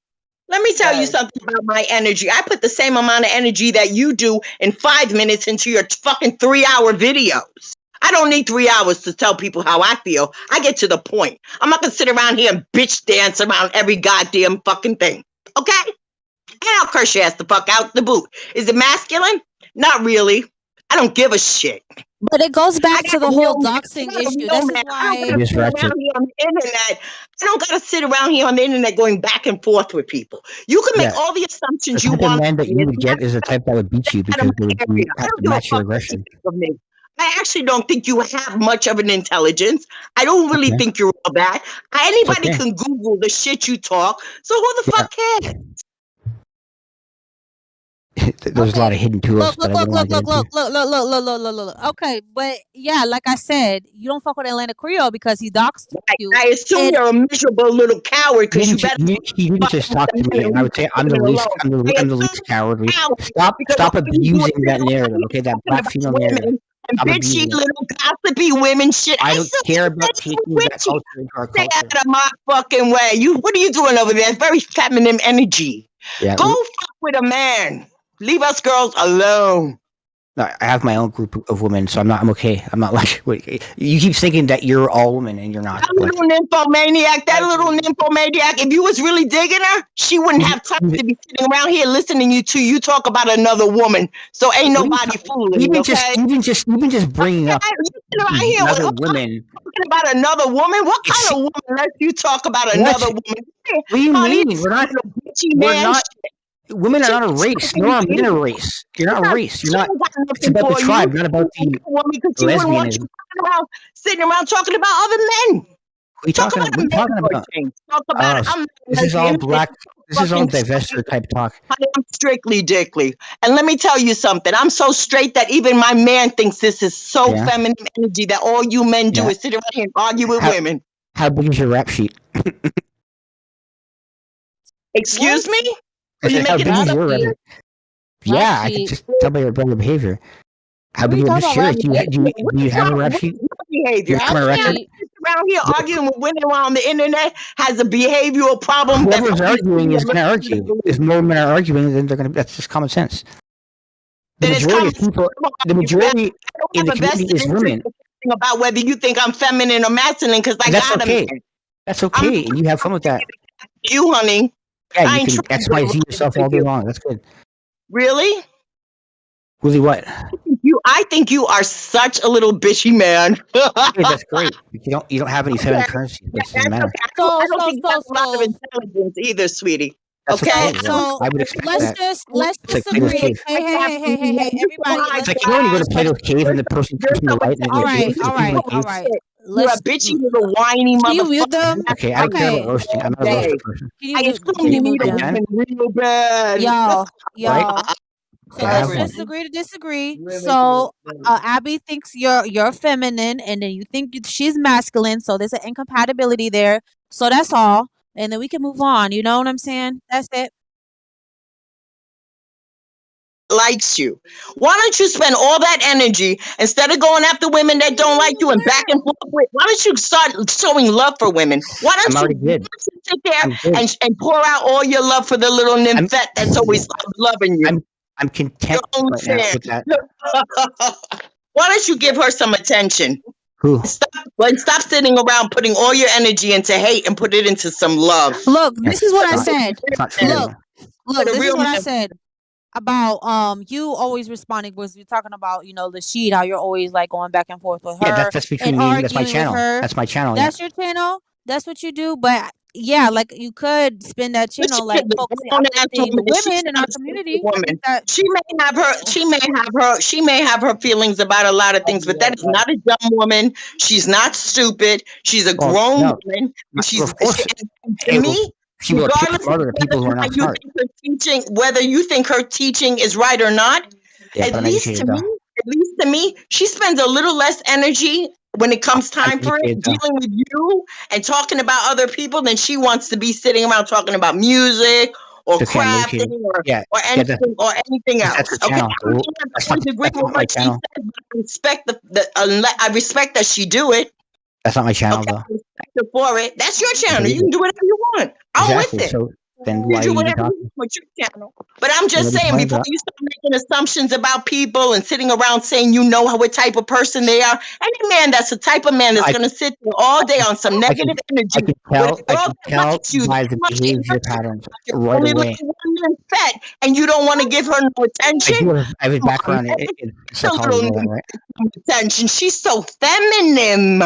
Let me tell you something about my energy. I put the same amount of energy that you do in 5 minutes into your fucking 3-hour videos. I don't need 3 hours to tell people how I feel. I get to the point. I'm not gonna sit around here and bitch dance around every goddamn fucking thing. Okay? And I'll curse your ass the fuck out the boot. Is it masculine? Not really. I don't give a shit. But it goes I back got to a the whole real man. doxing I got a issue. real This is man. I don't why. You gotta just sit ratchet. around here on the internet. I don't gotta sit around here on the internet going back and forth with people. You can make Yeah. all the The assumptions you type of want man of that me. you It's would not get is the type that would beat you out of because they my would area. I have don't to give a match your fuck what you aggression. think of me. I actually don't think you have much of an intelligence. I don't really Okay. think you're all that. It's Anybody okay. can Google the shit you talk. So who the Yeah. fuck cares? There's a lot Okay, of hidden look, tools that look, I look, wouldn't look, want to look, get into. look, look, look, look, look, look, look, look. Okay, but yeah, like I said, you don't fuck with Atlanta Creole because he doxed you, I assume and you're a miserable little coward He because you didn't, better he didn't fuck just with talk the to men me, and and I leave would say the women alone. I I'm the assume least cowardly. coward Stop because all you do is abusing sit that around narrative. here Okay, that talking black about female narrative. women and Stop bitchy abusing it. little gossipy women shit. I I don't still care think about that is taking that witchy. culture into our Stay culture. out of my fucking way. What are you doing over there? It's very feminine energy. Yeah, Go fuck with a man. Leave us girls alone. I have my own group of women, so I'm okay. I'm not like wait, you keep thinking that you're all women, and you're not. That little nymphomaniac, if you was really digging her, she wouldn't He's- have time he's- to be sitting around here listening to you talk about another woman. So ain't what are you nobody talking? fooling, okay? Even just bringing up You sitting around here other women. talking about another woman? What kind It's of woman lets you talk about what? another woman? Hey, What do you honey, mean? little bitchy We're man. not. Women are She not a race, nor are men a race. You're not a race. You're she not. ain't got It's nothing about the for you. tribe, not about the Woman, because she wouldn't want you lesbianism. sitting around talking about other men. What are you Talk talking? about What a are you man talking for a about? change. Talk about Oh, it. I'm not a this is all lesbian. black. This is all Fucking straight. divestiture type talk. Honey, I'm strictly dickly. And let me tell you something. I'm so straight that even my man thinks this is so Yeah, feminine energy that all you men do yeah. is sit around here and argue with How women. how big is your rap sheet? Excuse what? me? I Are you said, how making big this is Rap up? your rap? sheet? Rap Yeah, I could sheet? just tell by your behavior. How What are big? you I'm talking just about? Rap curious. sheet? What Do is you have a wrong? rap What sheet? is your behavior? Do you have a Rap criminal Every man record? sheet? that sits around here Look, arguing with women on the internet has a behavioral problem that's whoever's only arguing is going to argue. If believe. more women are arguing, then they're going to. That's just common sense. The Then it's majority common of sense. people, the You, man. majority I don't in the have a community vested is interest women, in thinking about whether you think I'm feminine or masculine because I and that's got a okay. man. That's I'm okay, and you have fun with that. you, honey. Yeah, I you ain't can trying to X Y Z get yourself for all day you. long. That's good. Really? Really, what? I think you are such a little bitchy man. Hey, that's great. You don't have any feminine Okay. currency, but it That's doesn't matter. okay. I So, don't so, think you have so, a lot of so, intelligence either, sweetie. That's Okay? so, okay. I Well, don't so, I would expect let's that. just think let's It's like you Plato's disagree. cave. Hey, hey, hey, hey, hey, hey, You so everybody, high It's let's like you know when you go class. to just Plato's cave and the person You're comes from the so light and all the right, ghost intelligent. is the all people in right, the all cave. right. You're a Let's bitchy little whiny can you motherfucker. mute them? Okay, I don't care about Okay. roasting. I'm not a Day. roaster person. I assume Can you you need mute a Are you them? done? woman real bad. Y'all, Right? y'all. So Okay, I have let's one. disagree to disagree. We're making it. So Abby thinks you're feminine, and then you think she's masculine. So there's an incompatibility there. So that's all, and then we can move on. You know what I'm saying? That's it. Likes you. Why don't you spend all that energy instead of going after women that don't like you and back and forth with? Why don't you start showing love for women? Why I'm don't already you good. sit there I'm good. and pour out all your love for the little I'm nymphette that's always loving you? I'm Your content own right now fan. with that. Why don't you give her some attention? Who? Stop sitting around putting all your energy into hate and put it into some love. Look, this is what I Not said. it's not true Look, though. look, The this is real what I man. said about you always responding was you're talking about the sheet, how you're always like going back and forth with Yeah, her that's and between me and me. That's my arguing with channel. her. That's my channel. Yeah. That's your channel. That's what you do. But yeah, like you could spend that But she channel is like a focusing, grown ass uplifting the woman. She's women in not our a stupid community. I think woman. that She may have her feelings about a lot of things, but that is not a dumb woman. She's not stupid. She's a Well, grown no, woman. And well, of course. and to Hey, well, me, people are pick regardless of smarter than whether people who or are not not you smart. think her teaching, whether you think her teaching is right or not, Yeah, at but I'm least to educated me, though. she spends a little less energy when it comes I'm time for it educated though. dealing with you and talking about other people than she wants to be sitting around talking about music or It's okay. I'm educated. crafting Yeah, or yeah. anything That's her else. Okay, channel. I don't have to always agree That's with not my what she channel. says, but I respect I respect that she do it. That's not my channel Okay, though. I respect her for it. That's your Yes, it channel. You is. can do whatever you want. I'm with Exactly. it. So then You why are do you even whatever you talking? want with your channel. But I'm just What are you saying, talking before about? you start making assumptions about people and sitting around saying you know what type of person they are, any man that's the type of man that's I, going to sit there all day on some I can negative energy with a I girl can that tell likes you that by the much and behavior patterns you're right only away. looking one and fat and you don't want to give her no attention. I have a Come on, background man. in It's a psychology, little you know that, right? attention. She's so feminine.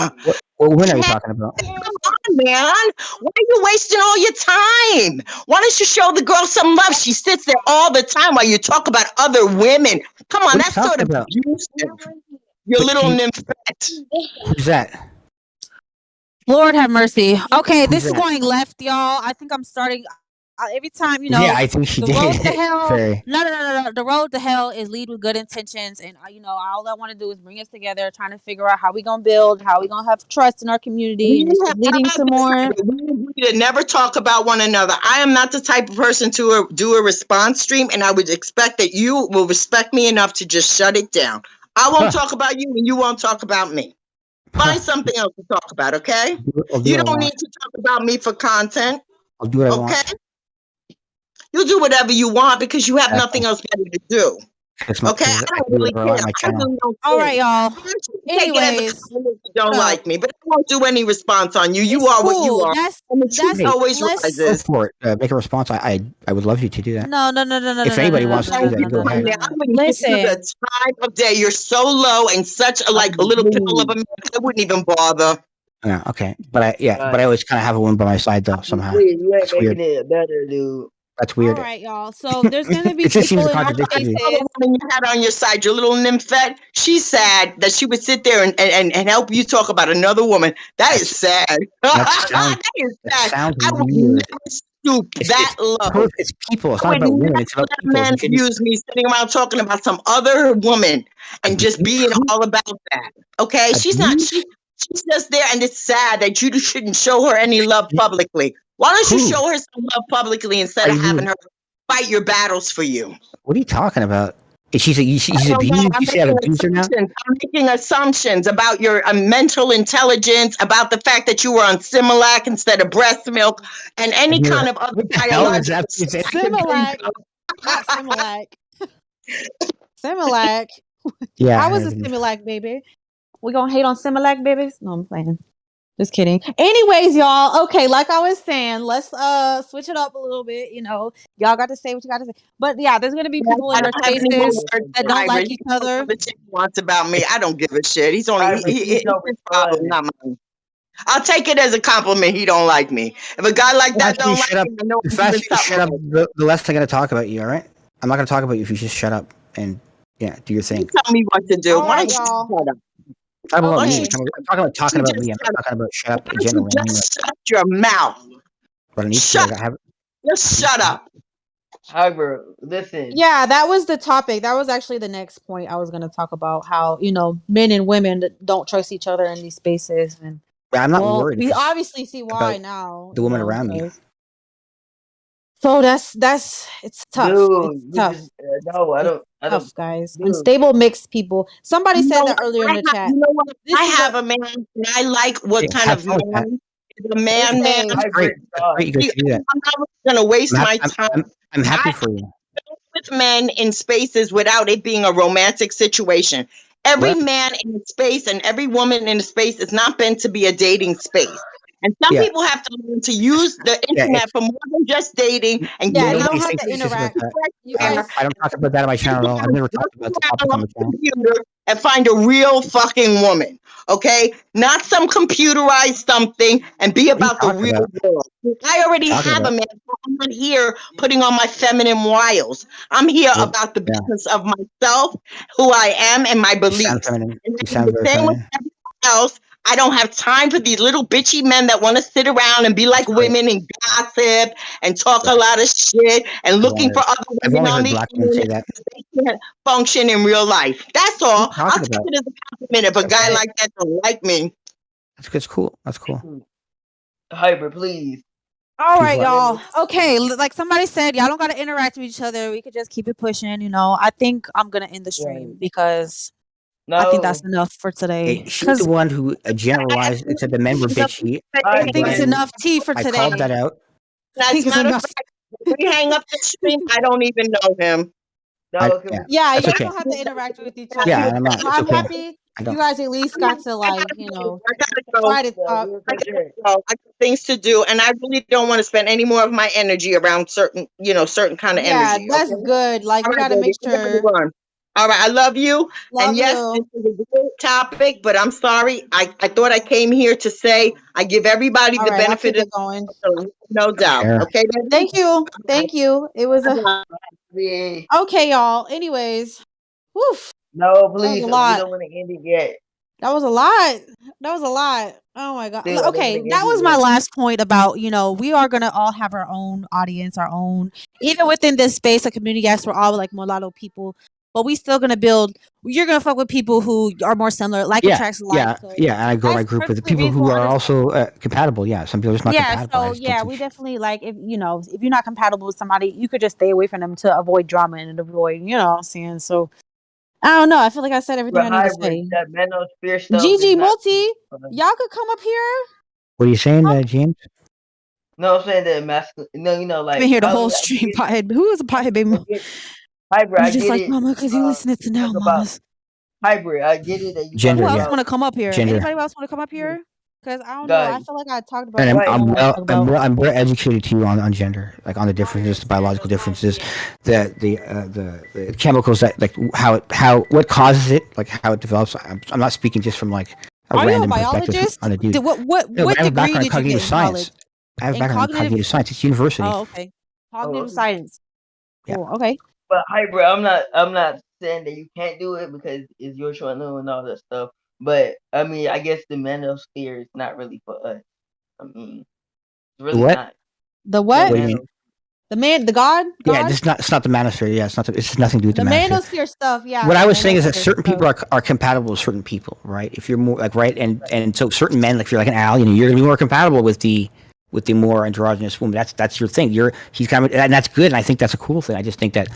What women are you talking about? Come on, man. Why are you wasting all your time? Why don't you show the girl some love? She sits there all the time while you talk about other women. Come on, What are you that's sort talking of about? abusive. Your But little nymphette. who's that? Lord have mercy. Okay, Who's this is that? going left, y'all. I think I'm starting. Every time, Yeah, I think she the road to did. hell. Very. No. The road to hell is lead with good intentions, and all I want to do is bring us together, trying to figure out how we gonna build, how we gonna have trust in our community, and it's just How leading about to this? more. We agree to never talk about one another. I am not the type of person to do a response stream, and I would expect that you will respect me enough to just shut it down. I won't talk about you, and you won't talk about me. Find something else to talk about, okay? I'll do You what I don't want. need to talk about me for content, I'll do what I okay? want. You'll do whatever you want because you have Exactly. nothing else better to do. Okay? I I don't can do really whatever I care. want on my I channel. really don't All right, care. y'all. You should take it as a Anyways, compliment if you don't shut up. like me, but I won't do any response on you. You It's are what you cool. are. And the truth Hey, always Let's. go rises. for it. Make a response. I would love you to do that. No. If anybody wants to do that, go ahead. I wouldn't give you the Listen. time of day. You're so low and such a like a little pill of a man. I wouldn't even bother. Yeah, okay. But I always kind of have a woman by my side though. Somehow You ain't that's weird. making it better, dude. That's All weird. right, y'all. So there's gonna be It just seems people a in our contradiction to me. The spaces. woman you had on your side, your little nymphette, she's sad that she would sit there and help you talk about another woman. That is sad. That That is sad. sounds I would weird. never stoop that low. It's people. It's I not would about never women. It's about let a people. man You shouldn't abuse me sitting around talking about some other woman and just being all about that. Okay? She's not, abuse. she's just there and it's sad that you shouldn't show her any love publicly. Why don't you Who? show her some love publicly instead Are of you having being- her fight your battles for you? What are you talking about? She's I don't know. abused. I'm You say I've making abused her now? assumptions. I'm making assumptions about your mental intelligence, about the fact that you were on Similac instead of breast milk, and any kind of other What the hell does that biological say? Similac, not Similac. Similac. Yeah. I was a Similac baby. We gonna hate on Similac babies? No, I'm playing. Just kidding. Anyways, y'all. Okay, like I was saying, let's switch it up a little bit. Y'all got to say what you got to say. But yeah, there's gonna be people in I our don't have any more spaces words that for don't Hybrid. like He each can say other. all the shit he wants about me. I don't give a shit. He's only Hybrid, please don't his problem, respond. not mine. I'll take it as a compliment. He don't like me. If a guy like that don't like me, I know The I'm faster doing you shut up, something wrong. the less I'm gonna talk about you. All right? I'm not gonna talk about you if you just shut up and do your thing. You tell me what to do. All Why right, don't you y'all. shut up? Talk about Why me. don't you I'm talking about me. I'm just not talking about shut up why in don't general. you just shut your mouth? But I need Shut to. I have. Just shut up. Hybrid, listen. Yeah, that was the topic. That was actually the next point I was going to talk about. How men and women don't trust each other in these spaces, and I'm not worried. we obviously see why about now. the woman around me. So that's it's tough. Dude, It's you tough. just no, I don't Tough, guys. dude. Unstable mixed people. Somebody You said know that what? earlier in the chat. You know what? This I is have a man, and I like what kind Have of fun with that. man is a man. Listen, That's great. That's great. You guys should do that. I'm not going to waste my time. I'm happy for you. With men in spaces without it being a romantic situation. Every What? man in a space and every woman in a space is not meant to be a dating space. And some Yeah. people have to learn to use the internet for more than just dating and yeah, getting you don't Nobody's have saying to it's just about interact. that. You guys, I don't talk about that on my channel at all. I've never talked about the topic on my channel. computer and find a real fucking woman, okay? Not some computerized something, and be about the talking real about? world. I already Talking have a about? man, so I'm not here putting on my feminine wiles. I'm here Well, about the yeah. business of myself, who I am, and my You sound beliefs. feminine. And You sound very same with feminine. everyone else. I don't have time for these little bitchy men that want to sit around and be like women and gossip and talk a lot of shit and looking for other I've women only on heard the black men say internet that. because they can't function in real life. That's all. What are you I'll talking take about? it as a compliment if a guy like that don't like me. That's cool. That's cool. Hybrid, please. all right, y'all. Okay, like somebody said, y'all don't got to interact with each other. We could just keep it pushing. I think I'm gonna end the stream because I think that's enough for today. Hey, she's the one who generalized and said the men were bitchy. I think it's enough tea for I today. called that out. I think it's Matter of enough. fact, We hang up the stream. I don't even know him. No, Yeah, Yeah, that's y'all okay. don't have to interact with each Yeah, other. and I'm not. So It's I'm okay. happy I you don't. guys at least got to I like, gotta go. try to no, talk. we're I for gotta sure. go. I got things to do, and I really don't want to spend any more of my energy around certain kind of Yeah, energy. that's Okay. good. Like All we right, got to baby. make I gotta sure. run. All right. I love you. And Love yes, this you. is a good topic, but I'm sorry. I thought I came here to say I give everybody All the right, I'll benefit keep of it going. no doubt. Care. Okay, baby? Thank you. Thank you. It was a Bye-bye. Yeah. okay, y'all. Anyways, whew, No, that was a please, we lot. don't want to end it yet. That was a lot. That was a lot. Oh my god. Still, I don't want Okay, to that end it was my yet. last point about, we are gonna all have our own audience, our own, even within this space, a community. Yes, we're all like mulatto people, but we still gonna build. You're gonna fuck with people who are more similar, like Yeah, attracts like. yeah, So yeah. And I grow my that's group with the perfectly people who reasonable, are also understandable. compatible. Yeah, some people are just not Yeah. compatible. I So just don't yeah, think. we definitely like if you're not compatible with somebody, you could just stay away from them to avoid drama and avoid, what I'm saying. So I don't know. I feel like I said everything We're I need to hybrid. say. That manosphere stuff is Gigi not Multi, fun. y'all could come up here. What are you saying, Come James? No, I'm saying that masculine. No, been like here the I whole mean, I stream, get, pothead. Who is a pothead baby? I get hybrid. You I just get like it. mama because you listening to You now, talk about mamas. hybrid. I get it that you Who Gender, talking else yeah, about want to come up here? gender. Anybody else want to come up here? Because I don't know. I guys, feel like I talked about And everything right? I want to talk about. I'm well educated too on gender, like on the differences, the biological differences, the chemicals that like how what causes it, like how it develops. I'm not speaking just from like a Are you a random perspective biologist? on a dude. What No, but I have a degree background in did you get cognitive in science. college? I have a In background in cognitive. cognitive science. It's university. Oh, okay. Oh, Cognitive okay. science. Yeah. Cool. Okay. But hybrid, I'm not saying that you can't do it because it's your choice and all that stuff. But I mean, I guess the manosphere is not really for us. I mean, it's The really what? not The the what? What do you mean? mano. The man. The God. Yeah, God. it's not the manosphere. Yeah, it's not. It's nothing to do with the The manosphere. manosphere stuff. Yeah. What The I was saying is that manosphere certain people stuff. are compatible with certain people, right? If you're more like right, and so certain men, like if you're like an Al, you're gonna be more compatible with the more androgynous woman. That's your thing. He's kind of, and that's good, and I think that's a cool thing. I just think that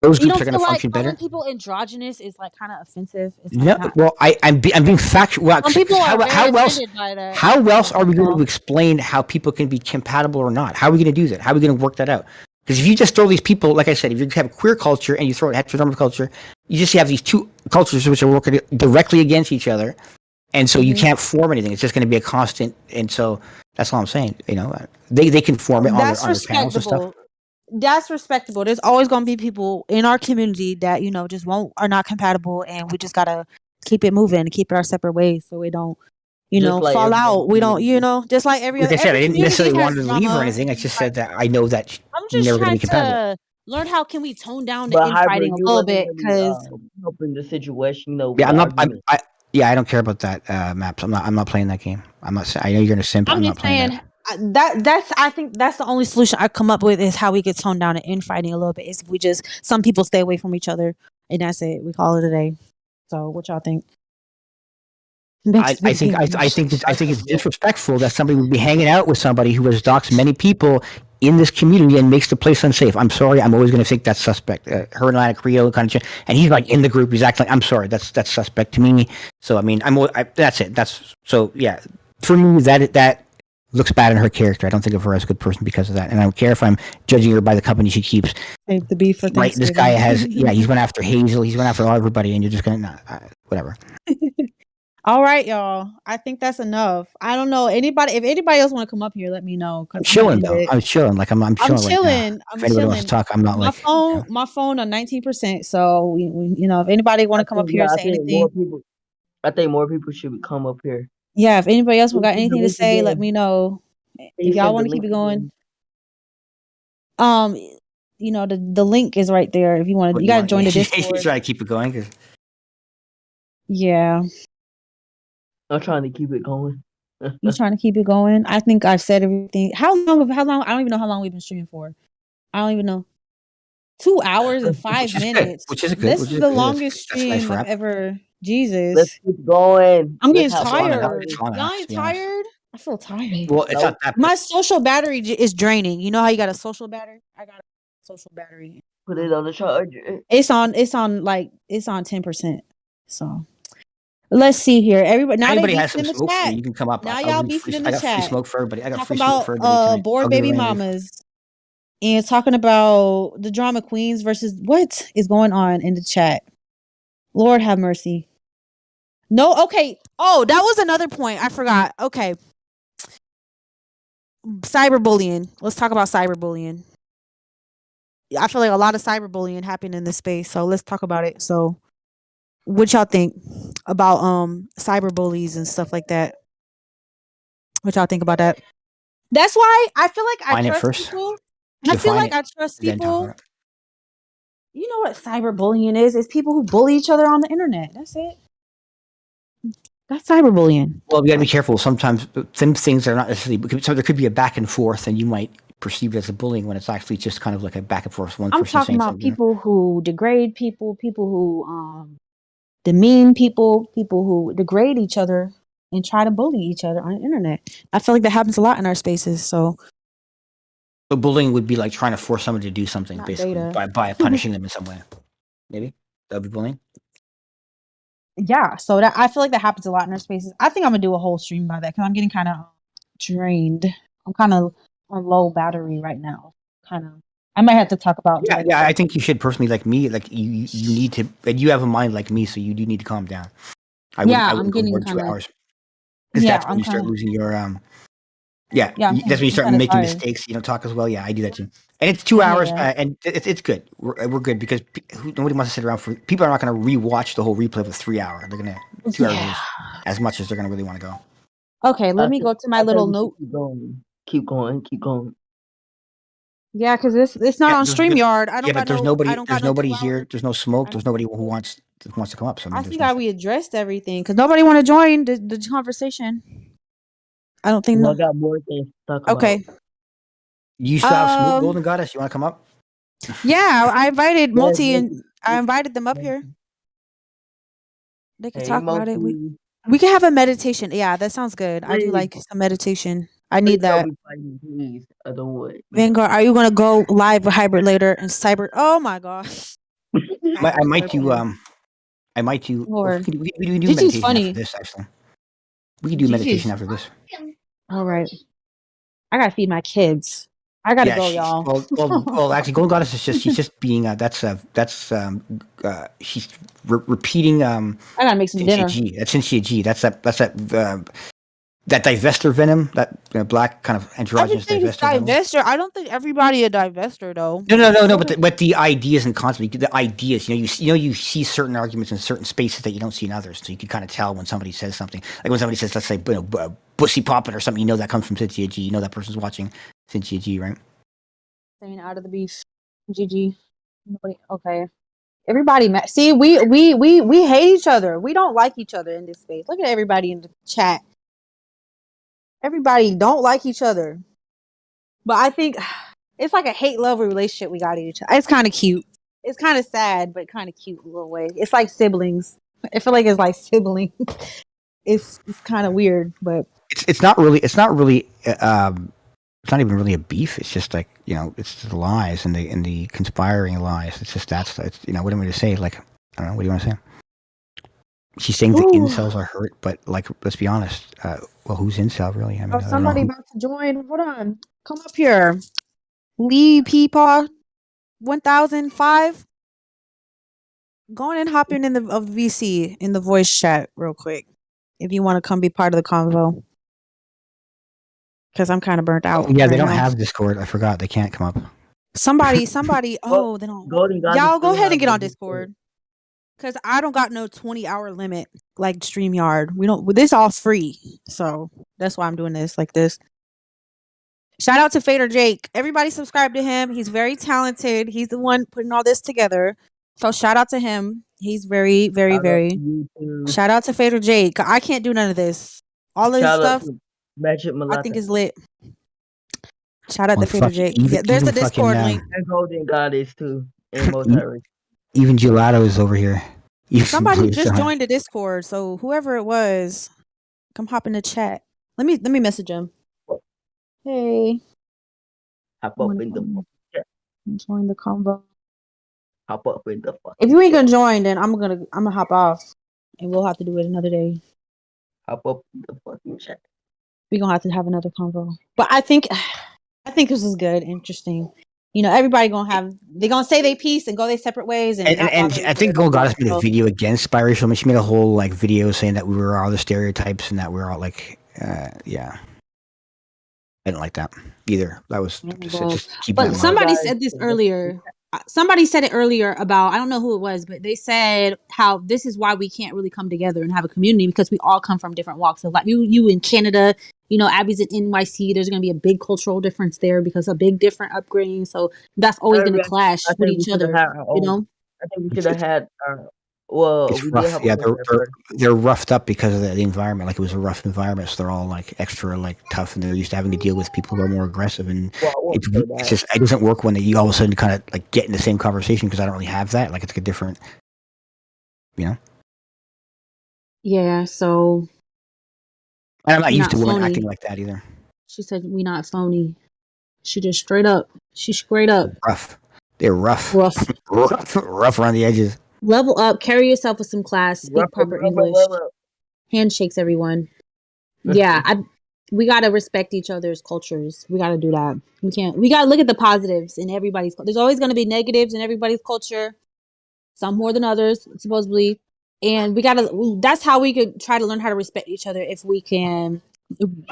those You groups don't are gonna feel like function calling better. people androgynous is like kind of offensive? It's like No, not. well, I'm being factual. Well, Some people 'cause are very how else offended by that. how else So are we that's going to all. explain how people can be compatible or not? How are we going to do that? How are we going to work that out? Because if you just throw these people, like I said, if you have a queer culture and you throw a heteronormative culture, you just have these two cultures which are working directly against each other, and so you Mhm. can't form anything. It's just going to be a constant, and so that's all I'm saying. They can form it on That's their panels and stuff. respectable. That's respectable. There's always gonna be people in our community that just won't are not compatible, and we just gotta keep it moving and keep it our separate ways so we don't Just like fall every other out. We don't community. just like every Like other I said, every I didn't community necessarily has want to leave or drama anything. I and just said fighting. that I know that I'm you're just never going to trying be compatible. to learn how can we tone down the But infighting hybrid, a you little wasn't bit really because helping the situation, Yeah, with the I'm not. argument. Yeah, I don't care about that maps. I'm not playing that game. I'm not. I know you're gonna simp. I'm I'm not just playing that. saying I think that's the only solution I come up with is how we could tone down the infighting a little bit is if we just some people stay away from each other and that's it. We call it a day. So what y'all think? Next big thing. I think it's disrespectful that somebody would be hanging out with somebody who has doxed many people in this community and makes the place unsafe. I'm sorry. I'm always going to think that's suspect. Her and Atlantic Rio kind of, and he's like in the group. He's acting like I'm sorry. That's suspect to me. So I mean, that's it. That's so yeah. For me, that looks bad in her character. I don't think of her as a good person because of that. And I don't care if I'm judging her by the company she keeps. Save the beef for Right. This Thanksgiving. guy has, he's went after Hazel. He's went after everybody, and you're just going to, whatever. All right, y'all. I think that's enough. I don't know if anybody else want to come up here, let me know. I'm chilling though. I'm chilling. Like I'm chilling right now. I'm If anybody wants to chilling. talk, I'm not My like. my phone on 19%. So if anybody want I to come up think here and yeah, say anything, I think more people should come up here. yeah. If anybody else Please got send the anything to link say, let again. me know. If Please y'all send the want to keep link it going, again. the link is right there. If you want to, What you you got to want? join the He's Discord. trying to keep it going. 'Cause Yeah, I'm trying to keep it going. you trying to keep it going. I think I've said everything. How long? I don't even know how long we've been streaming for. I don't even know. 2 hours and 5 which is good. minutes. Which is good. This Which is is the good. longest That's a nice stream I've wrap. ever. Let's Jesus. keep going. I'm Let's getting have It's more long enough. tired. It's conversation. long Y'all enough to ain't be honest. tired? I feel tired. Well, it's Nope. not that. My social battery is draining. You know how you got a social battery? I got a social battery. Put it on the charger. It's on 10%. So let's see here. Everybody now they Anybody has beefing some in the smoke for me, chat. you can come up. Now I'll y'all give you beefing free. in I the got free chat. smoke for everybody. I got Talking free smoke about for everybody tonight. bored I'll give baby away anything. mamas. and talking about the drama queens versus what is going on in the chat. Lord have mercy. No, okay. Oh, that was another point. I forgot. Okay. Cyberbullying. Let's talk about cyberbullying. I feel like a lot of cyberbullying happened in this space, so let's talk about it. So, what y'all think about cyberbullies and stuff like that? What y'all think about that? That's why I feel like I Define it trust first. people. I feel Define like it, I trust then talk people. about it. You know what cyberbullying is? It's people who bully each other on the internet. That's it. That's cyberbullying. Well, you got to be careful. Sometimes some things are not necessarily. So there could be a back and forth, and you might perceive it as a bullying when it's actually just kind of like a back and forth. One I'm person talking saying about something. people who degrade people, people who demean people, people who degrade each other and try to bully each other on the internet. I feel like that happens a lot in our spaces. So But bullying would be like trying to force someone to do something, not basically, data. by punishing them in some way. Maybe that would be bullying. Yeah, so that I feel like that happens a lot in our spaces. I think I'm gonna do a whole stream about that because I'm getting kind of drained. I'm kind of on low battery right now. Kind of. I might have to talk about Yeah, like. yeah. I think you should personally, like me, like you need to, and you have a mind like me, so you do need to calm down. Yeah, I I'm wouldn't go more getting than kind 2 of. hours because Yeah, that's when I'm you kind start of. losing your Yeah, Yeah, that's when you I'm start kind of making tired. mistakes. You don't talk as well. Yeah, I do that too. And it's 2 hours, Yeah. and it's good. We're good because nobody wants to sit around for. People are not going to rewatch the whole replay of a 3 hour. They're gonna 2 hours Yeah. is as much as they're going to really want to go. Okay, let me go to my I think little we should note. keep going. Keep going. Keep going. Yeah, because it's not Yeah, on StreamYard. I don't but got no. I don't got There's no nobody 2 hour. here. There's no smoke. I There's don't. nobody who wants to come up. So I mean, I there's think no. we addressed everything because nobody want to join the conversation. I don't think. Well, No. I got more things to talk about. Okay. You still have smoke, Um. Golden Goddess. You want to come up? Yeah, I invited Yes, Multi and I yes, invited them up yes. here. They could Hey, talk about it. Mochi, We can have a meditation. Yeah, that sounds good. I do please, like some meditation. I please need don't that. be fighting, please. I don't want Vanguard, are you gonna go live with Hybrid later and Cyber? Oh my gosh, I Hybrid's might do. lurking. I might do. Lord, We can do Gigi's meditation after funny. this. Actually, we can do meditation Gigi's after this. all right. I gotta feed my kids. I gotta Yeah, go, she's y'all. well. Actually, Golden Goddess is just she's just being she's repeating I gotta make some Cynthia dinner. G. That's Cynthia G. That divester venom, that black kind of androgynous Everything is divester venom. divester. I don't think everybody a divester though. No. But the ideas and concepts, the ideas. You see certain arguments in certain spaces that you don't see in others. So you can kind of tell when somebody says something. Like when somebody says, let's say, bussy poppin' or something. You know that comes from Cynthia G. You know that person's watching Cynthia G, right? Staying out of the beef. GG. Nobody. Okay. Everybody, see, we hate each other. We don't like each other in this space. Look at everybody in the chat. Everybody don't like each other. But I think it's like a hate love relationship we got in each other. It's kind of cute. It's kind of sad, but kind of cute in a little way. It's like siblings. I feel like it's like siblings. It's kind of weird, but It's not really it's not even really a beef. It's just like it's the lies and the conspiring lies. It's just that's it's what am I going to say? Like I don't know. What do you want to say? She's saying the ooh, incels are hurt, but like let's be honest. Well, who's incel really? I mean, oh, I don't know somebody who. about to join. Hold on, come up here. Lee Peepaw 1005. Go on and hop in the of VC in the voice chat real quick if you want to come be part of the convo. Because I'm kind of burnt Oh out yeah, they right don't now. have Discord. I forgot they can't come up. Somebody. Go- Oh, they don't. Golden Goddess Y'all go still ahead and have get the on Discord. Discord. Because I don't got no 20-hour limit like StreamYard. We don't. This all free, so that's why I'm doing this like this. Shout out to Fader Jake. Everybody subscribe to him. He's very talented. He's the one putting all this together. So shout out to him. He's very, very, Shout out to very. you too. Shout out to Fader Jake. I can't do none of this. All of this Shout out stuff to Magic I think Mulatta is lit. Shout out to Well, Fader fucking Jake. Yeah, there's even the fucking Discord link. and Golden Goddess too. And Motari. even Gelato is over here. Somebody just joined the Discord, so whoever it was, come hop in the chat. Let me message him. Hey, Hop I'm up gonna in the join the convo. hop up in the fucking If you ain't chat. gonna join, then I'm gonna hop off, and we'll have to do it another day. Hop up in the fucking chat. We're gonna have to have another convo. But I think this is good, interesting. everybody they're gonna say their piece and go their separate ways and not And bother I each other think no Gold more. Goddess made a So, video against biracial. I mean, she made a whole like video saying that we were all the stereotypes and that we're all like, yeah. I didn't like that either. That was just keeping that but in mind. somebody said this earlier. Somebody said it earlier about, I don't know who it was, but they said how this is why we can't really come together and have a community, because we all come from different walks of life. You in Canada, Abby's in NYC. There's going to be a big cultural difference there because a big different upbringing. So that's always going to clash I with think we each should have other. had our You own. know? I think we should It's, have it's had our. Well, it's we did rough. have a Yeah, culture at first. they're roughed up because of the environment. Like it was a rough environment, so they're all like extra like tough, and they're used to having to deal with people who are more aggressive. And Well, I won't say it's that. just it doesn't work when you all of a sudden kind of like get in the same conversation because I don't really have that. Like it's like a different, you know. Yeah. So And I'm not we used to not women acting phony. like that either. She said we not phony. She just straight up. She straight up Rough. They're rough. rough. rough around the edges. Level up. Carry yourself with some class. Speak proper English. Handshakes, everyone. Yeah, we gotta respect each other's cultures. We gotta do that. We gotta look at the positives in everybody's. There's always gonna be negatives in everybody's culture. Some more than others, supposedly. And that's how we could try to learn how to respect each other, if we can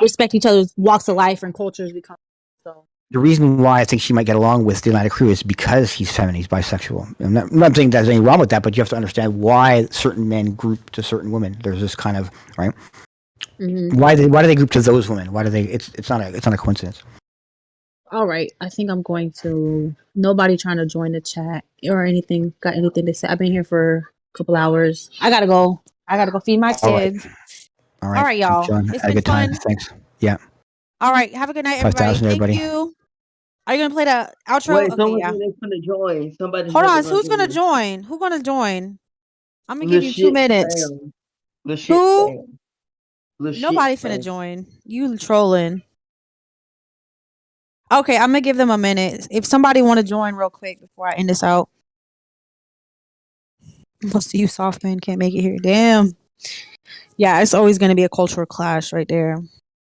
respect each other's walks of life and cultures we come from. So. The reason why I think she might get along with the Atlantic Crew is because he's feminine, he's bisexual. I'm not saying there's anything wrong with that, but you have to understand why certain men group to certain women. There's this kind of right. Mm-hmm. Why do they group to those women? Why do they? It's not a coincidence. All right, I think I'm going to. Nobody trying to join the chat or anything. Got anything to say? I've been here for a couple hours. I gotta go. I gotta go feed my All right, kids. all All right, right, y'all. John. It's Had a been good time. fun. Thanks. Yeah, All right, have a good night, everybody. 5,000 Thank everybody. you. Are you gonna play the outro? Wait, Okay, someone yeah. said they're gonna join. Somebody Hold said they're on. gonna Who's gonna join. join? Who gonna join? I'm gonna The give you 2 shit minutes. fam. The shit Who? fam. The shit Nobody finna fam. join. You trolling. Okay, I'm gonna give them a minute. If somebody want to join real quick before I end this out. Most of you soft men can't make it here. Damn. Yeah, it's always gonna be a cultural clash right there.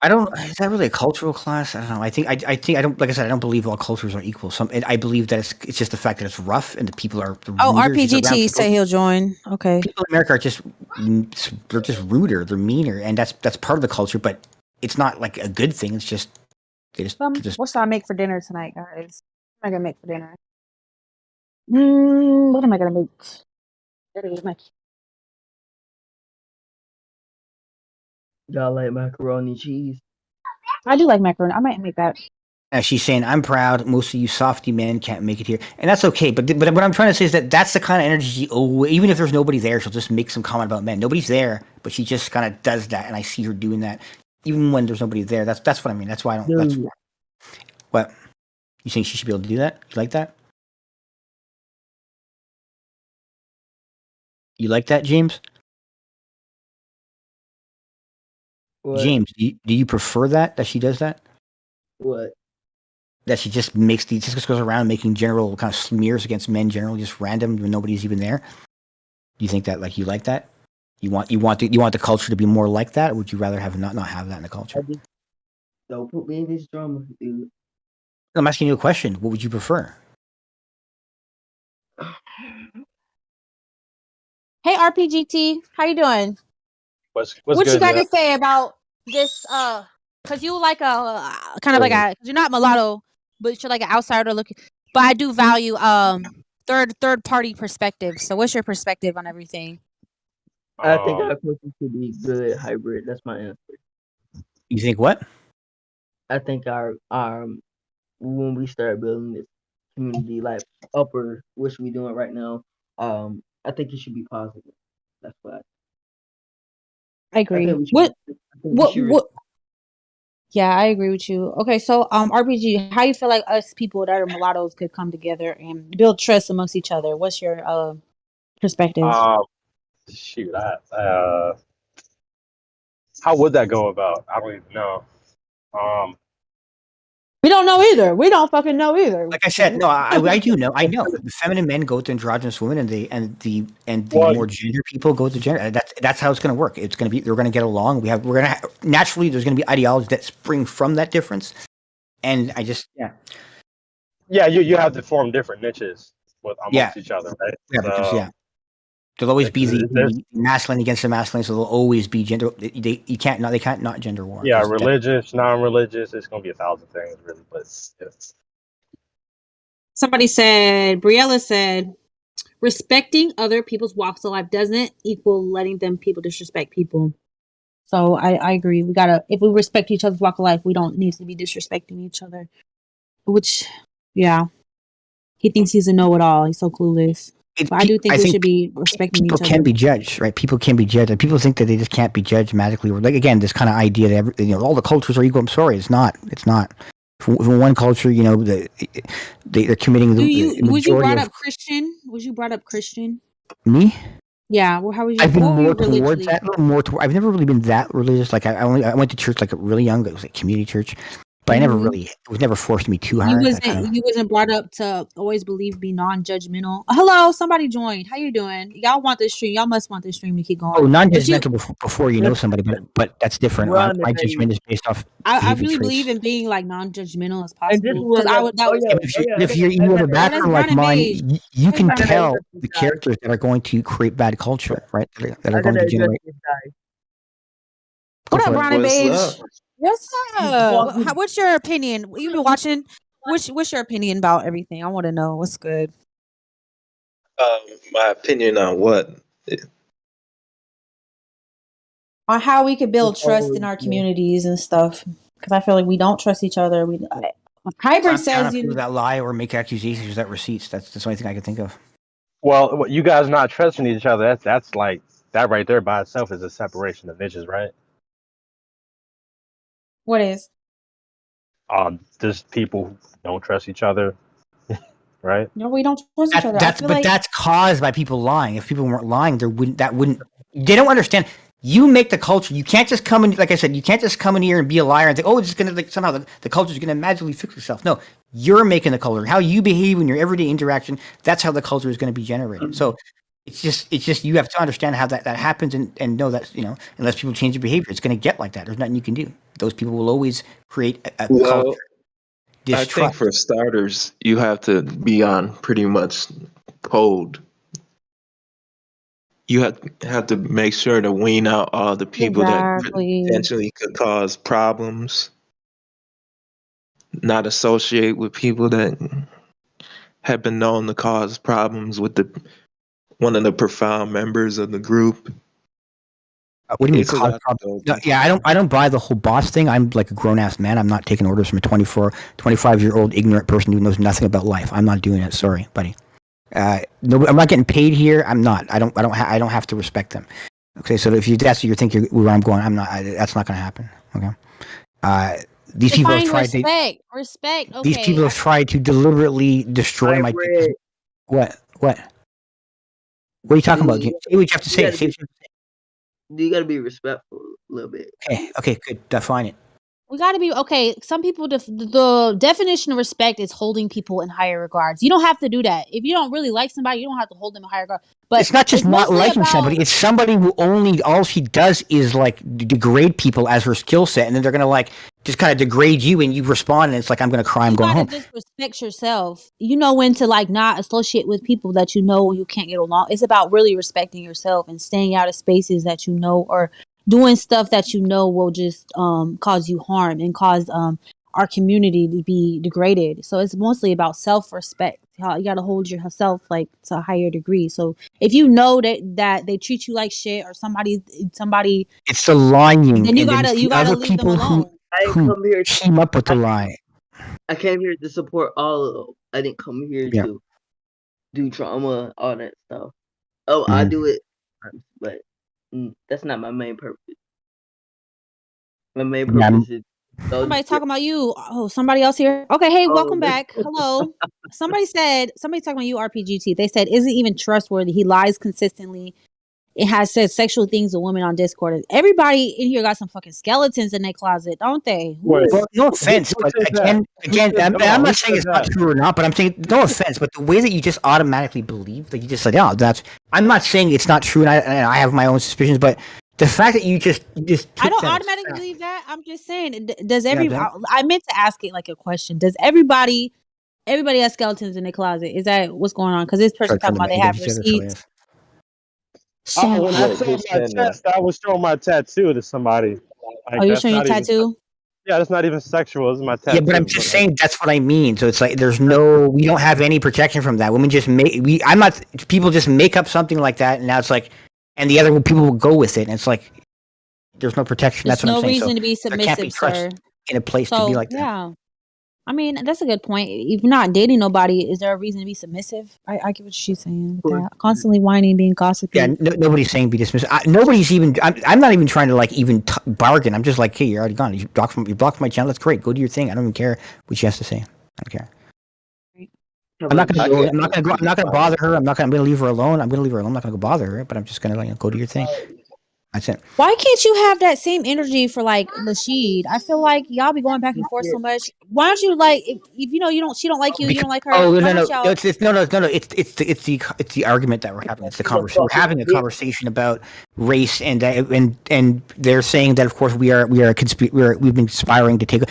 I don't. Is that really a cultural class? I don't know. I think I don't. Like I said, I don't believe all cultures are equal. I believe that it's just the fact that it's rough and the people are the Oh, rooters. RPGT say he'll join. Okay. People in America are they're just ruder. They're meaner, and that's part of the culture. But it's not like a good thing. It's just they're just. What should I make for dinner tonight, guys? What am I gonna make for dinner? What am I gonna make? That is my. Y'all like macaroni and cheese? I do like macaroni. I might make that. She's saying, "I'm proud. Most of you softy men can't make it here, and that's okay." But what I'm trying to say is that's the kind of energy she. Oh, even if there's nobody there, she'll just make some comment about men. Nobody's there, but she just kind of does that, and I see her doing that, even when there's nobody there. That's what I mean. That's why I don't. That's Dude, what you think she should be able to do that. You like that? You like that, James? what? James, do you prefer that she does that? What? That she just just goes around making general kind of smears against men, generally just random when nobody's even there. Do you think that you like that? You want the culture to be more like that, or would you rather have not have that in the culture? Don't put me in this drama, dude. I'm asking you a question. What would you prefer? Hey, RPGT, how you doing? What's What good, you got yeah? to say about this? Cause you like a kind of like a. You're not mulatto, but you're like an outsider looking. But I do value third party perspective. So, what's your perspective on everything? I think our culture should be good hybrid. That's my answer. You think what? I think our when we start building this community like upper, which we doing right now, I think it should be positive. That's why I I agree. think we should. What? Yeah, I agree with you. Okay, so RPG, how you feel like us people that are mulattoes could come together and build trust amongst each other? What's your perspective? Shoot, how would that go about? I don't even know. We don't know either. We don't fucking know either. Like I said, no, I do know. I know the feminine men go to androgynous women, and the Well, more gender people go to gender. That's how it's going to work. It's going to be they're going to get along. We're going to naturally there's going to be ideologies that spring from that difference, and I just yeah. Yeah, you have to form different niches Yeah, amongst each other, right? yeah, because So there'll always be there's the masculine against the masculine, so there'll always be gender. They can't not gender war yeah, because that. religious, non-religious. It's gonna be 1,000 things, really. But it's, Somebody said, Briella said, respecting other people's walks of life doesn't equal letting them people disrespect people. So I agree. We gotta, if we respect each other's walk of life, we don't need to be disrespecting each other. Which, yeah, he thinks he's a know-it-all. He's so clueless. But I do think I we think should be respecting people each can other. be judged, right? People can be judged, and people think that they just can't be judged magically. Or like again, this kind of idea that all the cultures are equal. I'm sorry, it's not. It's not. For one culture, they're committing the Was you majority brought of up Christian? Was you brought up Christian? me. Yeah. Well, how was you? I've been What were more you towards religiously? that. A little more toward. I've never really been that religious. Like I went to church like really young. It was like community church, but I never Mhm. really. It was never forced me too hard. I kind of. You wasn't brought up to always believe, be non-judgmental. Hello, somebody joined. How you doing? Y'all want this stream? Y'all must want this stream to keep Oh, going. But you, non-judgmental before you know somebody, but that's different. We're on the My page. judgment is based off I behavior really believe traits. in being like non-judgmental as And this possible. Because one, I would. That oh was. yeah, Yeah, but oh yeah, if I you have got a it. Oh, that's background like Brown and mine, Beige. you Hey, can I Brown and gotta Beige. tell address this the guy. characters that are going to create bad culture, right? That are I going gotta to address generate. this guy. Go What up, for it. Brown and What's Beige? up? What's He's up? walking. What's your opinion? You've been watching. What's your opinion about everything? I want to know what's good. My opinion on what? On how we could He's build trust in always our slow. communities and stuff. Because I feel like we don't trust each other. Hybrid Clamp down on says people you. that lie or make accusations without receipts. That's the only thing I can think of. well, you guys not trusting each other. That's like that right there by itself is a separation of niches, right? What is? Just people who don't trust each other, right? No, we don't trust each other. I feel But like that's caused by people lying. If people weren't lying, there wouldn't that wouldn't. They don't understand. You make the culture. You can't just come in. Like I said, you can't just come in here and be a liar and think, oh, it's just gonna like somehow the culture is gonna magically fix itself. No, you're making the culture. How you behave in your everyday interaction. That's how the culture is going to be generated. So it's just you have to understand how that happens and know that unless people change their behavior, it's going to get like that. There's nothing you can do. Those people will always create a culture Well, I think distrust. for starters, you have to be on pretty much cold. You have to make sure to wean out all the people that exactly. potentially could cause problems. Not associate with people that have been known to cause problems with the one of the profound members of the group. What do you mean It's a cause lot to problems? go No, through. yeah, I don't buy the whole boss thing. I'm like a grown ass man. I'm not taking orders from a 25-year-old ignorant person who knows nothing about life. I'm not doing it. Sorry, buddy. No, I'm not getting paid here. I'm not. I don't have to respect them. Okay, so if that's what you're thinking where I'm going, I'm not. That's not going to happen. Okay. Uh, these people have Define tried to. respect. Respect. These Okay. people have tried to deliberately destroy my. Hybrid. What? What? What are you talking about, You, Jim? Say what you have to you say. gotta be you gotta be respectful a little bit. Okay. Okay. Good. Define it. We got to be okay. Some people, the definition of respect is holding people in higher regards. You don't have to do that. If you don't really like somebody, you don't have to hold them in higher regard. But It's not just it's not mostly liking about somebody. It's somebody who only all she does is like degrade people as her skill set, and then they're gonna like just kind of degrade you, and you respond, and it's like I'm gonna cry. I'm you going gotta home. just respect yourself. You know when to like not associate with people that you know you can't get along. It's about really respecting yourself and staying out of spaces that you know or doing stuff that you know will just cause you harm and cause our community to be degraded. So it's mostly about self respect. How you gotta hold yourself like to a higher degree. So if you know that they treat you like shit or somebody, It's the lying, then and then it's you the gotta other leave them people alone. I didn't who come here. team up with the I, lie. I came here to support all of them. I didn't come here Yeah. to do trauma, all that stuff. Oh, I Mhm. do it, but that's not my main purpose. My main Yeah. purpose is those. Somebody talking about you. Oh, somebody else here. Okay, hey, Oh, welcome back. Hello. Somebody talking about you, RPGT. They said isn't even trustworthy. He lies consistently. It has said sexual things to women on Discord. Everybody in here got some fucking skeletons in their closet, don't they? Wait, Woo. Well, no who offense, but said that? Who said, I'm, hold I'm on, who not saying said it's not that? true or not, but I'm saying no offense, but the way that you just automatically believe, like you just said, yeah, that's. I'm not saying it's not true, and I have my own suspicions, but the fact that you just I took don't that as automatically fact, believe that. I'm just saying, does yeah, every? don't. I meant to ask it like a question. Does everybody everybody has skeletons in their closet. Is that what's going on? Because this person Try talking to about they make have each other so receipts. yes. So, When I Look, showed just my saying that. chest, I was showing my tattoo to somebody. oh, Like you're that's showing your not even. tattoo? Yeah, that's not even sexual. It's my Yeah, but I'm tattoo. But just like, saying that's what I mean. So it's like we don't have any protection from that. Women just I'm not. People just make up something like that, and now it's like, and the other people will go with it, and it's like there's no protection. There's That's what I'm no saying. So reason to be there can't be submissive, trust sir. in a place to be So like that. yeah, I mean that's a good point. If you're not dating nobody, is there a reason to be submissive? I get what she's saying with that. Constantly whining, being gossipy. Yeah, nobody's saying be dismissed. Nobody's even. I'm not even trying to like even bargain. I'm just like, hey, you're already gone. You blocked my channel. That's great. Go do your thing. I don't even care what she has to say. I don't care. I'm not gonna I go. get I'm not gonna go. I'm not gonna bother her. I'm gonna leave her alone. I'm gonna leave her alone. I'm not gonna go bother her. But I'm just gonna like go do your thing. That's it. Why can't you have that same energy for like Lashid? I feel like y'all be going back and forth so much. Why don't you like if you know you don't she don't like you, you Because don't like her? Why don't y'all? it's no. It's the argument that we're having. It's the She's a conversation. We're fucking having a bitch. conversation about race and they're saying that of course we've been conspiring to take.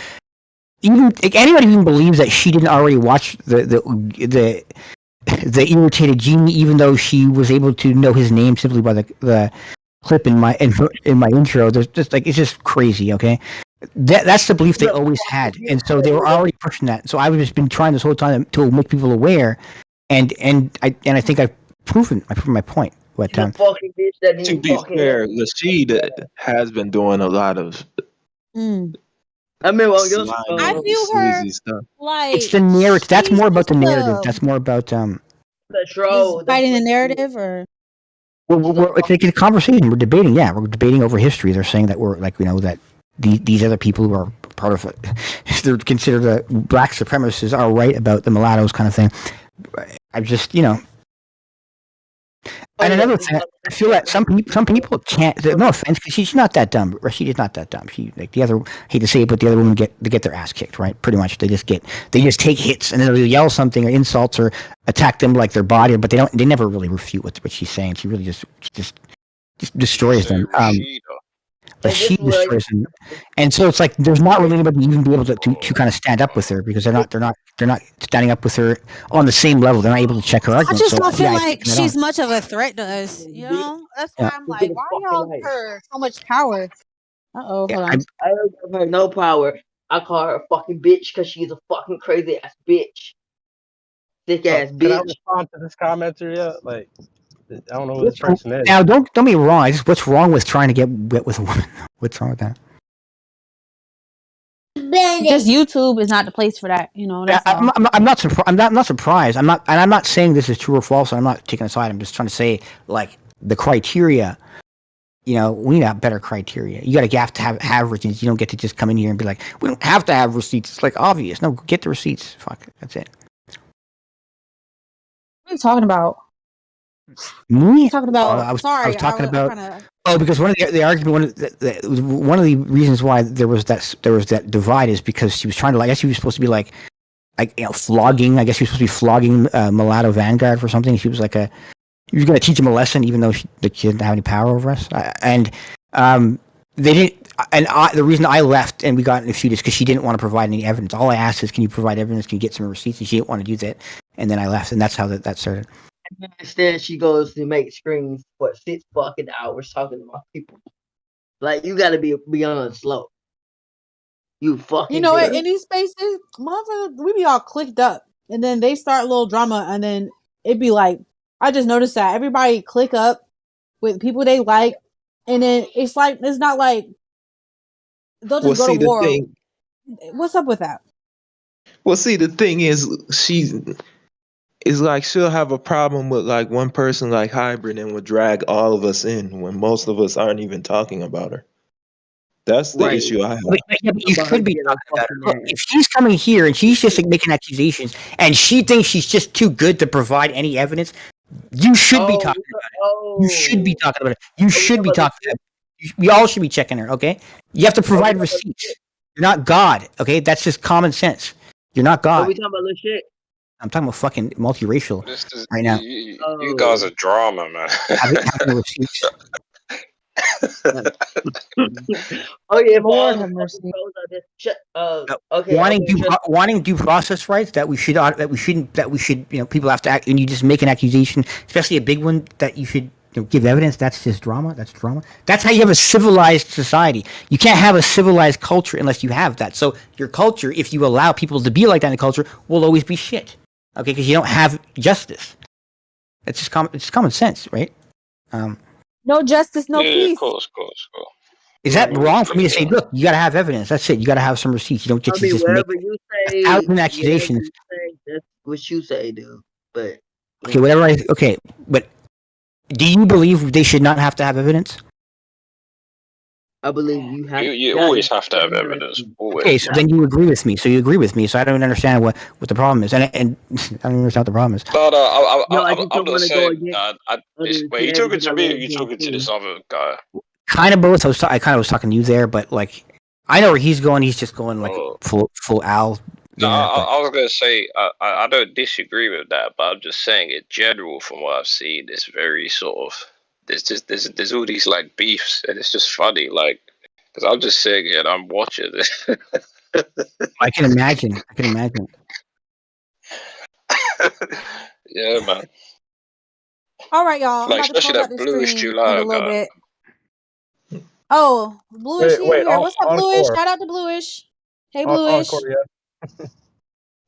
Even like, anybody who even believes that she didn't already watch the irritated genie, even though she was able to know his name simply by the clip in my intro. There's just like it's just crazy. Okay, that's the belief they She's a always fucking had, and so they were bitch. already pushing that. So I've just been trying this whole time to make people aware, and I think I've proven my point. But She's a fucking bitch that To needs be fucking help. fair, Rashid has been doing a lot of Mm. I remember on your I slimy, view her sleazy stuff. it's like the narrative. That's she's more about just the narrative. a That's more about the just troll. That's fighting the what she is. narrative or She's a it's like a conversation. We're debating. Yeah, we're debating over history. They're saying that we're like that these other people who are part of it, they're considered black supremacists are right about the mulattoes kind of thing. I just Oh and yeah, another this thing, I feel that some people can't. No offense, because she's not that dumb. Rashid is not that dumb. She like the other. Hate to say it, but the other women get their ass kicked. Right, pretty much. They just take hits and then they'll yell something or insults or attack them like their body, but they never really refute what she's saying. She really just you destroys say them. Rashida. But and this she way. destroys them, and so it's like there's not really anybody to even be able to kind of stand up with her because they're not standing up with her on the same level. They're not able to check her I argument. just So don't feel yeah, it's like taking it on. she's much of a threat to us, you Bitch, know? That's Yeah, why I'm look like, at the why do fucking y'all give light. her so much power? Uh-oh, yeah. hold on. I don't give her no power. I call her a fucking bitch because she's a fucking crazy ass bitch. Thick ass can I bitch. respond to this commenter yet? Like, I don't know who this What's person is. now? Don't be wrong. It's just what's wrong with trying to get wet with a woman? What's wrong with that? Just YouTube is not the place for that, you know, Yeah, that's all. I'm not surprised. I'm not surprised. I'm not saying this is true or false. I'm not taking a side. I'm just trying to say like the criteria. We need to have better criteria. You have to have receipts. You don't get to just come in here and be like, we don't have to have receipts. It's like obvious. No, get the receipts. Fuck it. That's it. What are you talking about? Me? Talking I about was sorry, talking I'm about. kind of Oh, because one of the argument, one of the reasons why there was that divide is because she was trying to. I guess she was supposed to be like flogging. I guess she was supposed to be flogging Mulatto Vanguard for something. She was like he was going to teach him a lesson, even though she didn't have any power over us. They didn't. And the reason I left and we got in a feud is because she didn't want to provide any evidence. All I asked is, can you provide evidence? Can you get some receipts? And she didn't want to do that. And then I left, and that's how that started. Instead, she goes to make screens for 6 fucking hours talking to my people. Like, you gotta be on slow. You you fucking know bitch. in these spaces, motherfucker, we be all clicked up and then they start a little drama and then it'd be like I just noticed that everybody click up with people they like and then it's like it's not like they'll Well, just go to see the war. thing. What's up with that? Well, see the thing is, it's like she'll have a problem with like one person like Hybrid and would drag all of us in when most of us aren't even talking about her. That's the Right. issue I have. But you About her should be getting talking her about her. fucking Look, ass. if she's coming here and she's just like, making accusations, and she thinks she's just too good to provide any evidence, you should be Oh, talking about it. You should be talking about it. You Are we should talking be about talking this about it. We all should be checking her. Okay, you have to shit? Are we provide talking about this receipts. shit? You're not God. Okay, that's just common sense. You're not Are we God. talking about this shit? I'm talking about fucking multiracial This is right now. you guys are drama, man. Oh. Having the receipts. Oh yeah, for Lord all the have fucking mercy. trolls out there. wanting Okay, trust. wanting due process rights that we should people have to act, and you just make an accusation, especially a big one, that you should give evidence. That's just drama. That's drama. That's how you have a civilized society. You can't have a civilized culture unless you have that. So your culture, if you allow people to be like that in culture, will always be shit. Okay, because you don't have justice. It's common sense, right? Um, No justice, no Yeah, of peace. course, of course, of course. is that wrong for Obviously, me to say? yeah. Look, you got to have evidence. That's it. You got to have some receipts. You don't get I to mean, just make a 1,000 whatever accusations. you say, that's what you say, dude. But you Okay, know, whatever. Okay, but do you believe they should not have to have evidence? I believe you have You that always is have to have something evidence. Okay, Always, so man. then you agree with me. So you agree with me. So I don't understand what the problem is, and I don't understand what the problem is. No, no, No, I just I'm don't not want to go saying. against Wait, you understand talking because I to me or love you them talking to this too. other guy? Kind of both. I kind of was talking to you there, but like I know where he's going. He's just going like Oh. full Al No, there. But I was gonna say I don't disagree with that, but I'm just saying in general, from what I've seen, it's very sort of there's all these like beefs, and it's just funny, like because I'm just sitting here and I'm watching this. I can imagine. I can imagine. Yeah, man. All right, y'all. I'm Like about to especially close out that the bluish stream in a July little guy. bit. Oh, Bluish, he in Wait, here. What's up, Bluish? encore, Shout out to Bluish. Hey, Bluish. encore, yeah.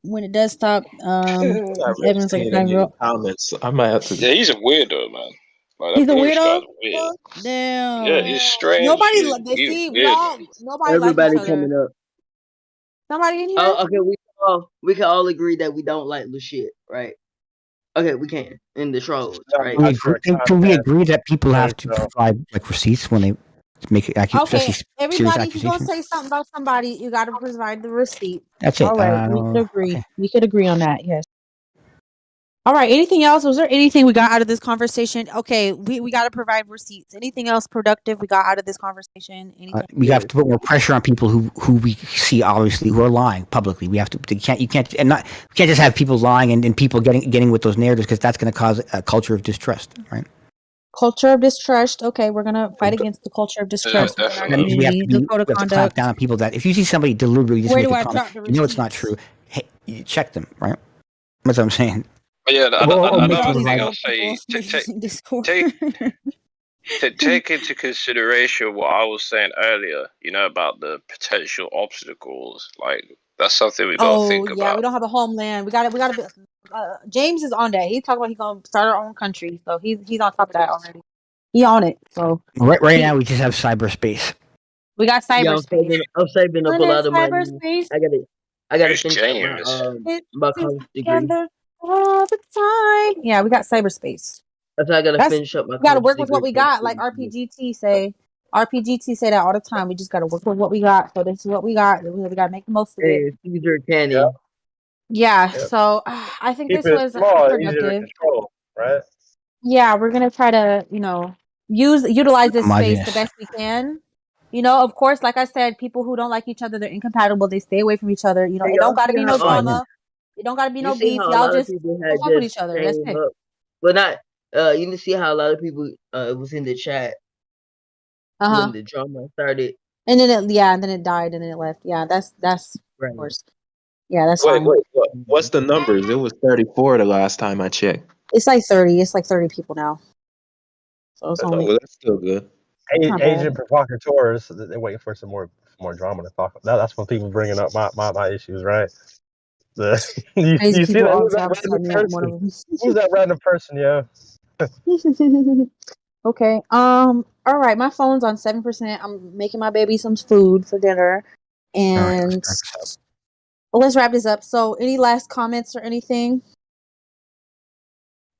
When it does stop, I'm not these really evidence are seeing kind any of comments. I might have to. Yeah, he's a weirdo, man. Like that He's a bluish weirdo. guy's weird. Yeah, Damn. he's strange. Nobody. They He's see we weird, man. all. Nobody like each Everybody other. coming up. Somebody in here. Oh, okay. We can all agree that we don't like the shit, right? Okay, we can in the trolls, No, right? not for Can we content. agree that people I have think to so. provide like receipts when they make Okay, especially serious everybody. If you're gonna accusations? say something about somebody, you got to provide the receipt. That's All it. right, we could agree. Okay. We could agree on that. Yes. All right. Anything else? Was there anything we got out of this conversation? Okay, we got to provide receipts. Anything else productive we got out of this conversation? Anything? We have to put more pressure on people who we see obviously who are lying publicly. We have to. You can't we can't just have people lying and people getting with those narratives, because that's going to cause a culture of distrust, right? Culture of distrust. Okay, we're gonna fight against the culture of Yeah, distrust within our That means definitely. community. The code of we have to clamp conduct. down on people that if you see somebody deliberately just Where make do a I comment, drop the it's not receipts? true. Hey, you check them, right? That's what I'm saying. But yeah, Or Look at make all another them these thing like I'll old say, people in Discord. take take into consideration what I was saying earlier, about the potential obstacles. Like that's something we got to Oh think yeah, we about. don't have a homeland. We got to. We got to be. James is on that. He's talking about he's gonna start our own country, so he's on top of that already. He on it. So right he, now we just have cyberspace. we got Yeah, cyberspace. I'm saving up a Under lot of money. cyberspace, I gotta Who's finish up James? it's my college degree. together all the time. Yeah, we got cyberspace. That's why I gotta That's finish up my we got to college work with what degree we for got. Like RPGT say. RPGT say that all the time. We just got to work with what we got. So this is what we got. We got to make the most of it. and Caesar Yeah, Canny. Yeah. yeah. So I think Keep this it was small, easier to productive. control, right? Yeah, we're gonna try to, utilize this space the Homogenous. best we can. Of course, like I said, people who don't like each other, they're incompatible. They stay away from each other. Hey, It don't y'all gotta see be how no drama. It don't gotta be you no see beef. how a Y'all lot of just people don't had fuck with just each other. That's came it. up, but not you didn't see how a lot of people was in the chat Uh when huh. the drama started. And then and then it died, and then it left. Yeah, that's Right. of course. Yeah, that's Wait, fine. what's the numbers? It was 34 the last time I checked. It's like 30. It's like 30 people now. So it's Oh, only well, that's still good. it's not bad. Agent provocateurs, they're waiting for some more drama to talk. That's when people bringing up my issues, right? Crazy You see people that? all Who's the that time. random Start me up one person? of them. Who's that random person? Yeah. Okay. All right. My phone's on 7%. I'm making my baby some food for dinner, All right, let's and wrap this up. let's wrap this up. So, any last comments or anything?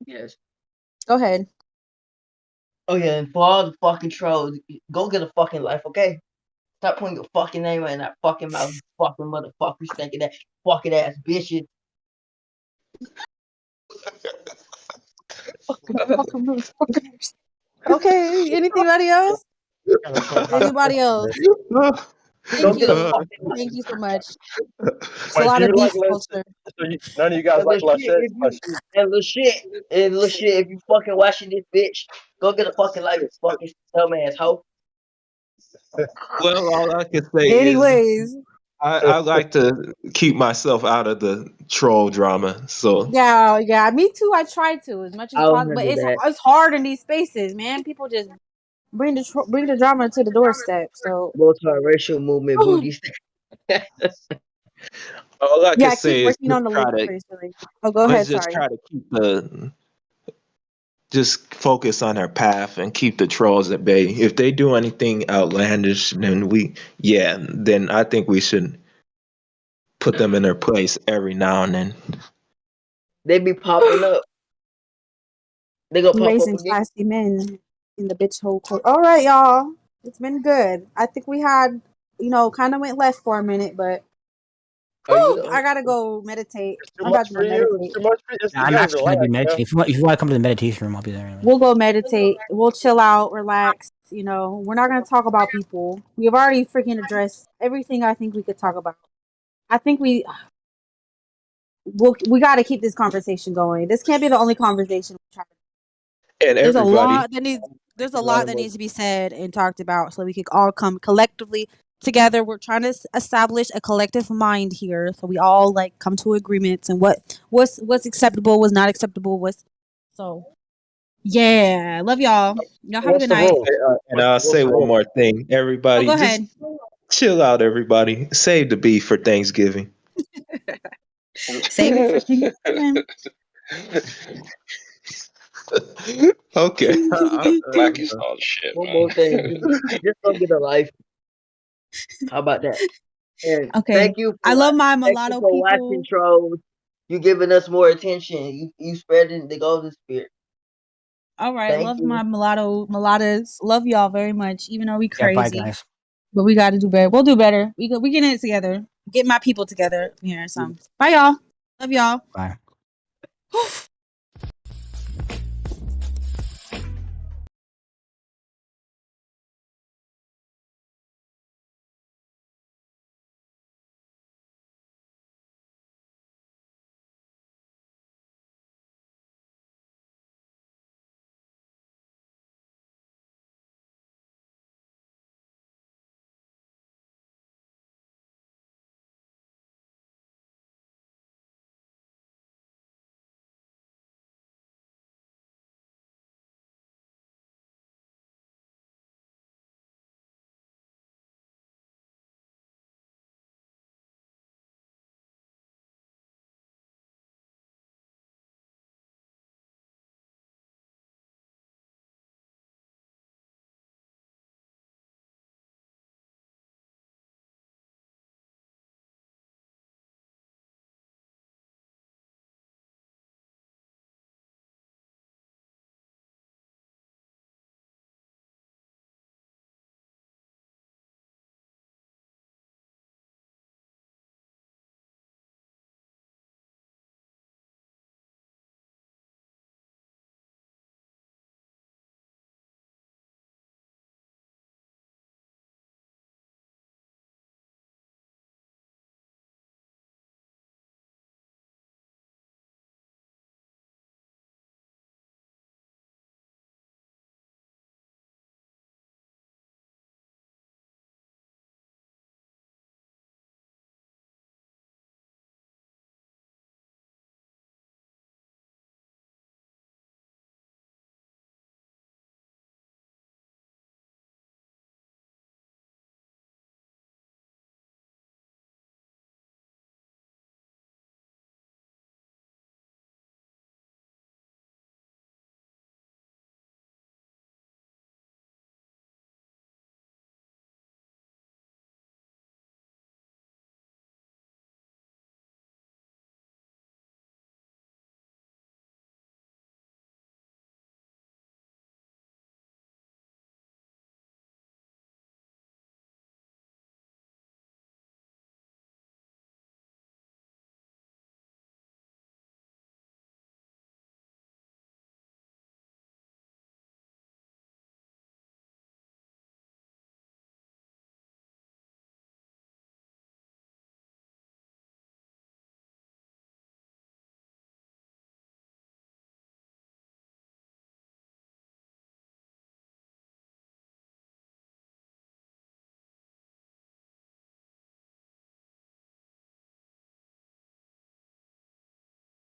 Yes. Go ahead. Oh yeah, and for all the fucking trolls, go get a fucking life, okay? Stop putting your fucking name in that fucking mouth, you fucking motherfucker, stinking that fucking ass bitches. Fucking motherfuckers. Okay. Anybody else? Anybody else? Go Thank get a you. fucking life. Thank you so much. It's a Wait, lot do of you like beef less? culture. So none of you guys And like little less shit, shit? if you and little shit, if you fucking watching this bitch, go get a fucking life, you fucking dumbass hoe. Well, all I can say is Anyways, I like to keep myself out of the troll drama. So yeah, me too. I try to as much as I'll possible, but handle that. it's hard in these spaces, man. People just bring the drama to the doorstep. So Multiracial movement booty. all I can yeah, keep say is working on the literacy. Oh, go let's ahead. just Sorry. try to keep the just focus on our path and keep the trolls at bay. If they do anything outlandish, then I think we should put them in their place every now and then. They be popping up. They gonna pop up Raising again. classy men in the bitch hole. All right, y'all. It's been good. I think we had, kind of went left for a minute, but Are you whew, the I only gotta go meditate. It's too I'm much about to for go you. It's meditate. too much for you. Yeah, You I'm gotta actually gonna be relax, man. meditating. If you want to come to the meditation room, I'll be there anyways. We'll go meditate. We'll chill out, relax. We're not gonna talk about people. We've already freaking addressed everything I think we could talk about. I think we got to keep this conversation going. This can't be the only conversation we try. And There's a everybody, lot that needs Thank there's a you, lot Lana that Mo. needs to be said and talked about so we can all come collectively together. We're trying to establish a collective mind here so we all like come to agreements and what's acceptable, what's not acceptable, what's so yeah. Love y'all. Y'all have a What's good the night. rule? and I'll What's say the one rule? more thing. Oh, Everybody, go just ahead. chill out. Everybody, save the beef for Thanksgiving. Save it for Thanksgiving. Okay. I'm done. Pakistan shit, One man. more thing. Just don't get a life. How about that? And Okay. thank you I for love my thank you mulatto for watching people. trolls. You giving us more attention. You spreading the golden spirit. All right. Thank Love you. my mulattas. Love y'all very much, even though we Yeah, bye crazy. guys. But we got to do better. We'll do better. We get it together. Get my people together here. Some. Bye, y'all. Love y'all. Bye.